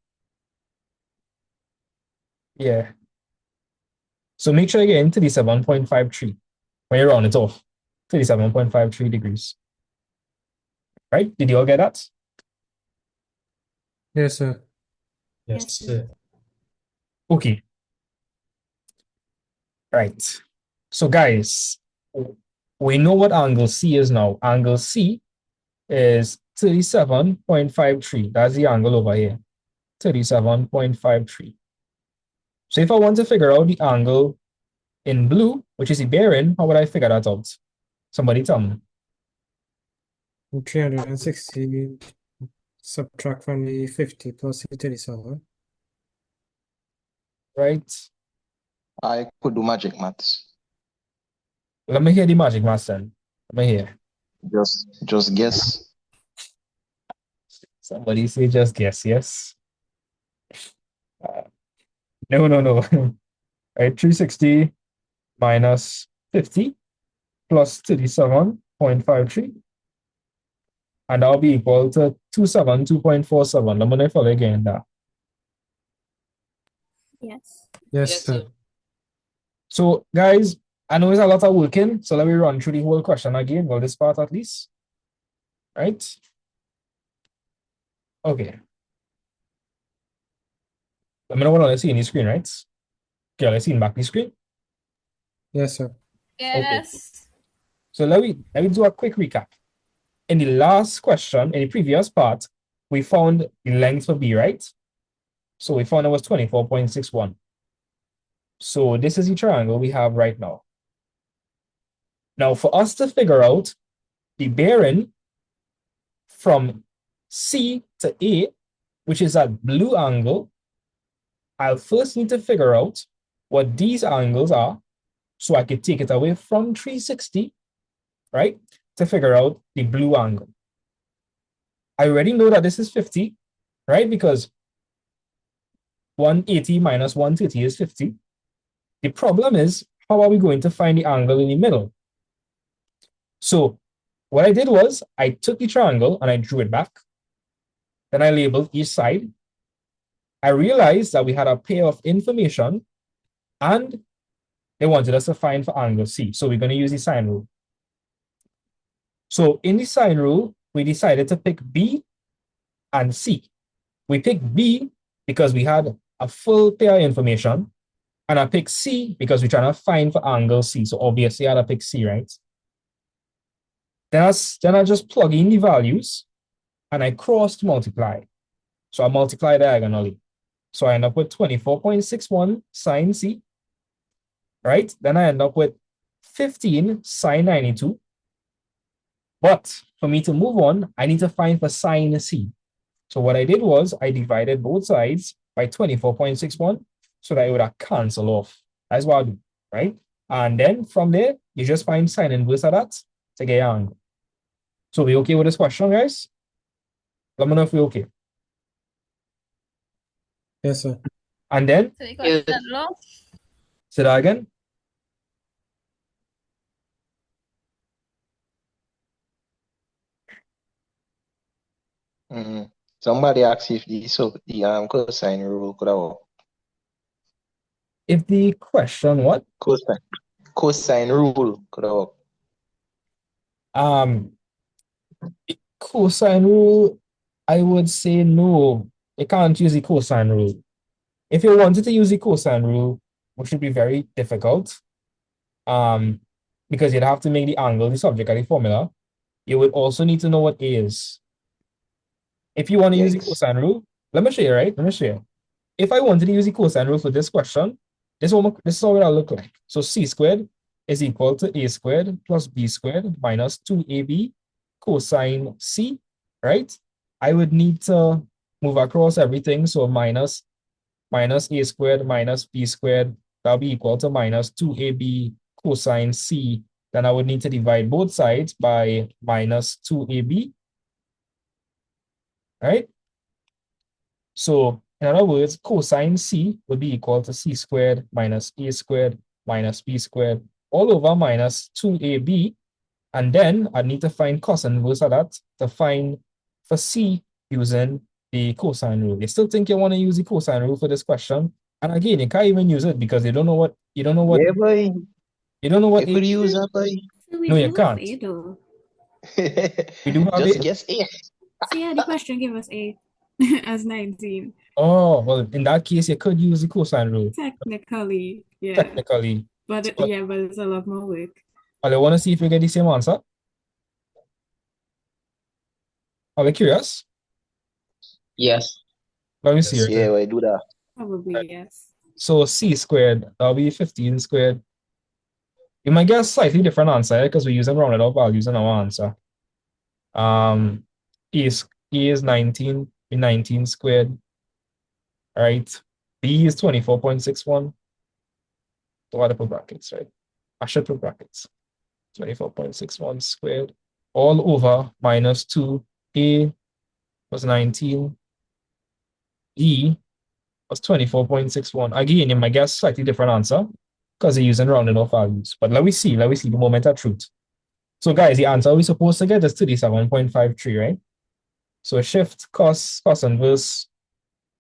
Yeah. So make sure you're getting 37.53 when you round it off. 37.53 degrees. Right? Did you all get that? Yes, sir. Yes, sir. Okay. Right. So guys, we know what angle C is now. Angle C is 37.53. That's the angle over here. 37.53. So if I want to figure out the angle in blue, which is the bearing, how would I figure that out? Somebody tell me. 360 subtract from the 50 plus the 37. Right? I could do magic maths. Let me hear the magic math then. Let me hear. Just guess. Somebody say just guess, yes? No. Right, 360 minus 50 plus 37.53. And that'll be equal to 272.47. Let me know if I again that. Yes. Yes, sir. So, guys, I know it's a lot of working, so let me run through the whole question again. Well, this part at least. Right? Okay. Let me know what I see in the screen, right? Okay, let's see in back the screen. Yes, sir. Yes. So let me do a quick recap. In the last question, in the previous part, we found the length for B, right? So we found it was 24.61. So this is the triangle we have right now. Now, for us to figure out the bearing from C to A, which is that blue angle, I'll first need to figure out what these angles are so I could take it away from 360, right, to figure out the blue angle. I already know that this is 50, right, because 180 minus 130 is 50. The problem is, how are we going to find the angle in the middle? So what I did was I took the triangle and I drew it back. Then I labeled each side. I realized that we had a pair of information and they wanted us to find for angle C. So we're going to use the sine rule. So in the sine rule, we decided to pick B and C. We picked B because we had a full pair of information, and I picked C because we're trying to find for angle C. So obviously I had to pick C, right? Then I just plug in the values and I cross multiply. So I multiply diagonally. So I end up with 24.61 sine C, right? Then I end up with 15 sine 92. But for me to move on, I need to find for sine C. So what I did was I divided both sides by 24.61 so that it would have cancel off. That's what I do, right? And then from there, you just find sine inverse of that to get your angle. So we okay with this question, guys? Let me know if we're okay. Yes, sir. And then, So we got that law. say that again. Somebody asked if the cosine rule could have worked. If the question what? Cosine rule could have worked. Cosine rule, I would say no. You can't use the cosine rule. If you wanted to use the cosine rule, which should be very difficult, because you'd have to make the angle the subject of the formula, you would also need to know what A is. If you want to use the cosine rule, let me show you, right? Let me show you. If I wanted to use the cosine rule for this question, this is how it'll look like. So C squared is equal to A squared plus B squared minus 2AB cosine C, right? I would need to move across everything. So minus A squared minus B squared, that'll be equal to minus 2AB cosine C. Then I would need to divide both sides by minus 2AB, right? So in other words, cosine C would be equal to C squared minus A squared minus B squared all over minus 2AB. And then I need to find cosine inverse of that to find for C using the cosine rule. You still think you want to use the cosine rule for this question? And again, you can't even use it because you don't know what. Yeah, boy. You don't know what you could use that, boy. So we No, do you have can't. A though. We do have Just A. guess A. So yeah, the question gave us A as 19. Oh, well, in that case, you could use the cosine rule. Technically, yeah. Technically. But So, yeah, but it's a lot more work. I want to see if you get the same answer. Are you curious? Yes. Let me see. Yeah, we do that. Probably yes. So C squared, that'll be 15 squared. You might get a slightly different answer because we're using rounded up values in our answer. A is 19, 19 squared, right? B is 24.61. So I put brackets, right? I should put brackets. 24.61 squared all over minus 2. A was 19. E was 24.61. Again, you might get a slightly different answer because they're using rounded off values. But let me see the moment of truth. So guys, the answer we're supposed to get is 37.53, right? So shift cos inverse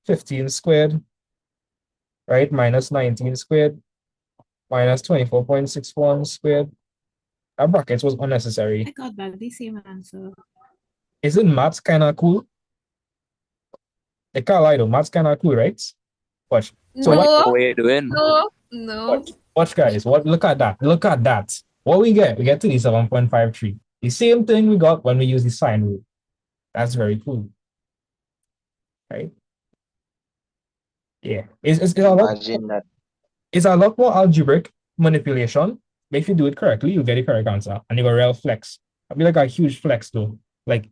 15 squared, right? Minus 19 squared, minus 24.61 squared. That brackets was unnecessary. I got back the same answer. Isn't maths kind of cool? They can't lie though, maths kind of cool, right? Watch. So No, What are you doing? no. watch guys, look at that. Look at that. What we get? We get 37.53. The same thing we got when we use the sine rule. That's very cool. Right? Yeah. It's a lot more algebraic manipulation. But if you do it correctly, you get the correct answer. And you got real flex. I'll be like a huge flex though. Like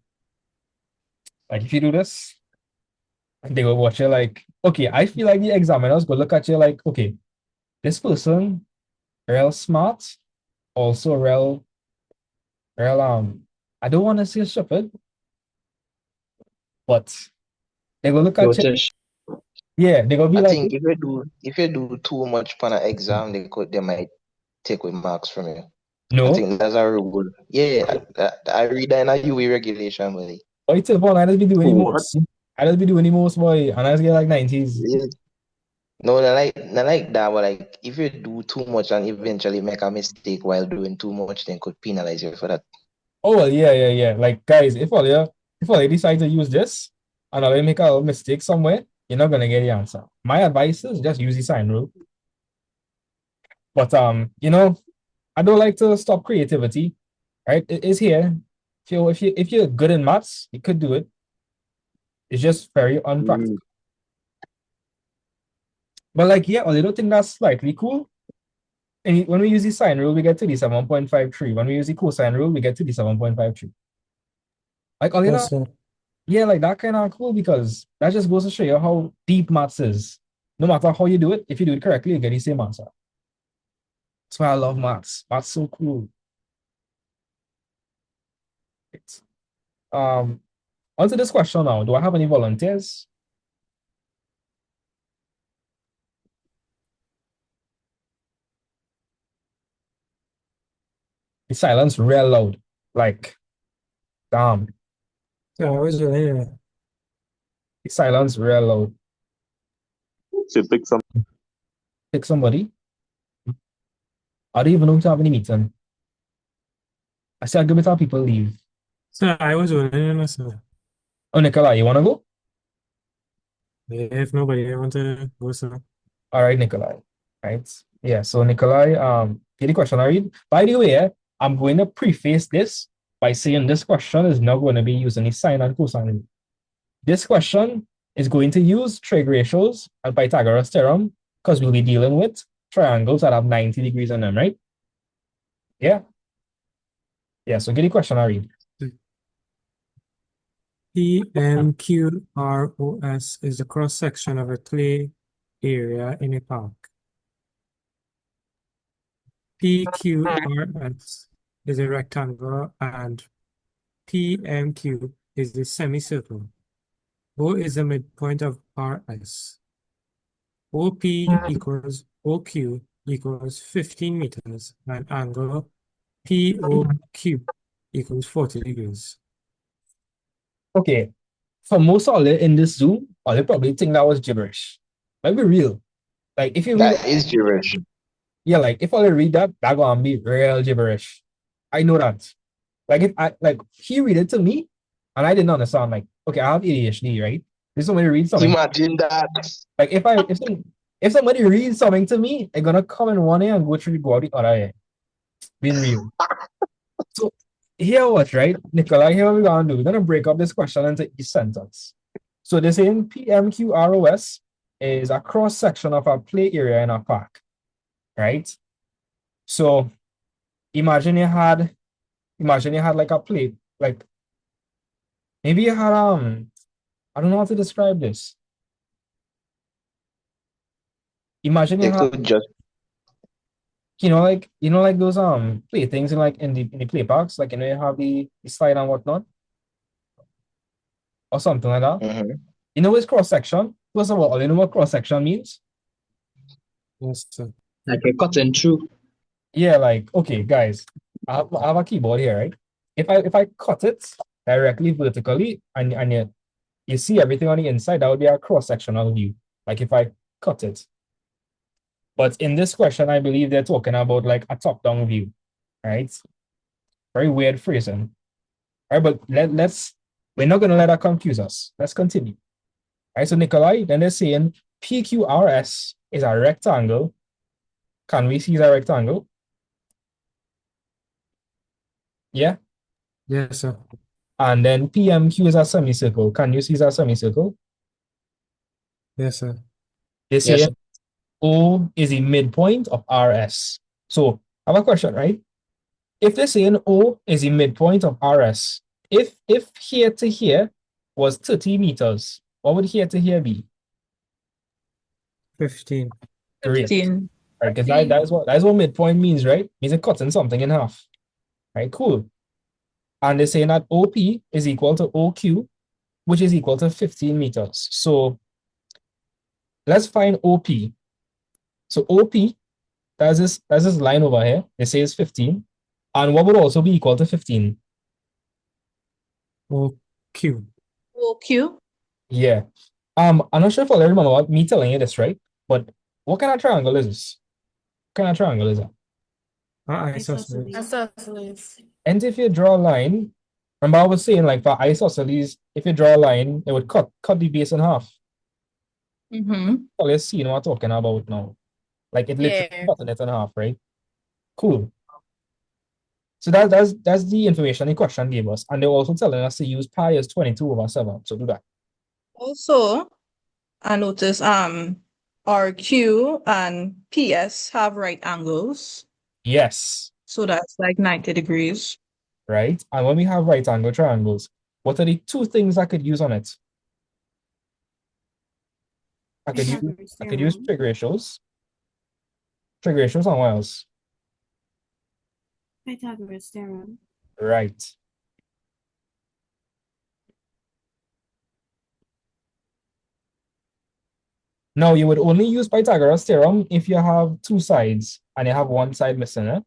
if you do this, They will watch you like, okay, I feel like the examiners go look at you like, okay, this person, real smart, also real, I don't want to say stupid, but they will look at you. Notice. Yeah, they gonna be I like, think if you do too much for an exam, they might take away marks from you. I no. think that's a rule. Yeah, I read that in a UE regulation, boy. Oh, it's fun. I just be doing the What? most. I just be doing the most, boy, and I just get like 90s. Yeah. No, not like that, but like if you do too much and eventually make a mistake while doing too much, then could penalize you for that. Oh well, yeah. Like guys, if all you decide to use this and all you make a mistake somewhere, you're not gonna get the answer. My advice is just use the sign rule. But I don't like to stop creativity. Right? It is here. If you're good in maths, you could do it. It's just very unpractical. But like, yeah, a little thing that's slightly cool. And when we use the sine rule, we get to the 7.53. When we use the cosine rule, we get to the 7.53. Like, Yes, sir. yeah, like that kind of cool because that just goes to show you how deep maths is. No matter how you do it, if you do it correctly, you get the same answer. That's why I love maths. Maths so cool. It's, Answer this question now. Do I have any volunteers? The silence real loud. Like, damn. Yeah, I was really. The silence real loud. So Pick somebody. I don't even know who to have any meeting. I said, give it time people leave. Sir, I was willing, sir. Oh, Nicola, you want to go? If nobody wants to go, sir. All right, Nikolai. Right. Yeah. So Nikolai, get the question I read. By the way, I'm going to preface this by saying this question is not going to be using the sine and cosine rule. This question is going to use trig ratios and Pythagoras theorem because we'll be dealing with triangles that have 90 degrees on them, right? Yeah. Yeah. So get the question I read. PMQROS is the cross section of a play area in a park. PQRS is a rectangle and PMQ is the semicircle. O is the midpoint of RS. OP equals OQ equals 15 meters and angle POQ equals 40 degrees. Okay. For most of it in this Zoom, they probably think that was gibberish. Like, be real. Like, if you read That is gibberish. yeah, like if I read that gonna be real gibberish. I know that. Like if I like he read it to me and I didn't understand, like, okay, I have ADHD, right? If somebody reads something. Imagine that. Like if somebody reads something to me, it's gonna come in one ear and go out the other ear. Being real. So here what, right? Nicola, here what we're gonna do. We're gonna break up this question into each sentence. So the same PMQROS is a cross section of a play area in a park. Right? So imagine you had like a plate, like maybe you had I don't know how to describe this. Imagine you They had could just like those play things in the play parks, like you have the slide and whatnot, or something like that. Mm-hmm. You know what's cross section? First of all, you know what cross section means? Yes, sir. Like a cutting through. Yeah, like okay, guys, I have a keyboard here, right? If I cut it directly vertically and you see everything on the inside, that would be a cross-sectional view. Like if I cut it. But in this question, I believe they're talking about like a top-down view, right? Very weird phrasing. All right, but we're not gonna let that confuse us. Let's continue. All right, so Nikolai, then they're saying PQRS is a rectangle. Can we see the rectangle? Yeah. Yes, sir. And then PMQ is a semicircle. Can you see that semicircle? Yes, sir. They say Yes. O is the midpoint of RS. So I have a question, right? If they're saying O is the midpoint of RS, if here to here was 30 meters, What would here to here be? 15. Great. 15. Right, because that's what midpoint means, right? Means it cutting something in half. Right, cool. And they're saying that OP is equal to OQ, which is equal to 15 meters. So let's find OP. So OP, that's this line over here. It says 15. And what would also be equal to 15? OQ. OQ? Yeah. I'm not sure if I remember what me telling you this, right? But what kind of triangle is this? What kind of triangle is that? Isosceles. Isosceles. And if you draw a line, remember I was saying like for isosceles, if you draw a line, it would cut the base in half. Mm-hmm. So let's see what I'm talking about now. Like it literally Yeah. cutting it in half, right? Cool. So that's the information the question gave us. And they're also telling us to use pi as 22/7. So do that. Also, I notice RQ and PS have right angles. Yes. So that's like 90 degrees. Right? And when we have right angle triangles, what are the two things I could use on it? I could use trig ratios. Trig ratios and what else? Pythagoras theorem. Right. Now you would only use Pythagoras theorem if you have two sides and you have one side missing.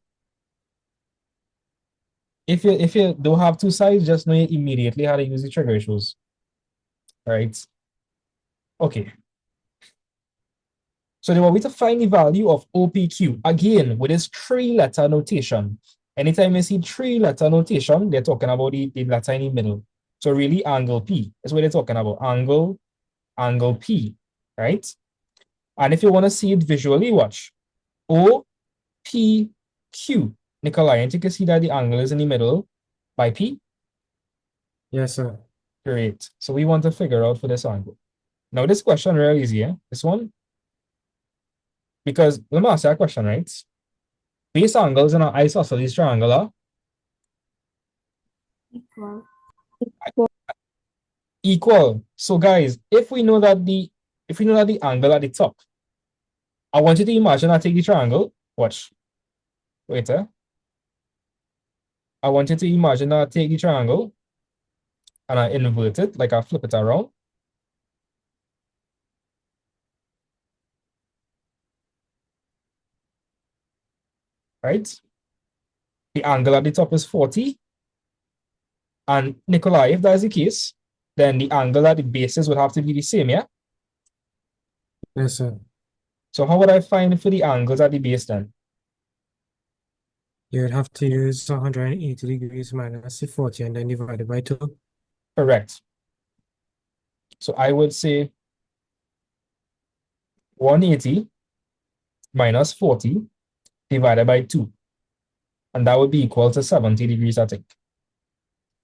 If you don't have two sides, just know you immediately how to use the trig ratios. Right? Okay. So they want me to find the value of OPQ. Again, with this three-letter notation. Anytime you see three-letter notation, they're talking about the letter in the middle. So really angle P is what they're talking about. Angle P, right? And if you want to see it visually, watch. OPQ. Nikolai, and you can see that the angle is in the middle by P. Yes, sir. Great. So we want to figure out for this angle. Now this question really easy, this one. Because let me ask you a question, right? Base angles in an isosceles triangle are equal. So guys, if we know that the angle at the top, I want you to imagine I take the triangle. Watch. Wait, I want you to imagine that I take the triangle and I invert it, like I flip it around. Right? The angle at the top is 40. And Nikolai, if that is the case, then the angle at the bases would have to be the same, yeah? Yes, sir. So how would I find for the angles at the base then? You would have to use 180 degrees minus the 40 and then divide it by 2. Correct. So I would say 180 minus 40 divided by 2. And that would be equal to 70 degrees, I think.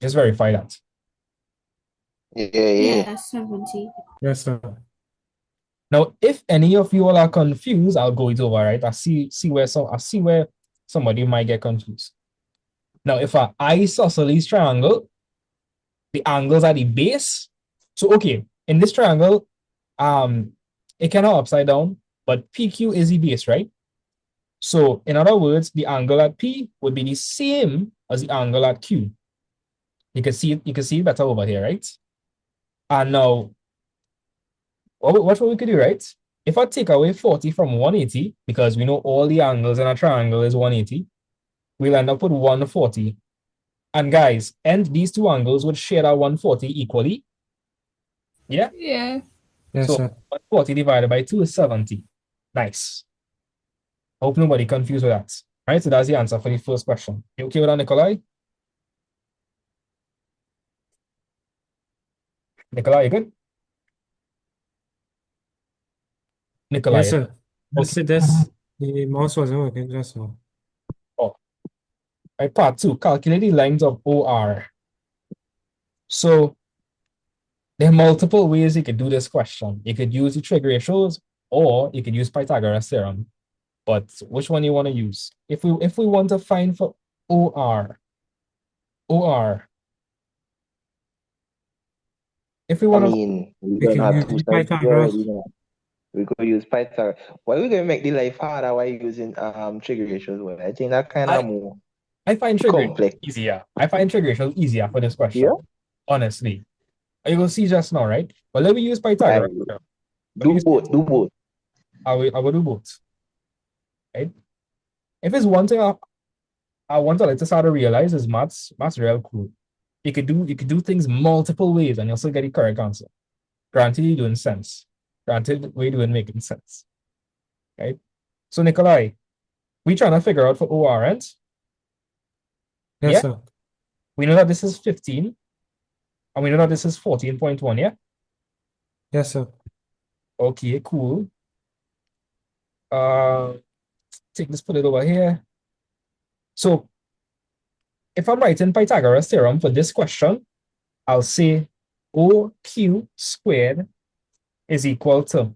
Just verify that. Yeah, 70. Yes, sir. Now, if any of you all are confused, I'll go it over, right? I see where somebody might get confused. Now, if an isosceles triangle, the angles at the base. So, okay, in this triangle, it cannot upside down, but PQ is the base, right? So, in other words, the angle at P would be the same as the angle at Q. You can see it better over here, right? And now, what we could do, right? If I take away 40 from 180, because we know all the angles in a triangle is 180, we'll end up with 140. And guys, and these two angles would share that 140 equally. Yeah? Yeah. Yes, so sir. 140 divided by 2 is 70. Nice. Hope nobody confused with that. All right, so that's the answer for the first question. You okay with that, Nikolai? Nikolai, you good? Nikolai. Yes, sir. Okay. The mouse wasn't working just now. Oh. Right, part 2, calculate the length of OR. So there are multiple ways you could do this question. You could use the trig ratios or you could use Pythagoras theorem. But which one you want to use? If we want to find for OR, If we I want to, mean, we We don't can have use two the sides Pythagoras. already, you know. We could use Python. Why we gonna make the life harder while using trig ratios? Well, I think that kind of more I find trig ratio complex. easier. I find trig ratio easier for this question. Yeah. Honestly, you will see just now, right? But let me use Pythagoras. Do both. Do both. I will do both. Right? If it's one thing I want to let us start to realize is maths real cool. You could do things multiple ways and you'll still get the correct answer. Granted, you're doing sense. Granted, we're doing making sense. Right? So Nikolai, we trying to figure out for ORNt. Yes, sir. We know that this is 15, and we know that this is 14.1, yeah? Yes, sir. Okay, cool. Take this, put it over here. So if I'm writing Pythagoras theorem for this question, I'll say OQ squared is equal to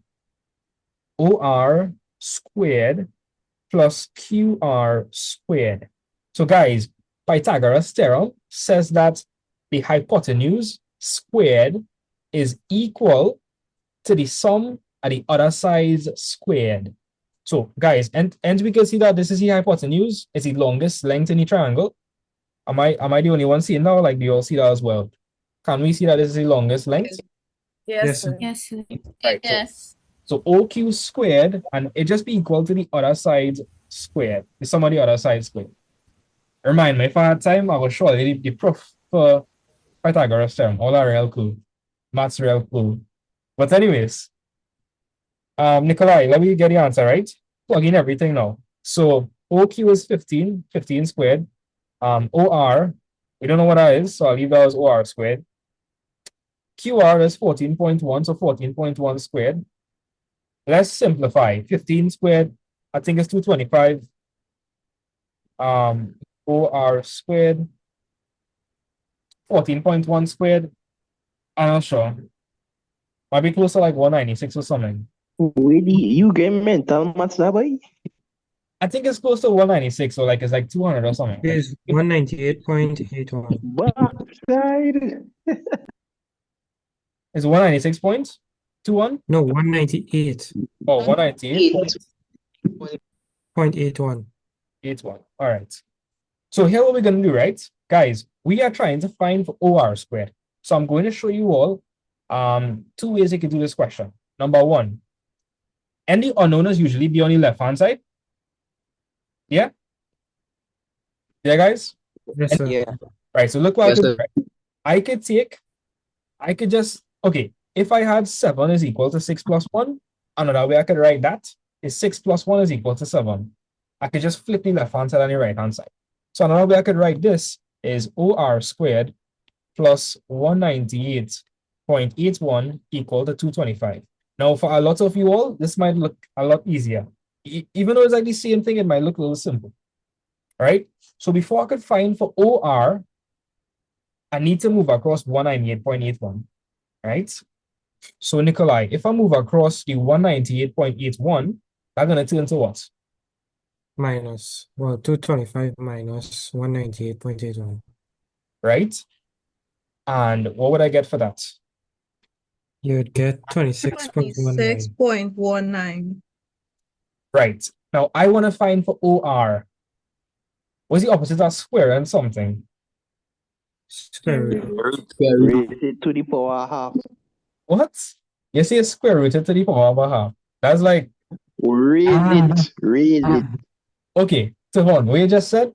OR squared plus QR squared. So guys, Pythagoras theorem says that the hypotenuse squared is equal to the sum of the other sides squared. So guys, and we can see that this is the hypotenuse, it's the longest length in the triangle. Am I the only one seeing now? Like, do you all see that as well? Can we see that this is the longest length? Yes, sir. Yes, sir. Right. Yes. So OQ squared, and it just be equal to the other side squared, the sum of the other side squared. Remind me, if I had time, I will show you the proof for Pythagoras theorem. All are real cool. Maths real cool. But anyways, Nikolai, let me get the answer, right? Plug in everything now. So OQ is 15 squared. OR, we don't know what that is, so I'll leave that as OR squared. QR is 14.1, so 14.1 squared. Let's simplify. 15 squared, I think it's 225. OR squared, 14.1 squared. I'm not sure. Might be close to like 196 or something. Really? You get mental maths that boy? I think it's close to 196, or like it's like 200 or something. It is 198.81. Backside. It's 196.21? No, 198. Oh, 198.81. 0.81. All right. So here what we're going to do, right? Guys, we are trying to find for OR squared. So I'm going to show you all two ways you can do this question. Number one, any unknowners usually be on the left-hand side. Yeah? Yeah, guys? Yes, sir. Yeah. Right, so look what Yes, I could sir. do. Right? I could just, okay, if I had 7 is equal to 6 plus 1, another way I could write that is 6 plus 1 is equal to 7. I could just flip the left-hand side and the right-hand side. So another way I could write this is OR squared plus 198.81 equal to 225. Now, for a lot of you all, this might look a lot easier. Even though it's like the same thing, it might look a little simple. All right? So before I could find for OR, I need to move across 198.81, right? So Nikolai, if I move across the 198.81, that's going to turn to what? Minus, well, 225 minus 198.81. Right? And what would I get for that? You would get 26.19. 26.19. Right. Now I want to find for OR. What's the opposite of square and something? Square root. Raised to the power half. What? You say square rooted to the power of a half. That's like Raise it. Okay, Tavon, what you just said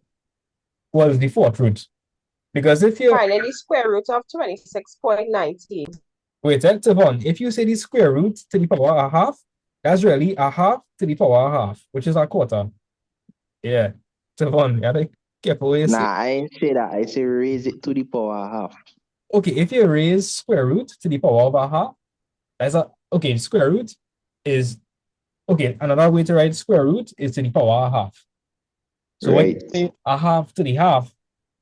was the fourth root. Because if you Finally, square root of 26.19. wait, Tavon, if you say the square root to the power of a half, that's really a half to the power of a half, which is a quarter. Yeah. Tavon, you gotta be careful what you say. Nah, I ain't say that. I say raise it to the power half. Okay, if you raise square root to the power of a half, that's okay, square root is okay. Another way to write square root is to the power of a half. So when you say a half to the half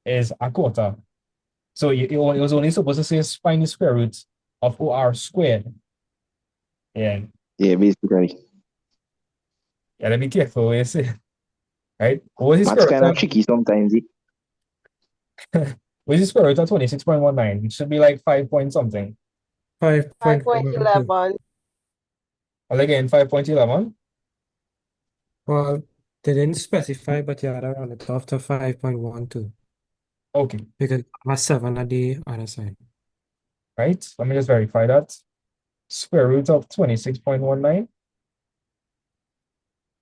is a quarter. So it was only supposed to say find the square root of OR squared. Yeah. Yeah, basically. Yeah, let me be careful what you say. Right? What is the That's square kind root of tricky sometimes. what is the square root of 26.19? It should be like 5 point something. 5.11. 5.11. Well, again, 5.11. Well, they didn't specify, but yeah, I round it off to 5.12 Okay, because I have 7 at the other side. right? Let me just verify that. Square root of 26.19.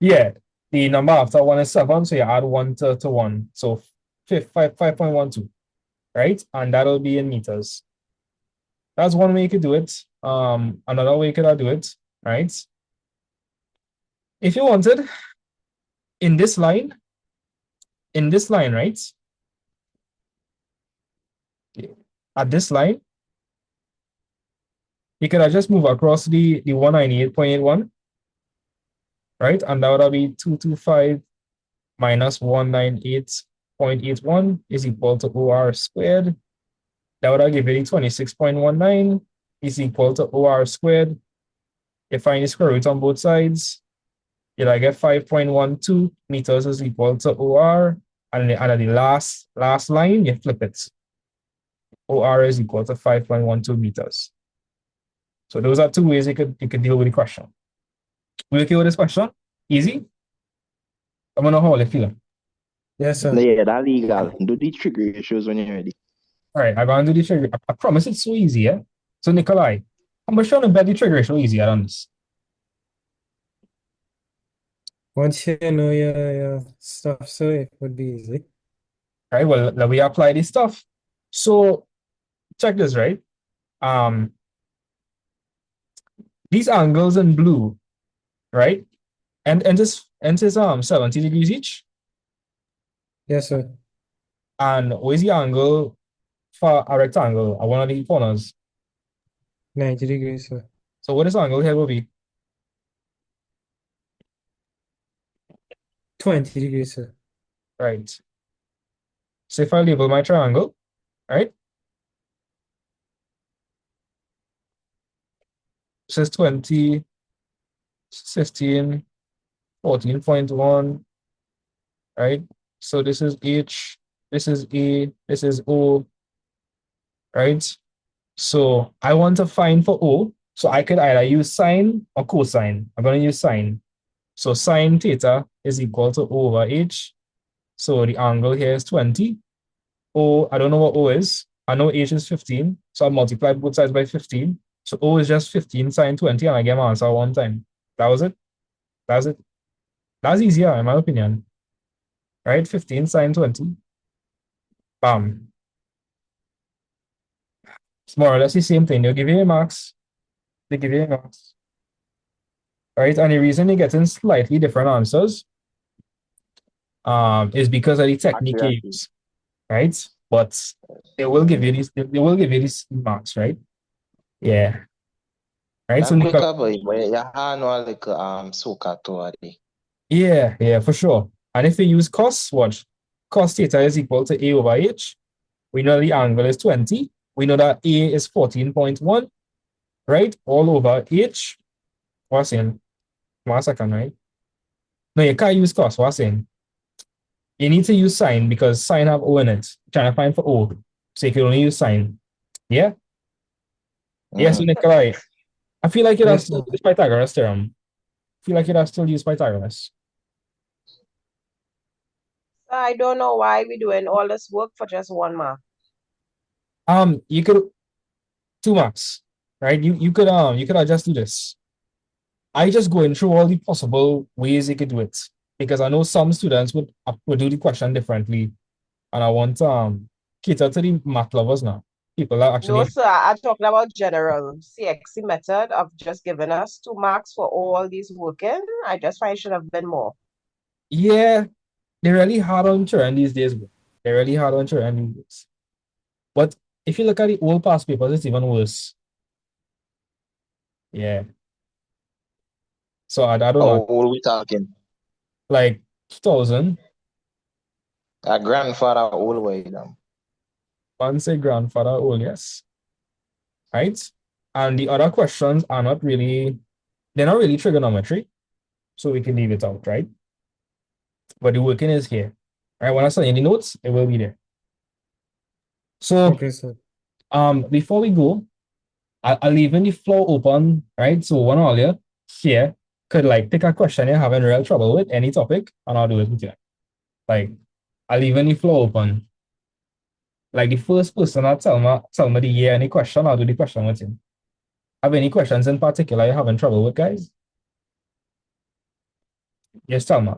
Yeah, the number after 1 is 7, so you add 1 to 1. So 5.12, right? And that'll be in meters. That's one way you could do it. Another way you could do it, right? If you wanted, in this line, right? At this line, you could just move across the 198.81, right? And that would be 225 minus 198.81 is equal to OR squared. That would give you 26.19 is equal to OR squared. You find the square root on both sides. You'll get 5.12 meters is equal to OR. And at the last line, you flip it. OR is equal to 5.12 meters. So those are two ways you could deal with the question. We okay with this question? Easy? I'm gonna hold it, feeling. Yes, sir. Yeah, that's legal. Do the trig ratios when you're ready. All right, I'm gonna do the trig. I promise it's so easy, yeah? So Nikolai, I'm gonna show you bet the trig ratio easier on this. Once you know your stuff, so it would be easy. All right, well, let we apply this stuff. So check this, right? These angles in blue, right? And this 70 degrees each. Yes, sir. And where's the angle for a rectangle at one of the corners? 90 degrees, sir. So what this angle here will be? 20 degrees, sir. Right. So if I label my triangle, right? This is 20, 15, 14.1, right? So this is H, this is A, this is O, right? So I want to find for O, so I could either use sine or cosine. I'm going to use sine. So sine theta is equal to O over H. So the angle here is 20. O, I don't know what O is. I know H is 15. So I multiply both sides by 15. So O is just 15 sine 20, and I get my answer one time. That was it. That's it. That's easier, in my opinion. Right? 15 sine 20. Bam. It's more or less the same thing. They'll give you a marks. They give you a marks. Right? And the reason you're getting slightly different answers is because of the technique you use. Right? But they will give you these marks, right? Yeah. Right. That So quick Nicola, up, but you have no like soca to it. yeah, for sure. And if we use cos, what? Cos theta is equal to A over H. We know the angle is 20. We know that A is 14.1, right? All over H. What's in? 1 second, right? No, you can't use cos. What's in? You need to use sine because sine have O in it. Trying to find for O. So you can only use sine. Yeah? Yes, so Nikolai. I feel like you'd have still use Pythagoras theorem. I feel like you'd have still use Pythagoras. I don't know why we're doing all this work for just 1 mark. You could 2 marks, right? You could just do this. I just going through all the possible ways you could do it because I know some students would do the question differently, and I want cater to the math lovers now. People are actually No, sir, I'm talking about general CXC method of just giving us 2 marks for all these working. I just find it should have been more. yeah, they're really hard on children these days. Bro. They're really hard on children these days. But if you look at the old past papers, it's even worse. Yeah. So I don't know. How old we talking? Like 2000. A grandfather old way them. One say grandfather old, yes. Right? And the other questions are not really, they're not really trigonometry. So we can leave it out, right? But the working is here. Right? When I send you the notes, it will be there. So Okay, sir. before we go, I'll leaving the floor open, right? So one of you here could like pick a question you're having real trouble with, any topic, and I'll do it with you. Like, I'll leaving the floor open. Like the first person that tell me the year any question, I'll do the question with you. Have any questions in particular you're having trouble with, guys? Yes, tell me.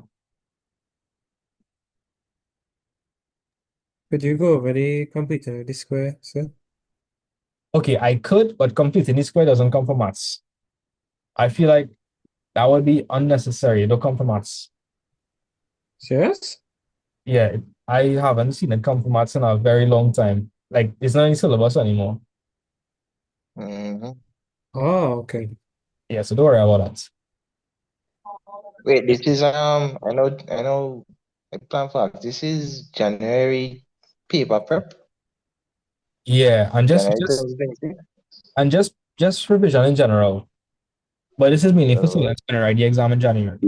Could you go over the completing the square, sir? Okay, I could, but completing the square doesn't come from maths. I feel like that would be unnecessary. It don't come from maths. Serious? Yeah, I haven't seen it come from maths in a very long time. Like, it's not in syllabus anymore. Mm-hmm. Oh, okay. Yeah, so don't worry about that. Wait, this is I know I plan for this is January paper prep. Yeah, and January 2026. and just revision in general. But this is mainly for students going to write the exam in January.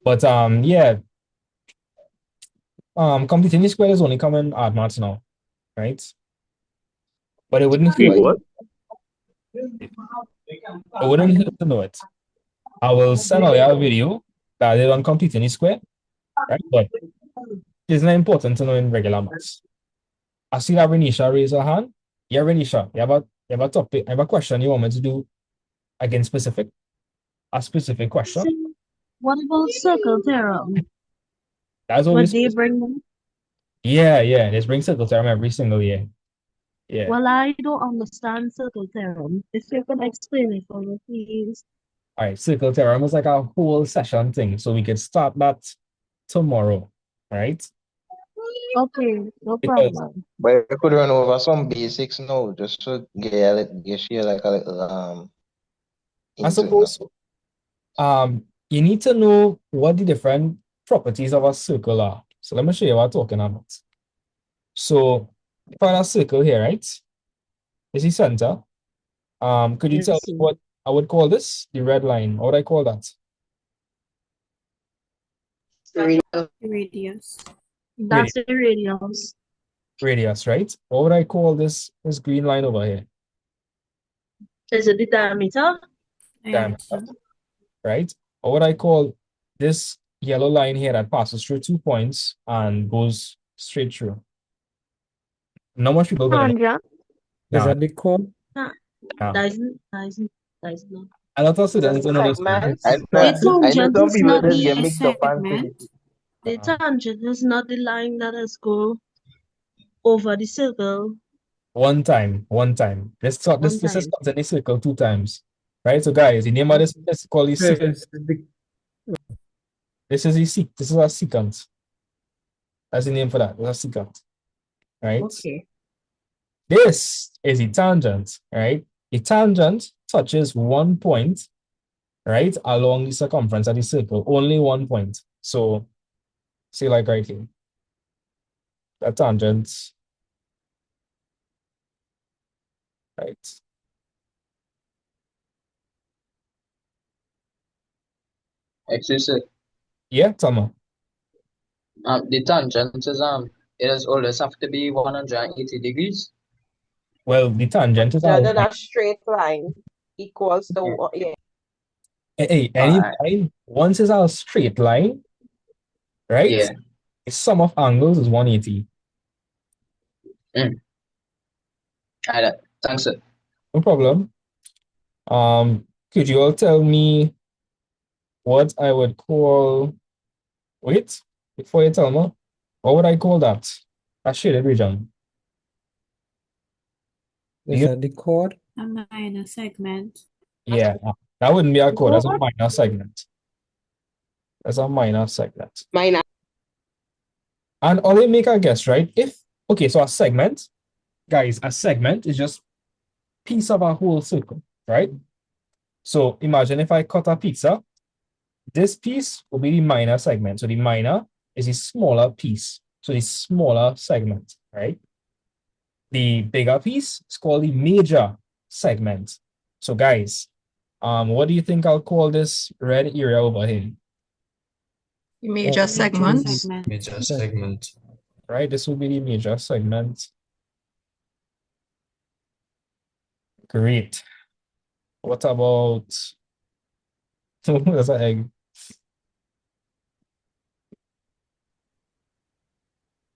But yeah, completing the square is only coming at maths now, right? But it wouldn't hurt. What? It wouldn't hurt to know it. I will send out a video that they don't complete any square, right? But it's not important to know in regular maths. I see that Renisha raise her hand. Yeah, Renisha, you have a topic, you have a question you want me to do again specific? A specific question? What about circle theorem? That's What always do you bring them? Yeah, they bring circle theorem every single year. Yeah. Well, I don't understand circle theorem. If you could explain it for me, please. All right, circle theorem is like a whole session thing. So we could start that tomorrow, right? Okay, no Because problem. But I could run over some basics now, just to get share like a little I into it suppose you need to know what the different properties of a circle are. So let me show you what I'm talking about. So find a circle here, right? This is center. Could you tell me what I would call this? The red line. What would I call that? Radius. That's the radius. Radius, right? What would I call this green line over here? Is it the diameter? Diameter, right? Or what I call this yellow line here that passes through 2 points and goes straight through. Not much people gonna know. Is that the chord? Yeah. That's not. A lot of students don't know this. The tangent is not the segment. The tangent is not the line that has go over the circle. One time. Let's talk this is in the circle 2 times. Right? So guys, the name of this is called the sequence. This is a secant. That's the name for that. It's a secant. Right? Okay. This is a tangent, right? A tangent touches 1 point, right, along the circumference of the circle. Only 1 point. So, see like right here. The tangent, right? Excuse me. Yeah, Tama. The tangent is it is always have to be 180 degrees. Well, the tangent is Rather than a straight line equals the yeah. Hey, any line, once it's a straight line, right? Yeah. The sum of angles is 180. Thanks, sir. No problem. Could you all tell me what I would call, wait, before you tell me, what would I call that? A shaded region. Is that the chord? A minor segment. Yeah, that wouldn't be a chord. That's a minor segment. That's a minor segment. Minor. And all they make a guess, right? Okay, so a segment, guys, a segment is just piece of a whole circle, right? So imagine if I cut a pizza, this piece will be the minor segment. So the minor is a smaller piece. So the smaller segment, right? The bigger piece is called the major segment. So guys, what do you think I'll call this red area over here? Major segment. Major segment. Right, this will be the major segment. Great. What about that's an egg?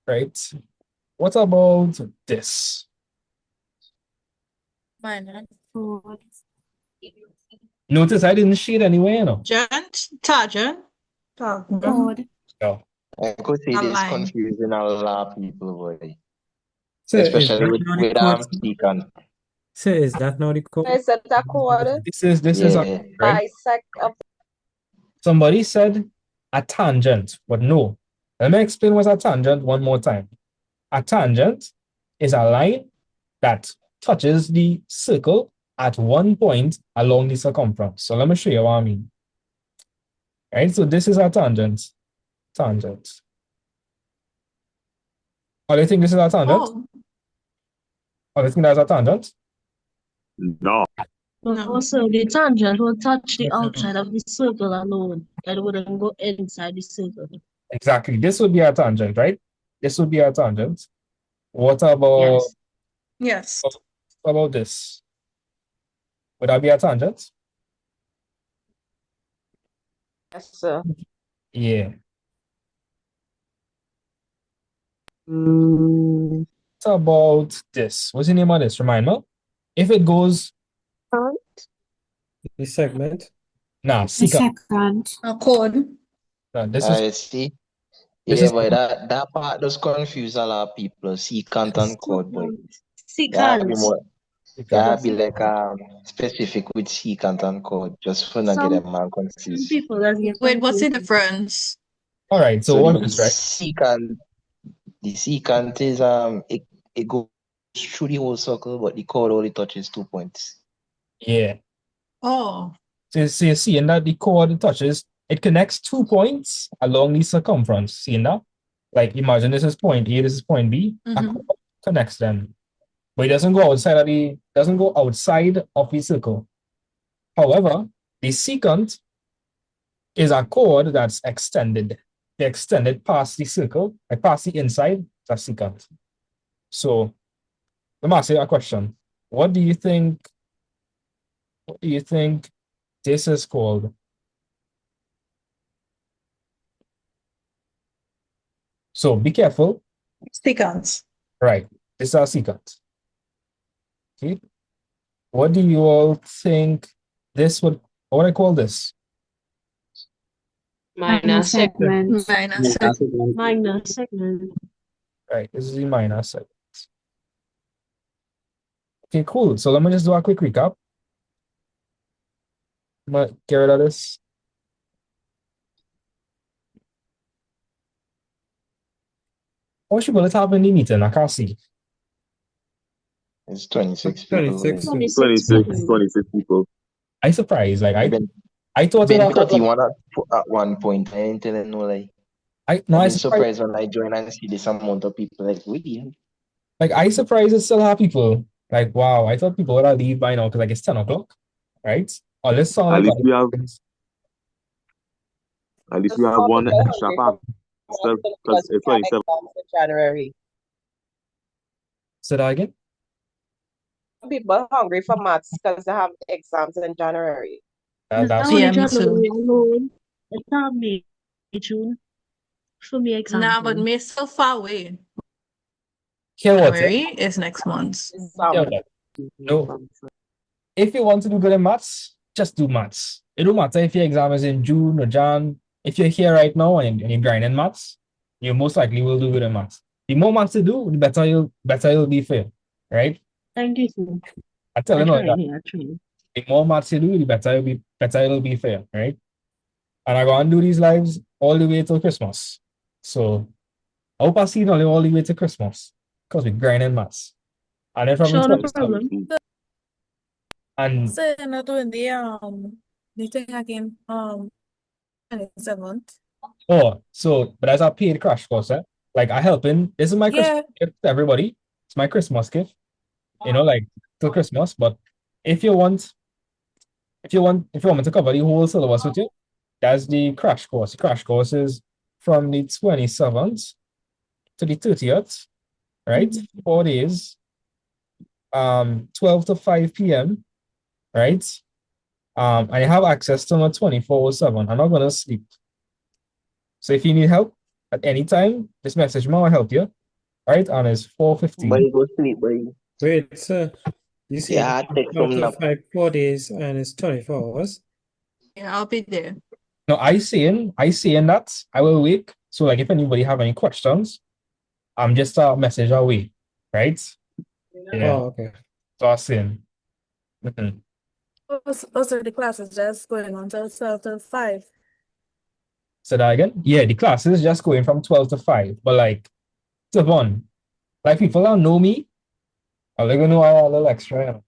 Right. What about this? Minor. Notice I didn't shade anywhere, you know. Tangent. Chord. No. I could say A this line. confusing a lot of people, boy. So is Especially that now the with chord? secant. So is that now the chord? Is it a chord? This is a Yeah. right. Bisect of Somebody said a tangent, but no. Let me explain what's a tangent one more time. A tangent is a line that touches the circle at one point along the circumference. So let me show you what I mean. Right? So this is a tangent. Tangent. Oh, do you think this is a tangent? Oh, do you think that's a tangent? No. No, so the tangent will touch the outside of the circle alone. It wouldn't go inside the circle. Exactly. This would be a tangent, right? This would be a tangent. What about Yes. what about this? Would that be a tangent? yes, sir. Yeah. Mm. What about this? What's the name of this? Remind me. If it goes The segment. nah, A secant. second. A chord. Nah, this I is see. this Yeah, is but that part does confuse a lot of people. Secant and chord, boy. Yeah, be Secant. more. Yeah, secant. be like specific with secant and chord, just for not get Some them man confused. people that get Wait, what's the confused. difference? All right, so So what is right? the secant is it goes through the whole circle, but the chord only touches 2 points. Yeah. Oh. So you're seeing that the chord touches, it connects 2 points along the circumference. Seeing that? Like imagine this is point A, this is point B. A chord connects them. But it doesn't go outside of the circle. However, the secant is a chord that's extended. They extended past the circle, like past the inside, that's secant. So let me ask you a question. What do you think this is called? So be careful. Secants. Right. This is our secant. Okay. What do you all think what would I call this? Minor segment. Minor segment. Minor segment. Right. This is the minor segment. Okay, cool. So let me just do a quick recap. I'm gonna get rid of this. What should let's have in the meeting? I can't see. It's 26 people. 26 people. I surprised. Like I thought been it was 31 at one point. I ain't telling no lie. I I've been surprised. surprised when I join and see this amount of people. Like, wait. Like I surprised it still have people. Like wow, I thought people would have leave by now because like it's 10 o'clock, right? Or let's sound At like least we have one extra pastor because it's 27. January. Say that again. People hungry for maths because they have exams in January. That's Only Yeah, me January too. alone. It's not May, June. For me, example. Nah, but May so far away. Hear what? January is next month. Hear what? No. If you want to do good in maths, just do maths. It don't matter if your exam is in June or Jan. If you're here right now and you're grinding maths, you most likely will do good in maths. The more maths you do, the better you'll be fair, right? Thank you, sir. I tell you try, that. I try. The more maths you do, the better it'll be fair, right? And I go and do these lives all the way till Christmas. So I hope I see you all the way to Christmas because we're grinding maths. And then from Sure, no 27th, problem. and So you're not doing the thing again 27th. oh, so but as a paid crash course, like I helping. This is my Christmas Yeah. gift to everybody. It's my Christmas gift, like till Christmas. But if you want me to cover the whole syllabus with you, that's the crash course. The crash course is from the 27th to the 30th, right? 4 days. 12 to 5 p.m., right? And you have access to my 24/7. I'm not gonna sleep. So if you need help at any time, just message me, I'll help you. Right? And it's 4:15. But you go sleep, boy. Wait, sir. You say Yeah, I take some nap. 4 days and it's 24 hours? Yeah, I'll be there. No, I saying that I will wake. So like if anybody have any questions, I'm just a message away. Right? Yeah. Oh, okay. So I'm saying. Mhm. Also, the class is just going on till 12 to 5. Say that again? Yeah, the class is just going from 12 to 5. But like, Savon, like people don't know me, are they gonna know a little extra? You know?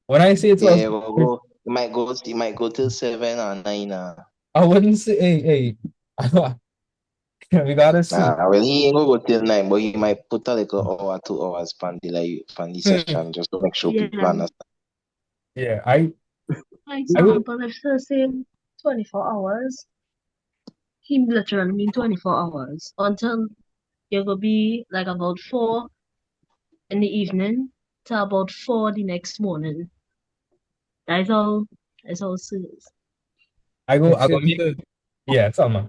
When I say 12, Yeah, we'll go. You might go till 7 or 9. I wouldn't say, hey, we gotta see. Well, he ain't gonna go till 9, but he might put a little hour, 2 hours on the session just to make sure people Yeah. understand. Yeah, For example, if they say 24 hours, he literally mean 24 hours until you're gonna be like about 4 in the evening to about 4 the next morning. That's all. That's all it says. I go Excuse meet. me. Yeah, tell me.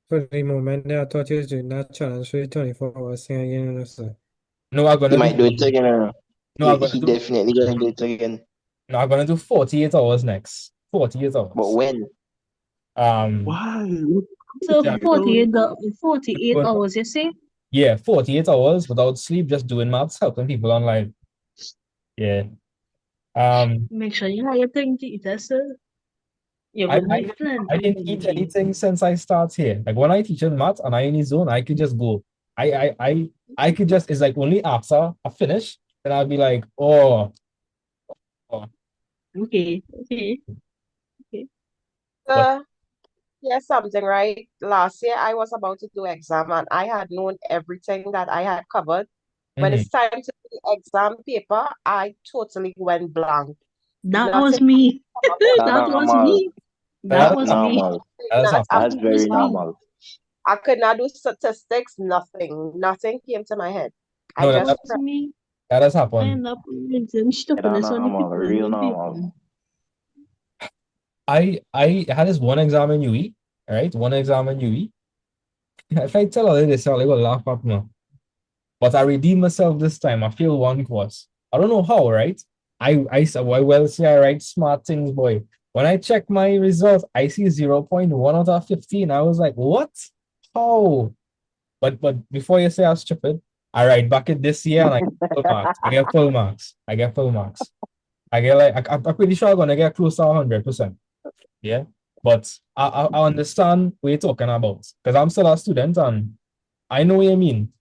For the moment there, I thought you was doing that challenge for the 24 hours thing again, you know, sir. No, I'm He gonna might do it do. again. No, I'm gonna He do. definitely gonna do it again. No, I'm gonna do 48 hours next. 48 hours. But when? Why? So Yeah. 48 hours, you see? Yeah, 48 hours without sleep, just doing maths, helping people online. Yeah. Make sure you have your thing to eat, sir. You're I, gonna I, need plenty. I didn't eat anything since I start here. Like when I teach in maths and I in the zone, I could just go. I could just, it's like only after I finish, then I'll be like, oh. Okay. Here's something, right? Last year I was about to do exam and I had known everything that I had covered. When it's time to do the exam paper, I totally went blank. That was me. That was me. That was me. That's very normal. I could not do statistics, nothing. Nothing came to my head. No, I just That me. That has I happened. end up using stupidness on the people. Real normal. I had this one exam in UE, right? One exam in UE. If I tell all this, I'll laugh at me. But I redeemed myself this time. I failed one course. I don't know how, right? I well see I write smart things, boy. When I check my results, I see 0.1 out of 15. I was like, what? How? But before you say I'm stupid, I write back it this year and I get full marks. I get full marks. I get full marks. I get like I'm pretty sure I'm gonna get close to 100%. Yeah. But I understand what you're talking about. Because I'm still a student and I know what you mean.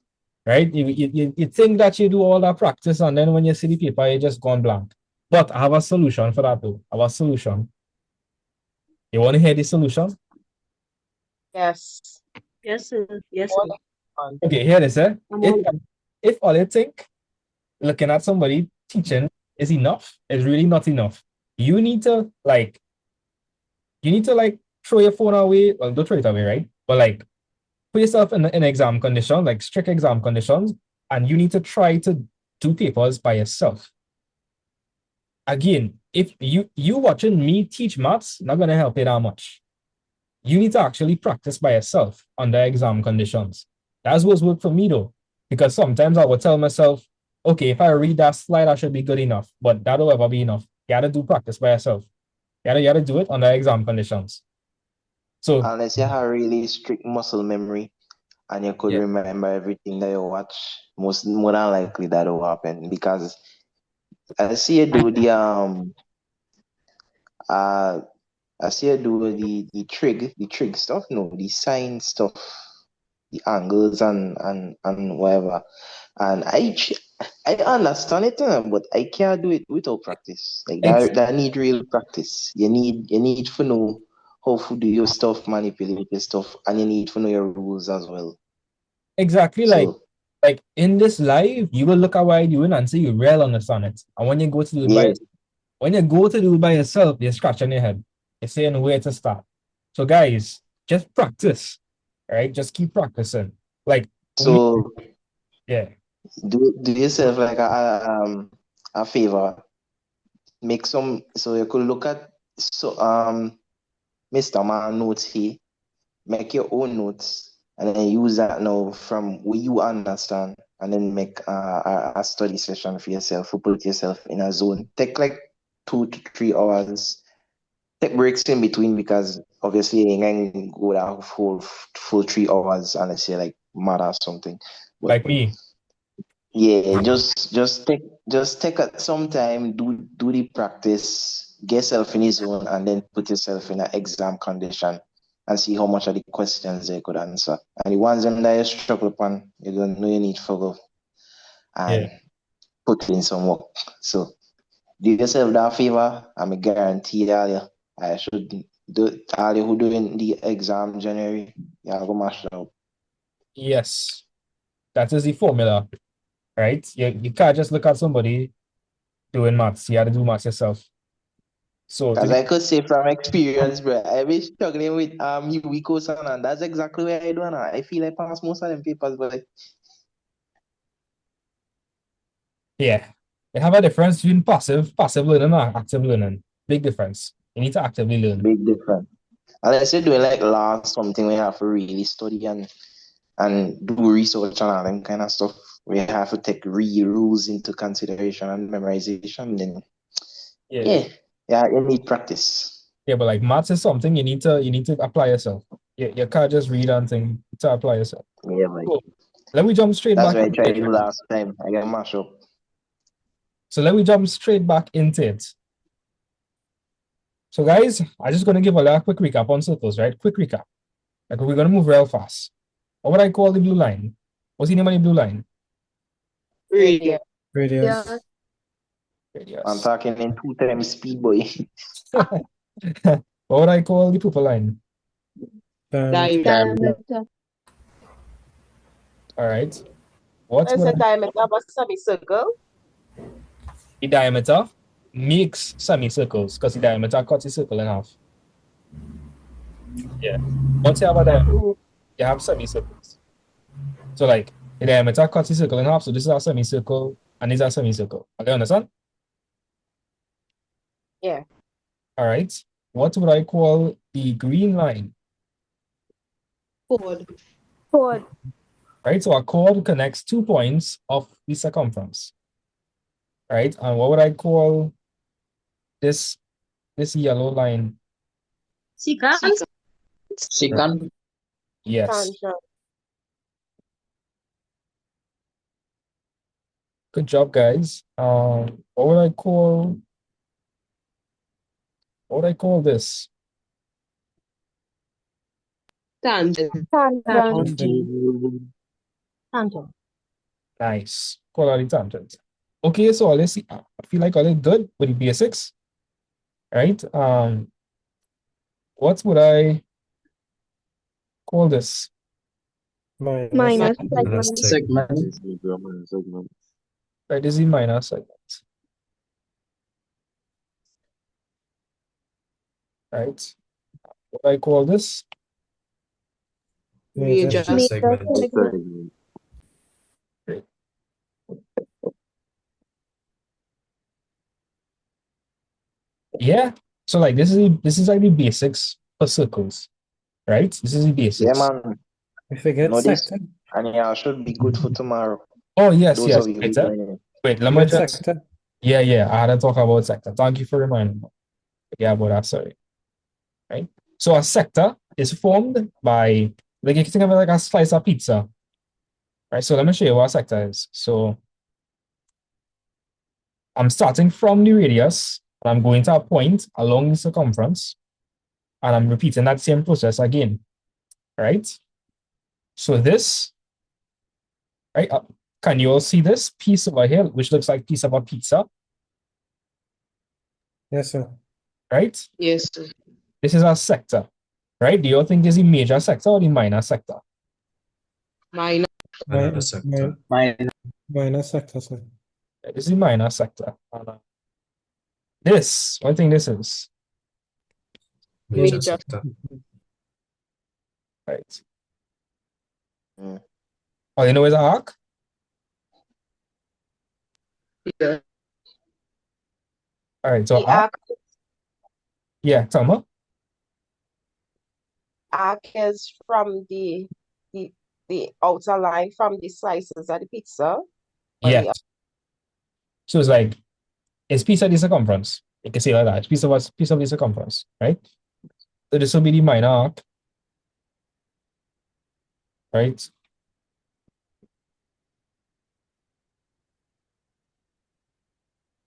Right? You think that you do all that practice and then when you see the paper, you just gone blank. But I have a solution for that though. I have a solution. You want to hear the solution? Yes. Yes, sir. Yes, sir. Okay, here it is. If all you think looking at somebody teaching is enough, is really not enough. You need to like throw your phone away. Well, don't throw it away, right? But like put yourself in exam conditions, like strict exam conditions, and you need to try to do papers by yourself. Again, if you watching me teach maths, not gonna help you that much. You need to actually practice by yourself under exam conditions. That's what's worked for me though. Because sometimes I would tell myself, okay, if I read that slide, I should be good enough. But that'll ever be enough. You gotta do practice by yourself. You gotta do it under exam conditions. So unless you have really strict muscle memory and you could remember everything that you watch, more than likely that will happen. Because I see you do the trig stuff, no, the sine stuff, the angles and whatever. And I understand it, but I can't do it without practice. Like that need real practice. You need to know how to do your stuff, manipulate your stuff, and you need to know your rules as well. Exactly, like in this live, you will look at what you're doing and say you really understand it. And when you go to do it by yourself, you're scratching your head. You're saying where to start. So guys, just practice. Right? Just keep practicing. Like so yeah. Do yourself like a favor. Make some so you could look at Mr. Man notes here. Make your own notes and then use that now from what you understand and then make a study session for yourself. You put yourself in a zone. Take like 2 to 3 hours. Take breaks in between because obviously you ain't gonna go that full 3 hours unless you're like mad or something. But Like me. yeah, just take some time, do the practice, get yourself in the zone, and then put yourself in an exam condition and see how much of the questions they could answer. And the ones them that you struggle upon, you don't know you need to go and put in some work. So do yourself that favor, and I guarantee all you, I should do all you who doing the exam January, yeah, go mash it out. Yes. That is the formula, right? You can't just look at somebody doing maths. You have to do maths yourself. So As I could say from experience, bro, I been struggling with UV course and that's exactly what I do now. I feel I pass most of them papers, but yeah, they have a difference between passive learning and active learning. Big difference. You need to actively learn. big difference. Unless you're doing like law something we have to really study and do research and all them kind of stuff. We have to take real rules into consideration and memorization. Then yeah, you need practice. Yeah, but like maths is something you need to apply yourself. You can't just read and think to apply yourself. Yeah, like Cool. Let me jump straight that's back what I tried into to do it. last time. I got mashed up. So let me jump straight back into it. So guys, I'm just gonna give a quick recap on circles, right? Quick recap. Like we're gonna move real fast. What would I call the blue line? What's the name of the blue line? Radius. Yeah. I'm talking in 2 times speed, boy. What would I call the purple line? Diameter. All right. What's What's the diameter of a semicircle? the diameter makes semicircles because the diameter cuts the circle in half. Yeah. Once you have a diameter, you have semicircles. So like the diameter cuts the circle in half. So this is a semicircle and this is a semicircle. Okay, understand? Yeah. All right. What would I call the green line? Chord. Right. So a chord connects 2 points of the circumference. Right. And what would I call this yellow line? Secant. Secant. Yes. Tangent. Good job, guys. What would I call this? Tangent. Tangent. Nice. Quality tangent. Okay, so let's see. I feel like I did good with the basics. Right? What would I call this? Minus segment. Right, this is the minor segment. Right? What do I call this? Major segment. Great. Yeah. So like this is like the basics for circles. Right? This is the basics. Yeah, man. I forget Know this, sector. and yeah, should be good for tomorrow. Oh yes, Those yes. of you who Wait, joining. wait, let me Forget just sector. yeah, I had to talk about sector. Thank you for reminding me. Yeah, about that, sorry. Right? So a sector is formed by like you can think of it like a slice of pizza. Right? So let me show you what a sector is. So I'm starting from the radius and I'm going to a point along the circumference and I'm repeating that same process again. Right? So this, right? Can you all see this piece over here, which looks like piece of a pizza? Yes, sir. Right? Yes, sir. This is a sector. Right? Do you all think this is the major sector or the minor sector? Minor. Another sector. Minor sector, sir. This is the minor sector. This, what do you think this is? Major sector. Right. Oh, you know where's an arc? Yeah. All right, so The arc, yeah, Tama. arc is from the the outer line from the slices of the pizza. Yes. So it's like it's piece of the circumference. You can say like that. It's piece of the circumference, right? So this will be the minor arc, right?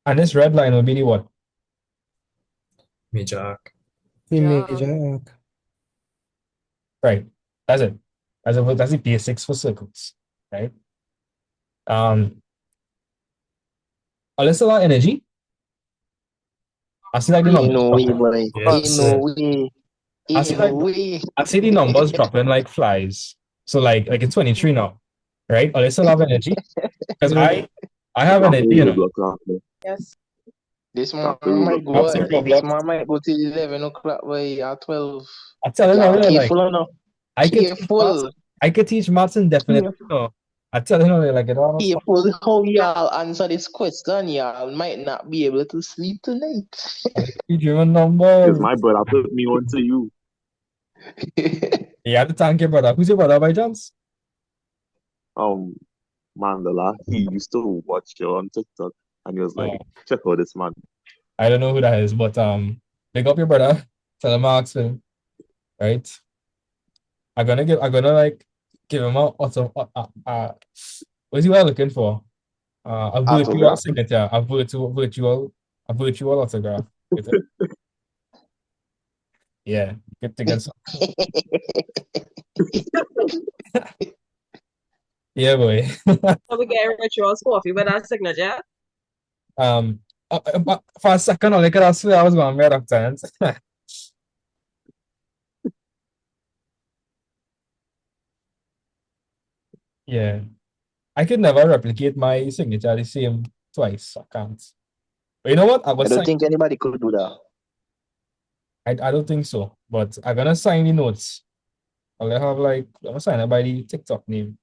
And this red line will be the what? Major arc. The major arc. Right. That's it. That's the basics for circles, right? Unless a lot of energy. I see like the Ain't numbers no way, dropping. boy. Yes, Ain't no sir. way. I see Ain't like no way. I see the numbers dropping like flies. So like it's 23 now, right? Unless a lot of energy. Because I have Drop energy, the you know. Roblox after. Yes. This man Drop the Roblox might go. Drop the after. This Roblox. man might go till 11 o'clock. Boy, at 12. I tell you Y'all now, like careful enough. I could teach maths. Careful. I could teach maths indefinitely. You know. I tell you now, like it all stop. Careful how y'all answer this question. Y'all might not be able to sleep tonight. Teach you Because numbers. my brother put me on to you. You have to thank your brother. Who's your brother by chance? Mandela, he used to watch you on TikTok and he was like, check out this man. I don't know who that is, but big up your brother. Tell him I asked him, right? I'm gonna like give him a auto what's he looking for? A virtual Autograph. signature, a virtual autograph. Get it? Yeah, get to get some. Yeah, boy. So we get rituals coffee with our signature. For a second, I could have swear I was going to wear up times. Yeah, I could never replicate my signature the same twice. I can't. But you know what? I I was don't sign. think anybody could do that. I don't think so. But I'm gonna sign the notes. I'll have like I'm gonna sign it by the TikTok name.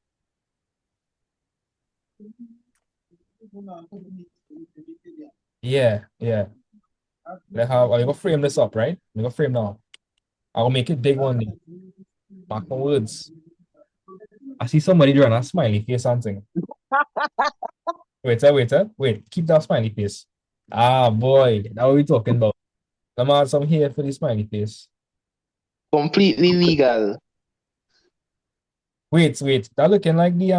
Yeah, yeah. I'm gonna frame this up, right? I'm gonna frame now. I'll make it big one day. Mark my words. I see somebody drawing a smiley face something. Wait. Keep that smiley face. Ah, boy, now what we talking about. Let me add some here for the smiley face. Completely legal. Wait. That looking like the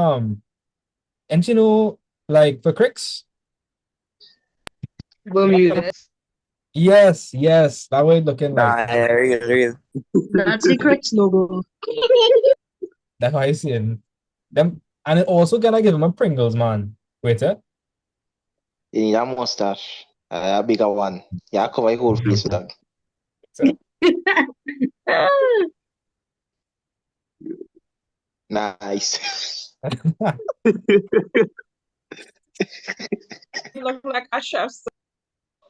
and you know, like for cricks. Bermuda. Yes. That way it looking like. Nah, real. That's the correct logo. That's how I see it. Them and it also gonna give him a Pringles, man. Wait, You need a mustache. A bigger one. Yeah, cover your whole face with that. Nice. You look like a chef.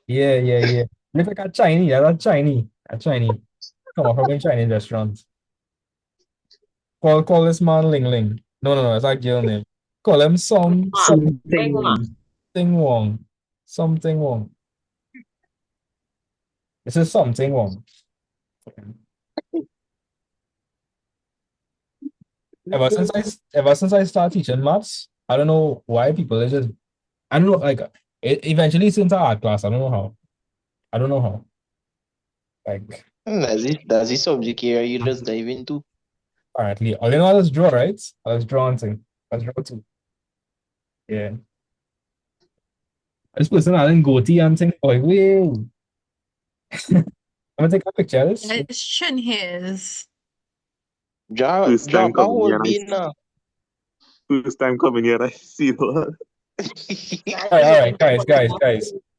Yeah. Look like a Chinese. That's a Chinese. Come on, from a Chinese restaurant. Call this man Ling Ling. No, it's a girl name. Call him something Wong. Something Wong. This is something Wong. Ever since I started teaching maths, I don't know why people are just I don't know like eventually it's into art class. I don't know how. Like That's the subject area you just dive into. apparently all you know let's draw, right? Let's draw on thing. Let's draw too. Yeah. This person I didn't go to and think, oh wait. I'm gonna take a picture of this. Yeah, his chin hairs. Drop a whole bean now. First time coming here, I see that. All right, guys.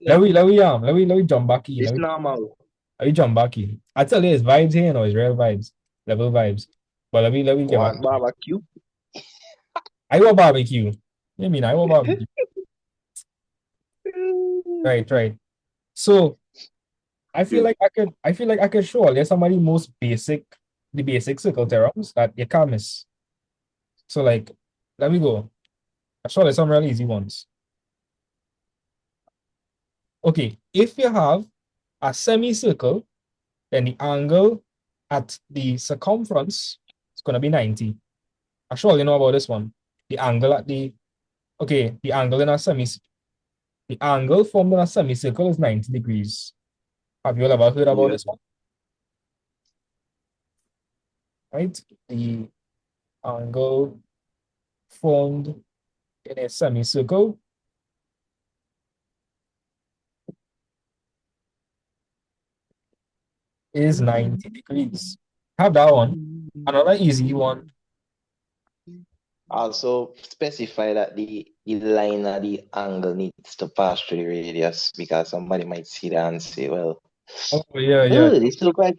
Let me jump back in. It's normal. Let me jump back in. I tell you, it's vibes here, it's real vibes, level vibes. But let me get back. Want barbecue? I want barbecue. You mean I want barbecue? Right. So I feel like I could show you some of the basic circle theorems that you can't miss. So like, let me go. I'll show you some really easy ones. Okay, if you have a semicircle, then the angle at the circumference is going to be 90. I'm sure you know about this one. The angle at the, okay, the angle in a the angle formed in a semicircle is 90 degrees. Have you all ever heard about this one? Right? The angle formed in a semicircle is 90 degrees. Have that one. Another easy one. Also specify that the line of the angle needs to pass through the radius because somebody might see that and say, well, oh yeah, oh, this look like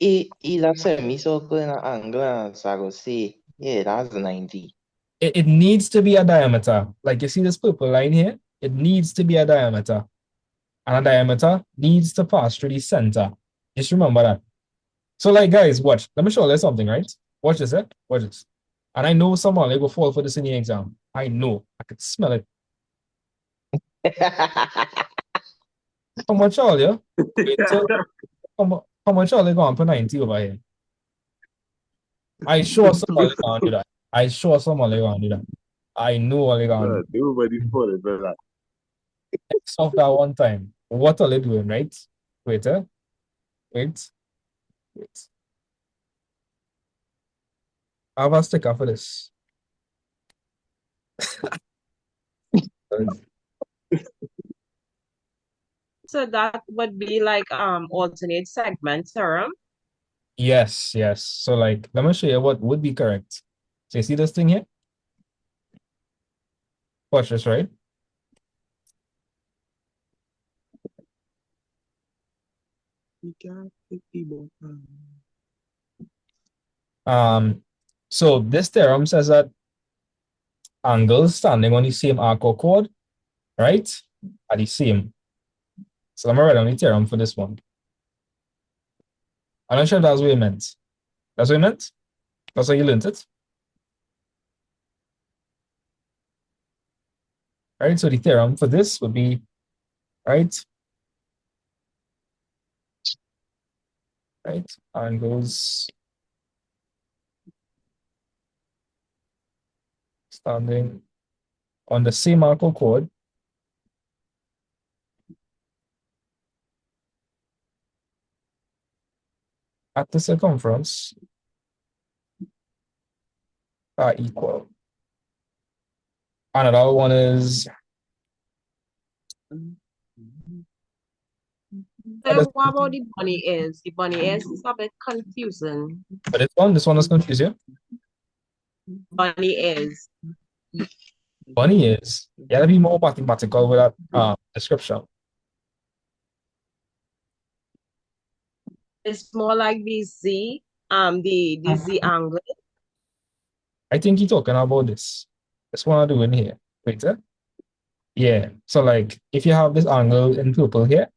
a semicircle in an angle, and so I go say, yeah, that's 90. It needs to be a diameter. Like you see this purple line here? It needs to be a diameter. And a diameter needs to pass through the center. Just remember that. So like guys, watch. Let me show you something, right? Watch this, eh? Watch this. And I know someone will fall for this in the exam. I know. I can smell it. How much all you? How much all you going for 90 over here? I sure someone going to do that. I sure someone going to do that. I know what they're going to do. Everybody falling for that. Solve that one time. What are they doing, right? Wait, wait. I have a sticker for this. So that would be like alternate segment theorem. Yes, yes. So like, let me show you what would be correct. So you see this thing here? Watch this, right? So this theorem says that angles standing on the same arc or chord, right, are the same. So let me write down the theorem for this one. I'm not sure if that's what you meant. That's what you meant? That's how you learned it? Right, so the theorem for this would be, right, angles standing on the same arc or chord at the circumference are equal. Another one is So what about the bunny is? The bunny is a bit confusing. but this one is confused you. Bunny is. Funny is, you gotta be more mathematical with that description. It's more like the Z, the Z angle. I think you're talking about this. That's what I'm doing here. Wait, yeah. So like, if you have this angle in purple here,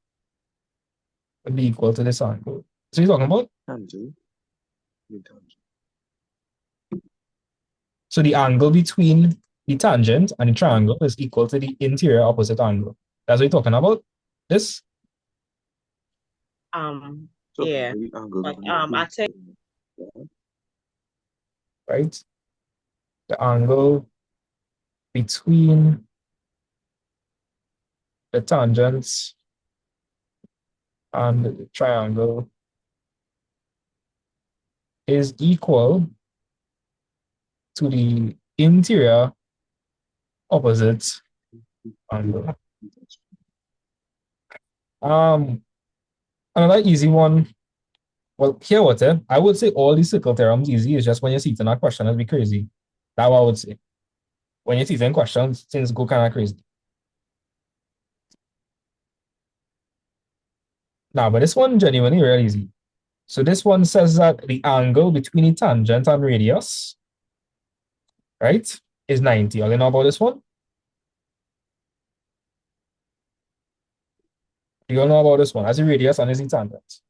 it would be equal to this angle. So you're talking about? So the angle between the tangent and the triangle is equal to the interior opposite angle. That's what you're talking about? This? Yeah. But, I think right? The angle between the tangents and the triangle is equal to the interior opposite angle. Another easy one. Well, here what I would say all these circle theorems easy. Is just when you see it in a question, it'd be crazy. That's what I would say. When you see it in questions, things go kind of crazy. Now, but this one genuinely really easy. So this one says that the angle between the tangent and radius, right, is 90. All you know about this one? Do you all know about this one? As the radius and as the tangent.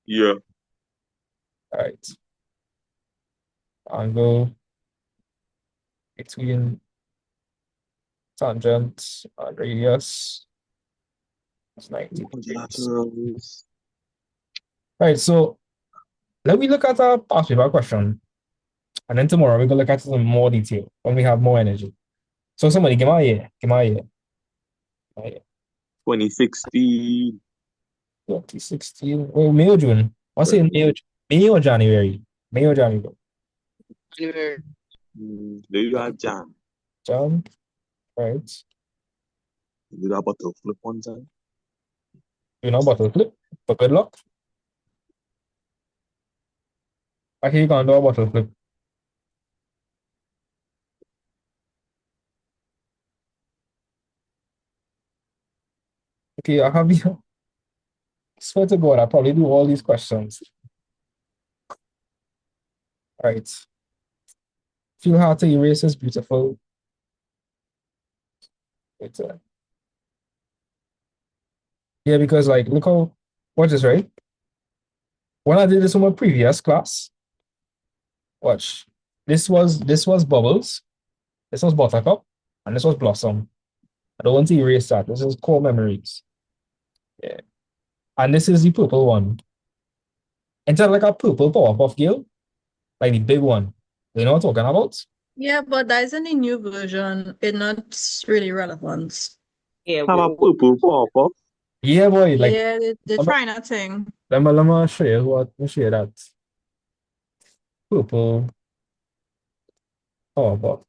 Yeah. All right. Angle between tangent and radius is 90 degrees. Right, so let me look at a past paper question. And then tomorrow we're gonna look at it in more detail when we have more energy. So somebody give me a year. Give me a year. 2016. 2016. Well, May or June? What's it May or January? May or January? January. There you are, Jan. Jan, right. You do a bottle flip one time. You know bottle flip, but good luck. Okay, you can do a bottle flip. Okay, I have you. Swear to God, I probably do all these questions. All right. Feel how to erase is beautiful. It's yeah, because like look how watch this, right? When I did this in my previous class, watch. This was bubbles, this was buttercup, and this was blossom. I don't want to erase that. This is core memories. Yeah. And this is the purple one. Instead of like a purple Powerpuff Girl, like the big one. You know what I'm talking about? Yeah, but that is in the new version. It's not really relevant. Yeah, Have a purple Powerpuff. Yeah, boy. Like Yeah, they're trying that thing. let me show you what let me show you that. Purple Powerpuff.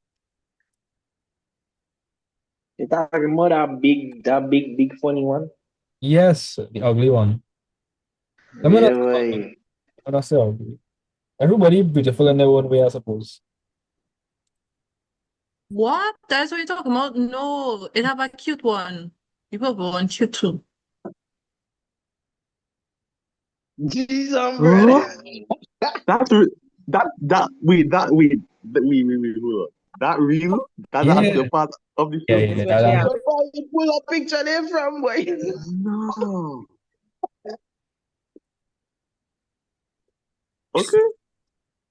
You talking about that big funny one? Yes, the ugly one. Let me Yeah, not boy. let me not say ugly. Everybody beautiful in their own way, I suppose. What? That's what you're talking about? No, it have a cute one. The purple one cute too. Jesus, Huh? brother. Wait, hold on. That real? That's Yeah. actually a part of the Yeah, film? yeah, Where you pull a picture there from, boy? No. Okay.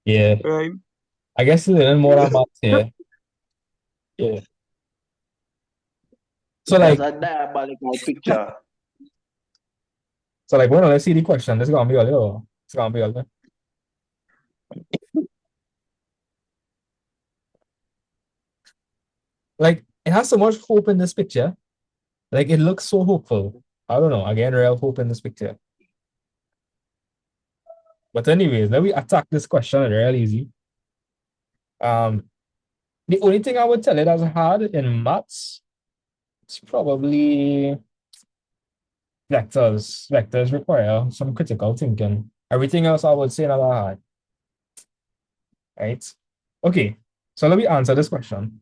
yeah. Right. I guess it's a little more than maths here. Yeah. So That's like a diabolical picture. so like when I see the question, this is gonna be a little it's gonna be a little. Like it has so much hope in this picture. Like it looks so hopeful. I don't know. Again, real hope in this picture. But anyways, let me attack this question real easy. The only thing I would tell it as hard in maths is probably vectors. Vectors require some critical thinking. Everything else I would say not that hard. Right? Okay. So let me answer this question.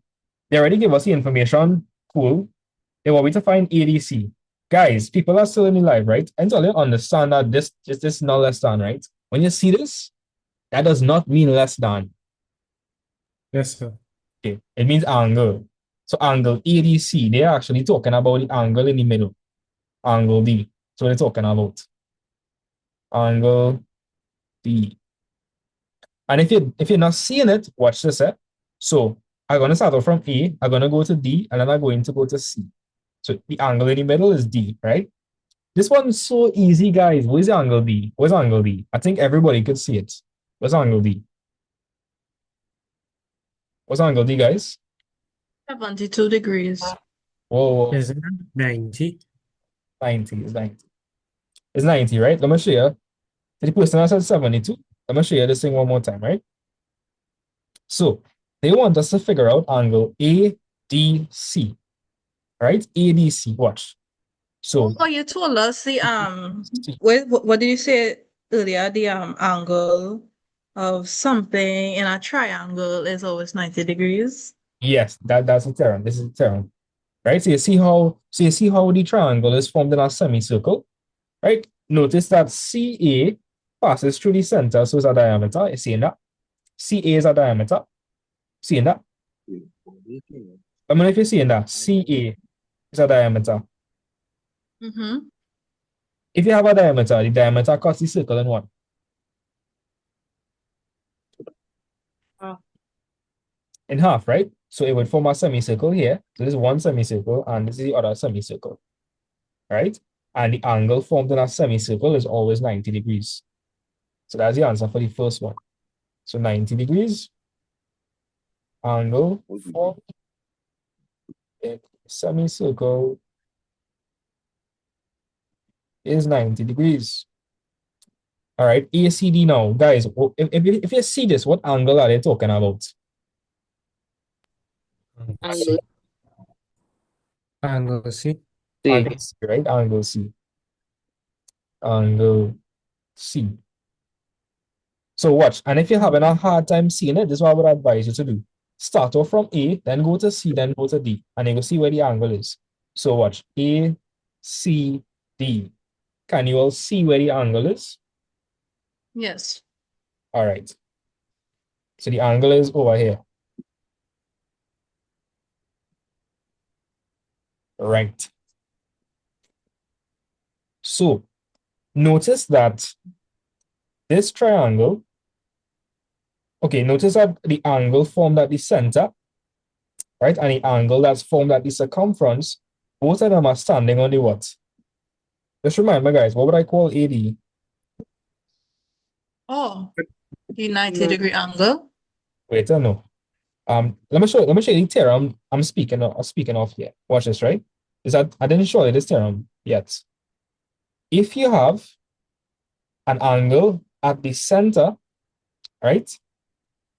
They already gave us the information. Cool. They want me to find ADC. Guys, people are still in the live, right? Until you understand that this is not less than, right? When you see this, that does not mean less than. Yes, sir. Okay. It means angle. So angle ADC, they're actually talking about the angle in the middle. Angle D. So they're talking about. Angle D. And if you're not seeing it, watch this. So I'm gonna start off from A, I'm gonna go to D, and then I'm going to go to C. So the angle in the middle is D, right? This one's so easy, guys. Where's the angle D? Where's angle D? I think everybody could see it. Where's angle D? What's angle D, guys? 72 degrees. Whoa. Is it 90? 90 is 90. It's 90, right? Let me show you. The person that said 72. Let me show you this thing one more time, right? So they want us to figure out angle ADC, right? ADC, watch. So Oh, you told us the what did you say earlier? The angle of something in a triangle is always 90 degrees. yes, that's a theorem. This is a theorem. Right? So you see how the triangle is formed in a semicircle, right? Notice that CA passes through the center, so it's a diameter. You see that? CA is a diameter. Seeing that? I mean, if you're seeing that, CA is a diameter. Mm-hmm. If you have a diameter, the diameter cuts the circle in what? In half, right? So it would form a semicircle here. So this is one semicircle and this is the other semicircle, right? And the angle formed in a semicircle is always 90 degrees. So that's the answer for the first one. So 90 degrees, angle formed in semicircle is 90 degrees. All right, ACD now. Guys, if you see this, what angle are they talking about? Angle Angle C. Angle C, right? Angle C. Angle C. So watch, and if you're having a hard time seeing it, this is what I would advise you to do. Start off from A, then go to C, then go to D, and you will see where the angle is. So watch, A, C, D. Can you all see where the angle is? Yes. All right. So the angle is over here. Right. So notice that this triangle, okay, notice that the angle formed at the center, right? And the angle that's formed at the circumference, both of them are standing on the what? Just remember, guys, what would I call AD? Oh, the 90-degree angle. Wait, I know. Let me show you the theorem I'm speaking of here. Watch this, right? Is that I didn't show you this theorem yet. If you have an angle at the center, right?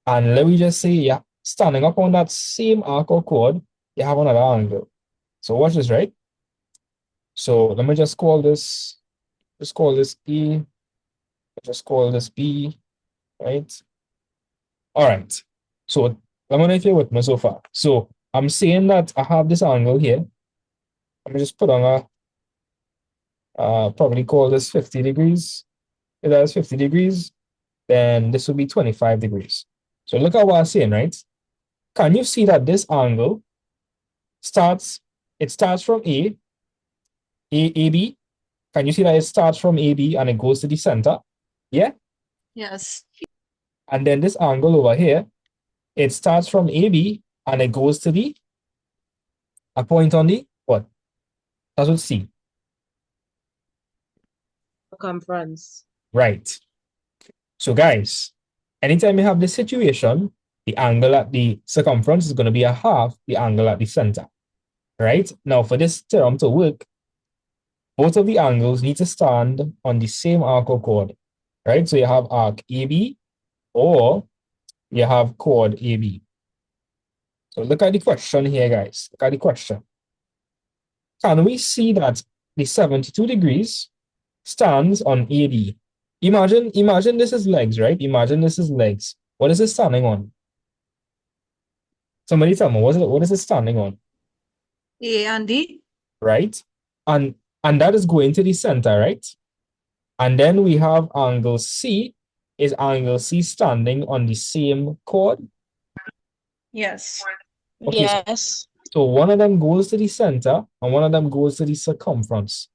And let me just say, yeah, standing up on that same arc or chord, you have another angle. So watch this, right? So let me just call this E, just call this B, right? All right. So let me know if you're with me so far. So I'm saying that I have this angle here. Let me just put on probably call this 50 degrees. If that is 50 degrees, then this will be 25 degrees. So look at what I'm saying, right? Can you see that this angle starts from AB? Can you see that it starts from AB and it goes to the center? Yeah? Yes. And then this angle over here, it starts from AB and it goes to a point on the what? That's what C. circumference. Right. So guys, anytime you have this situation, the angle at the circumference is going to be a half the angle at the center. Right? Now for this theorem to work, both of the angles need to stand on the same arc or chord. Right? So you have arc AB or you have chord AB. So look at the question here, guys. Look at the question. Can we see that the 72 degrees stands on AD? Imagine this is legs, right? Imagine this is legs. What is it standing on? Somebody tell me, what is it standing on? A and D. Right? And that is going to the center, right? And then we have angle C. Is angle C standing on the same chord? Yes. Okay, so one of them goes to the center and one of them goes to the circumference.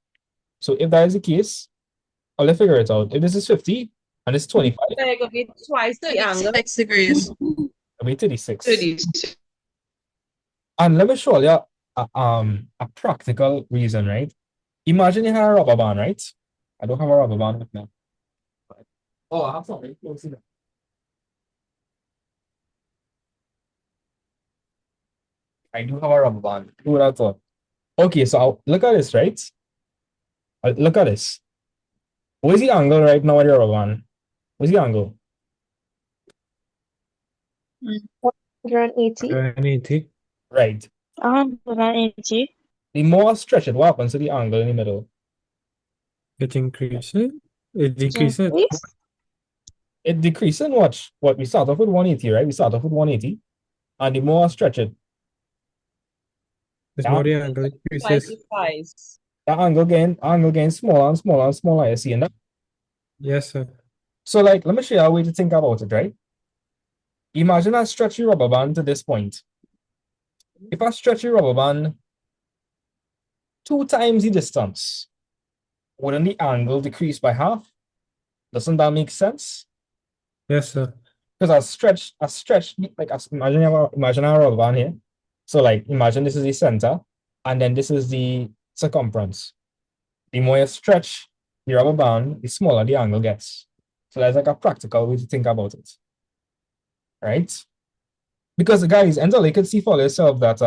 So if that is the case, let's figure it out. If this is 50 and it's 25, So it could be twice the angle. 36 degrees. it'll be 36. 36. And let me show you a practical reason, right? Imagine you have a rubber band, right? I don't have a rubber band with me. Oh, I have something close enough. I do have a rubber band. Who would have thought? Okay, so look at this, right? Look at this. What is the angle right now at your rubber band? What's the angle? 180. 180. Right. 180. The more I stretch it, what happens to the angle in the middle? It increases. It decreases. It decreases. Watch. What we start off with 180, right? We start off with 180. And the more I stretch it, The more the angle increases. that angle getting smaller and smaller and smaller. You see that? Yes, sir. So like, let me show you a way to think about it, right? Imagine I stretch your rubber band to this point. If I stretch your rubber band 2 times the distance, wouldn't the angle decrease by half? Doesn't that make sense? Yes, sir. because a stretch, like imagine a rubber band here. So like imagine this is the center, and then this is the circumference. The more you stretch the rubber band, the smaller the angle gets. So that's like a practical way to think about it. Right? Because guys, and so you can see for yourself that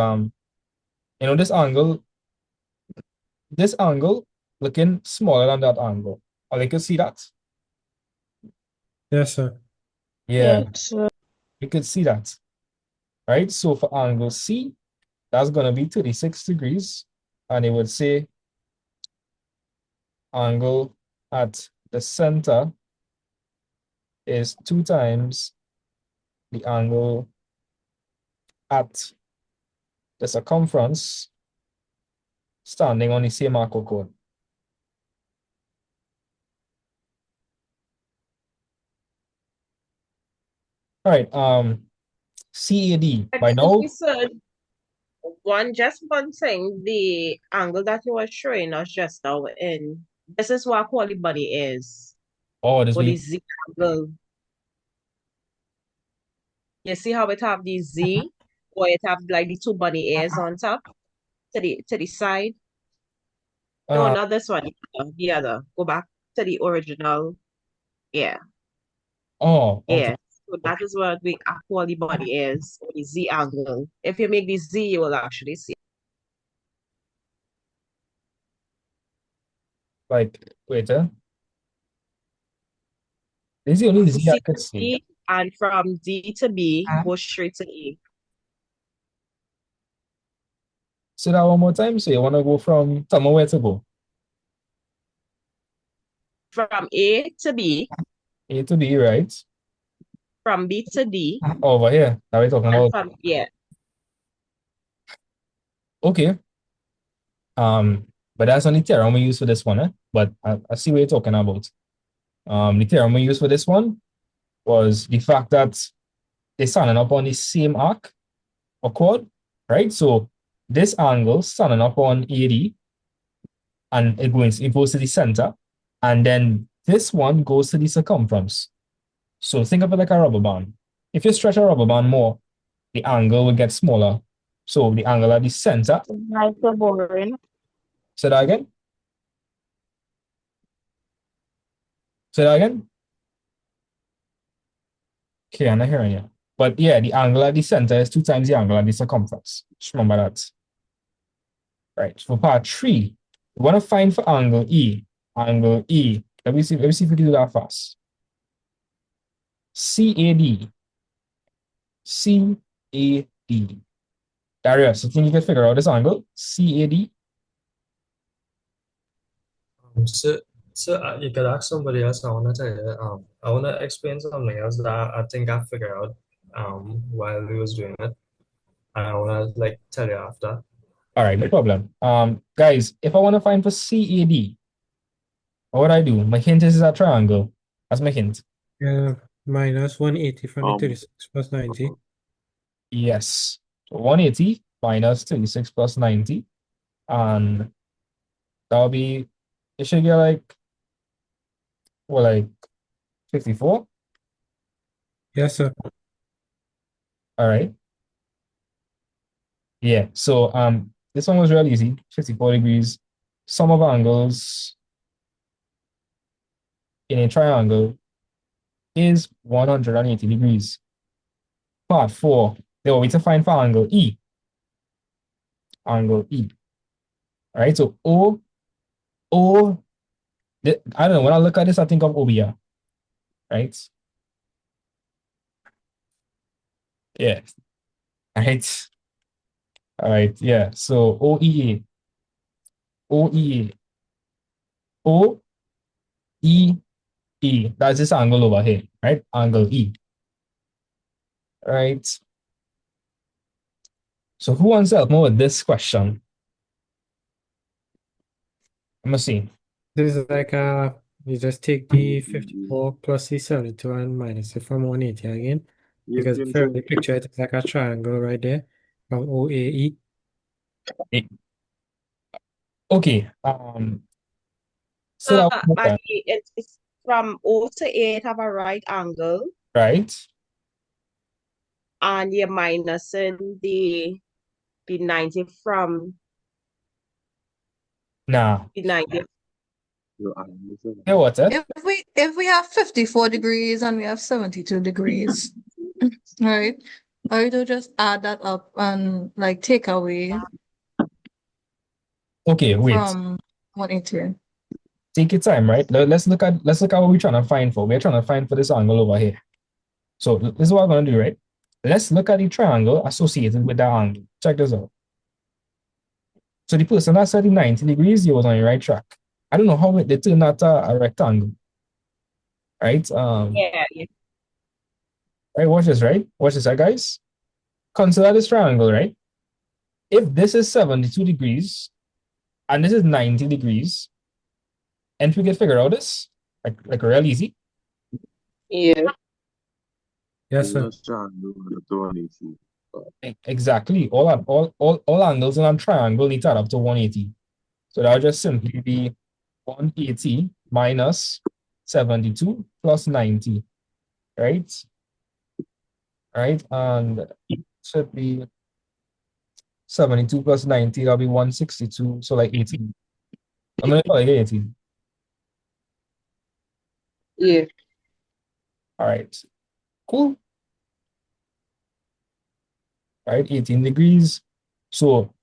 this angle looking smaller than that angle. Or you can see that. Yes, sir. Yeah, Yes, sir. you can see that. Right? So for angle C, that's gonna be 36 degrees. And it would say angle at the center is 2 times the angle at the circumference standing on the same arc or chord. All right, CAD. By Excuse now, me, sir. Just one thing, the angle that you were showing us just now this is what quality body is. oh, this Or the we Z angle. You see how it have the Z, or it have like the two bunny ears on top to the side? No, not this one. The other. Go back to the original. Yeah. oh, okay. Yeah. So that is what the quality body is, or the Z angle. If you make the Z, you will actually see. Like, wait, this is the only From Z I C could to see. D, and from D to B, go straight to E. Say that one more time. So you want to go from, tell me where to go. From A to B, A to B, right? from B to D, Over here. That we're talking and about. from, yeah. Okay. But that's only theorem we use for this one, eh? But I see what you're talking about. The theorem we used for this one was the fact that they're standing up on the same arc or chord, right? So this angle standing up on AD, and it goes to the center, and then this one goes to the circumference. So think of it like a rubber band. If you stretch a rubber band more, the angle will get smaller. So the angle at the center. That's so boring. Say that again. Say that again. Okay, I'm not hearing you. But yeah, the angle at the center is 2 times the angle at the circumference. Just remember that. Right. For part 3, we want to find for angle E. Angle E. Let me see if we can do that fast. CAD. CAD. Darius, you think you can figure out this angle? CAD? So you could ask somebody else. I want to tell you. I want to explain something else that I think I figured out while we was doing it. I want to like tell you after. All right, no problem. Guys, if I want to find for CAD, what would I do? My hint is a triangle. That's my hint. Yeah, minus 180 from the 36 plus 90. Yes. So 180 minus 36 plus 90. And that'll be, it should get like, well, like 54. Yes, sir. All right. Yeah. So this one was really easy. 54 degrees. Sum of angles in a triangle is 180 degrees. Part 4, they want me to find for angle E. Angle E. All right. So I don't know. When I look at this, I think of OBR. Right. Yeah. All right. All right. Yeah. So OEA. OEA. OEE. That's this angle over here, right? Angle E. Right. So who wants to help me with this question? Let me see. This is like you just take the 54 plus the 72 and minus it from 180 again. Because for the picture, it's like a triangle right there from OAE. Okay. So that But it's from O to A, it have a right angle. right. and you're minusing the 90 from Nah. the 90. Yeah, what's that? If we have 54 degrees and we have 72 degrees, right? Or you just add that up and like take away Okay, wait. from 180. Take your time, right? Let's look at what we're trying to find for. We're trying to find for this angle over here. So this is what I'm gonna do, right? Let's look at the triangle associated with that angle. Check this out. So the person that said the 90 degrees, he was on the right track. I don't know how they turned that a rectangle. Right? Yeah. Right, watch this, right? Watch this, right, guys? Consider this triangle, right? If this is 72 degrees and this is 90 degrees, and we can figure out this, like real easy. Yeah. Yes, sir. Exactly. All angles in a triangle need to add up to 180. So that would just simply be 180 minus 72 plus 90, right? Right, and it should be 72 plus 90, that'll be 162, so like 18. I'm gonna call it 18. Yeah. All right, cool. All right, 18 degrees. So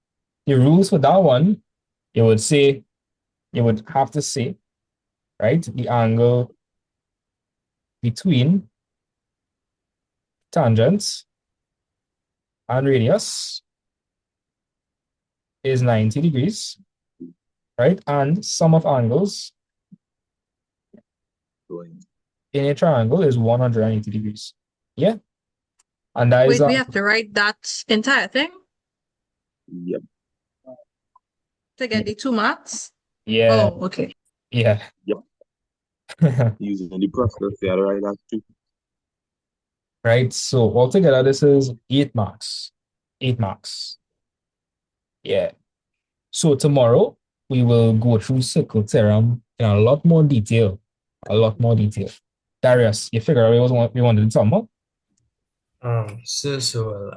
the rules for that one, you would have to say, right, the angle between tangents and radius is 90 degrees, right? And sum of angles in a triangle is 180 degrees. Yeah. And that is Wait, we have to write that entire thing Yep. to get the 2 marks? Yeah. Oh, okay. Yeah. Yep. Using the process, yeah, right, that's too. Right. So altogether, this is 8 marks. 8 marks. Yeah. So tomorrow we will go through circle theorem in a lot more detail. A lot more detail. Darius, you figure out what we wanted to talk about? So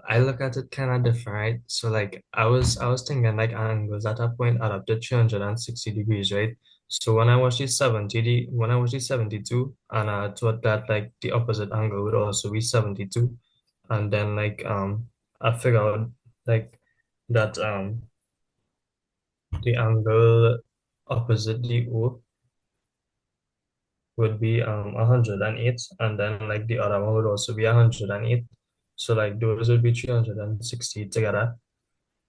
I look at it kind of different, right? So like I was thinking like angles at a point add up to 360 degrees, right? So when I watched the 72, and I thought that like the opposite angle would also be 72, and then like I figured out like that the angle opposite the O would be 108, and then like the other one would also be 108. So like those would be 360 together.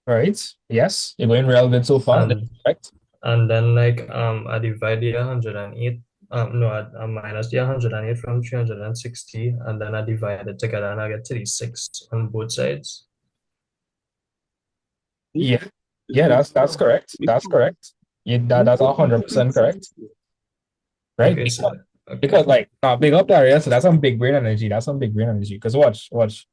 Right. Yes. You're going real good so far. And Correct. and then like I divide the 108. No, I minus the 108 from 360, and then I divide it together and I get 36 on both sides. Yeah. Yeah, that's correct. That's correct. Yeah, that's 100% correct. Right? Okay, so Because like big up Darius, so that's some big brain energy. That's some big brain energy. Because watch. Watch,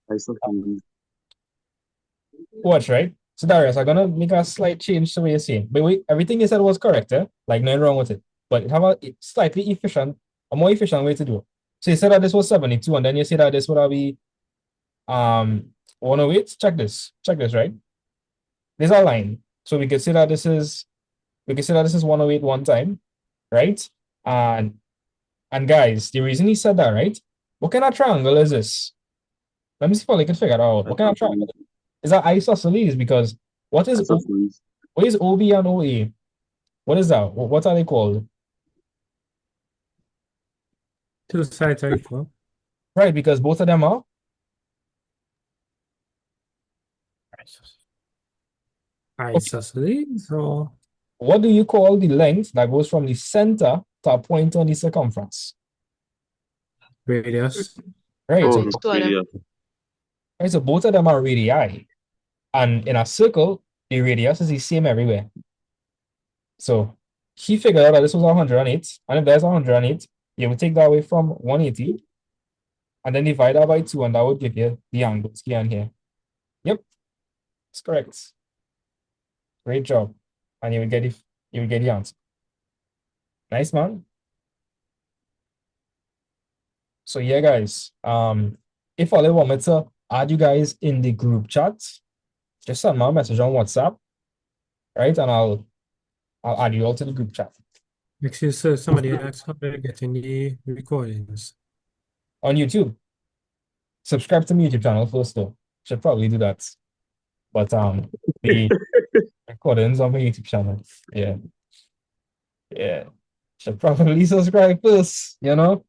right? So Darius, I'm gonna make a slight change to what you're saying. But wait, everything you said was correct, eh? Like nothing wrong with it. But have a slightly a more efficient way to do it. So you said that this was 72, and then you said that this would be 108. Check this. Check this, right? There's a line. So we can say that this is 108 one time, right? And guys, the reason he said that, right? What kind of triangle is this? Let me see if I can figure it out. What kind of triangle? Is that isosceles? Because what is OB and OA? What is that? What are they called? Two sides are equal. Right, because both of them are isosceles. Or what do you call the length that goes from the center to a point on the circumference? Radius. Right. Radius. So both of them are radii. And in a circle, the radius is the same everywhere. So he figured out that this was 108. And if there's 108, you would take that away from 180 and then divide that by 2, and that would give you the angles here and here. Yep, that's correct. Great job. And you would get the answer. Nice, man. So yeah, guys. If all you want me to add you guys in the group chat. Just send me a message on WhatsApp, right? And I'll add you all to the group chat. Excuse sir, somebody asked how they're getting the recordings. On YouTube. Subscribe to my YouTube channel first though. Should probably do that. But the recordings on my YouTube channel. Yeah. Yeah. Should probably subscribe first, you know?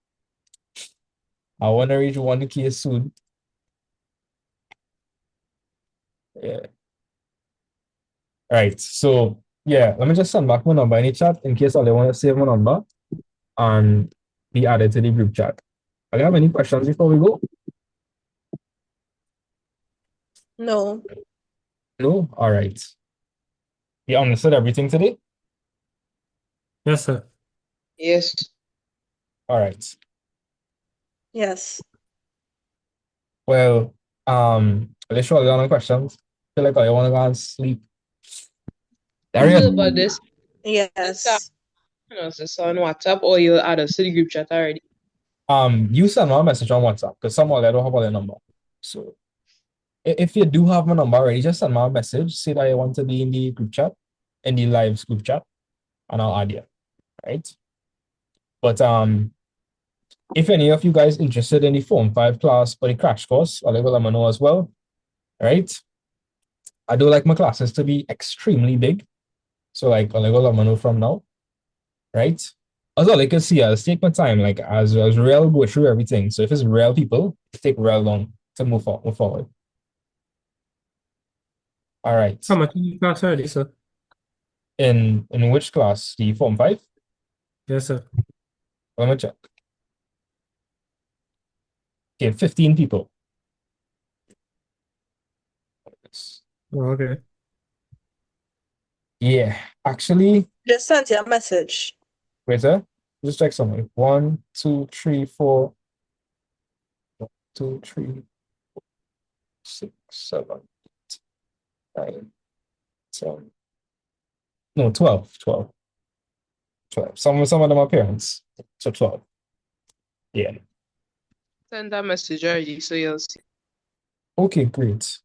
I wanna reach 1K soon. Yeah. Right. So yeah, let me just send back my number in the chat in case they want to save my number and be added to the group chat. Do you have any questions before we go? No. No? All right. You understood everything today? Yes, sir. Yes. All right. Yes. Well, let's show you questions. Feel like I want to go and sleep. There you So, go. but this Yes. is this on WhatsApp or you'll add us to the group chat already? You send me a message on WhatsApp because someone I don't have their number. So if you do have my number already, just send me a message. Say that you want to be in the group chat, in the live group chat, and I'll add you. Right? But if any of you guys interested in the Form 5 class or the crash course, I'll let me know as well. Right? I do like my classes to be extremely big. So like I'll let me know from now. Right? Also, like you see, I'll take my time, like as real go through everything. So if it's real people, it take real long to move forward. All right. How much in class already, sir? In which class? The Form 5? Yes, sir. Let me check. Okay, 15 people. Oh, okay. Yeah, actually, Just sent you a message. wait, sir. Just check something. 1, 2, 3, 4. 1, 2, 3, 6, 7, 9, 10. No, 12. 12. 12. Some of them are parents. So 12. Yeah. Send that message already so you'll see. Okay, great.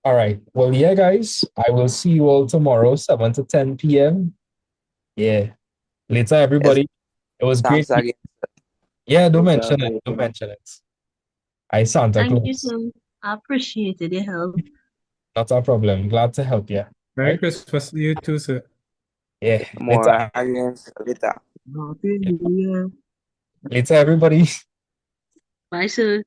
All right. Well, yeah, guys, I will see you all tomorrow, 7 to 10 p.m. Yeah. Later, everybody. It was great. Thanks again. Yeah, don't mention it. Don't mention it. I Santa Thank you, Claus. sir. I appreciated your help. Not a problem. Glad to help you. Merry Right? Christmas to you too, sir. Yeah. More again later. Happy New Year. Later, everybody. Bye, sir.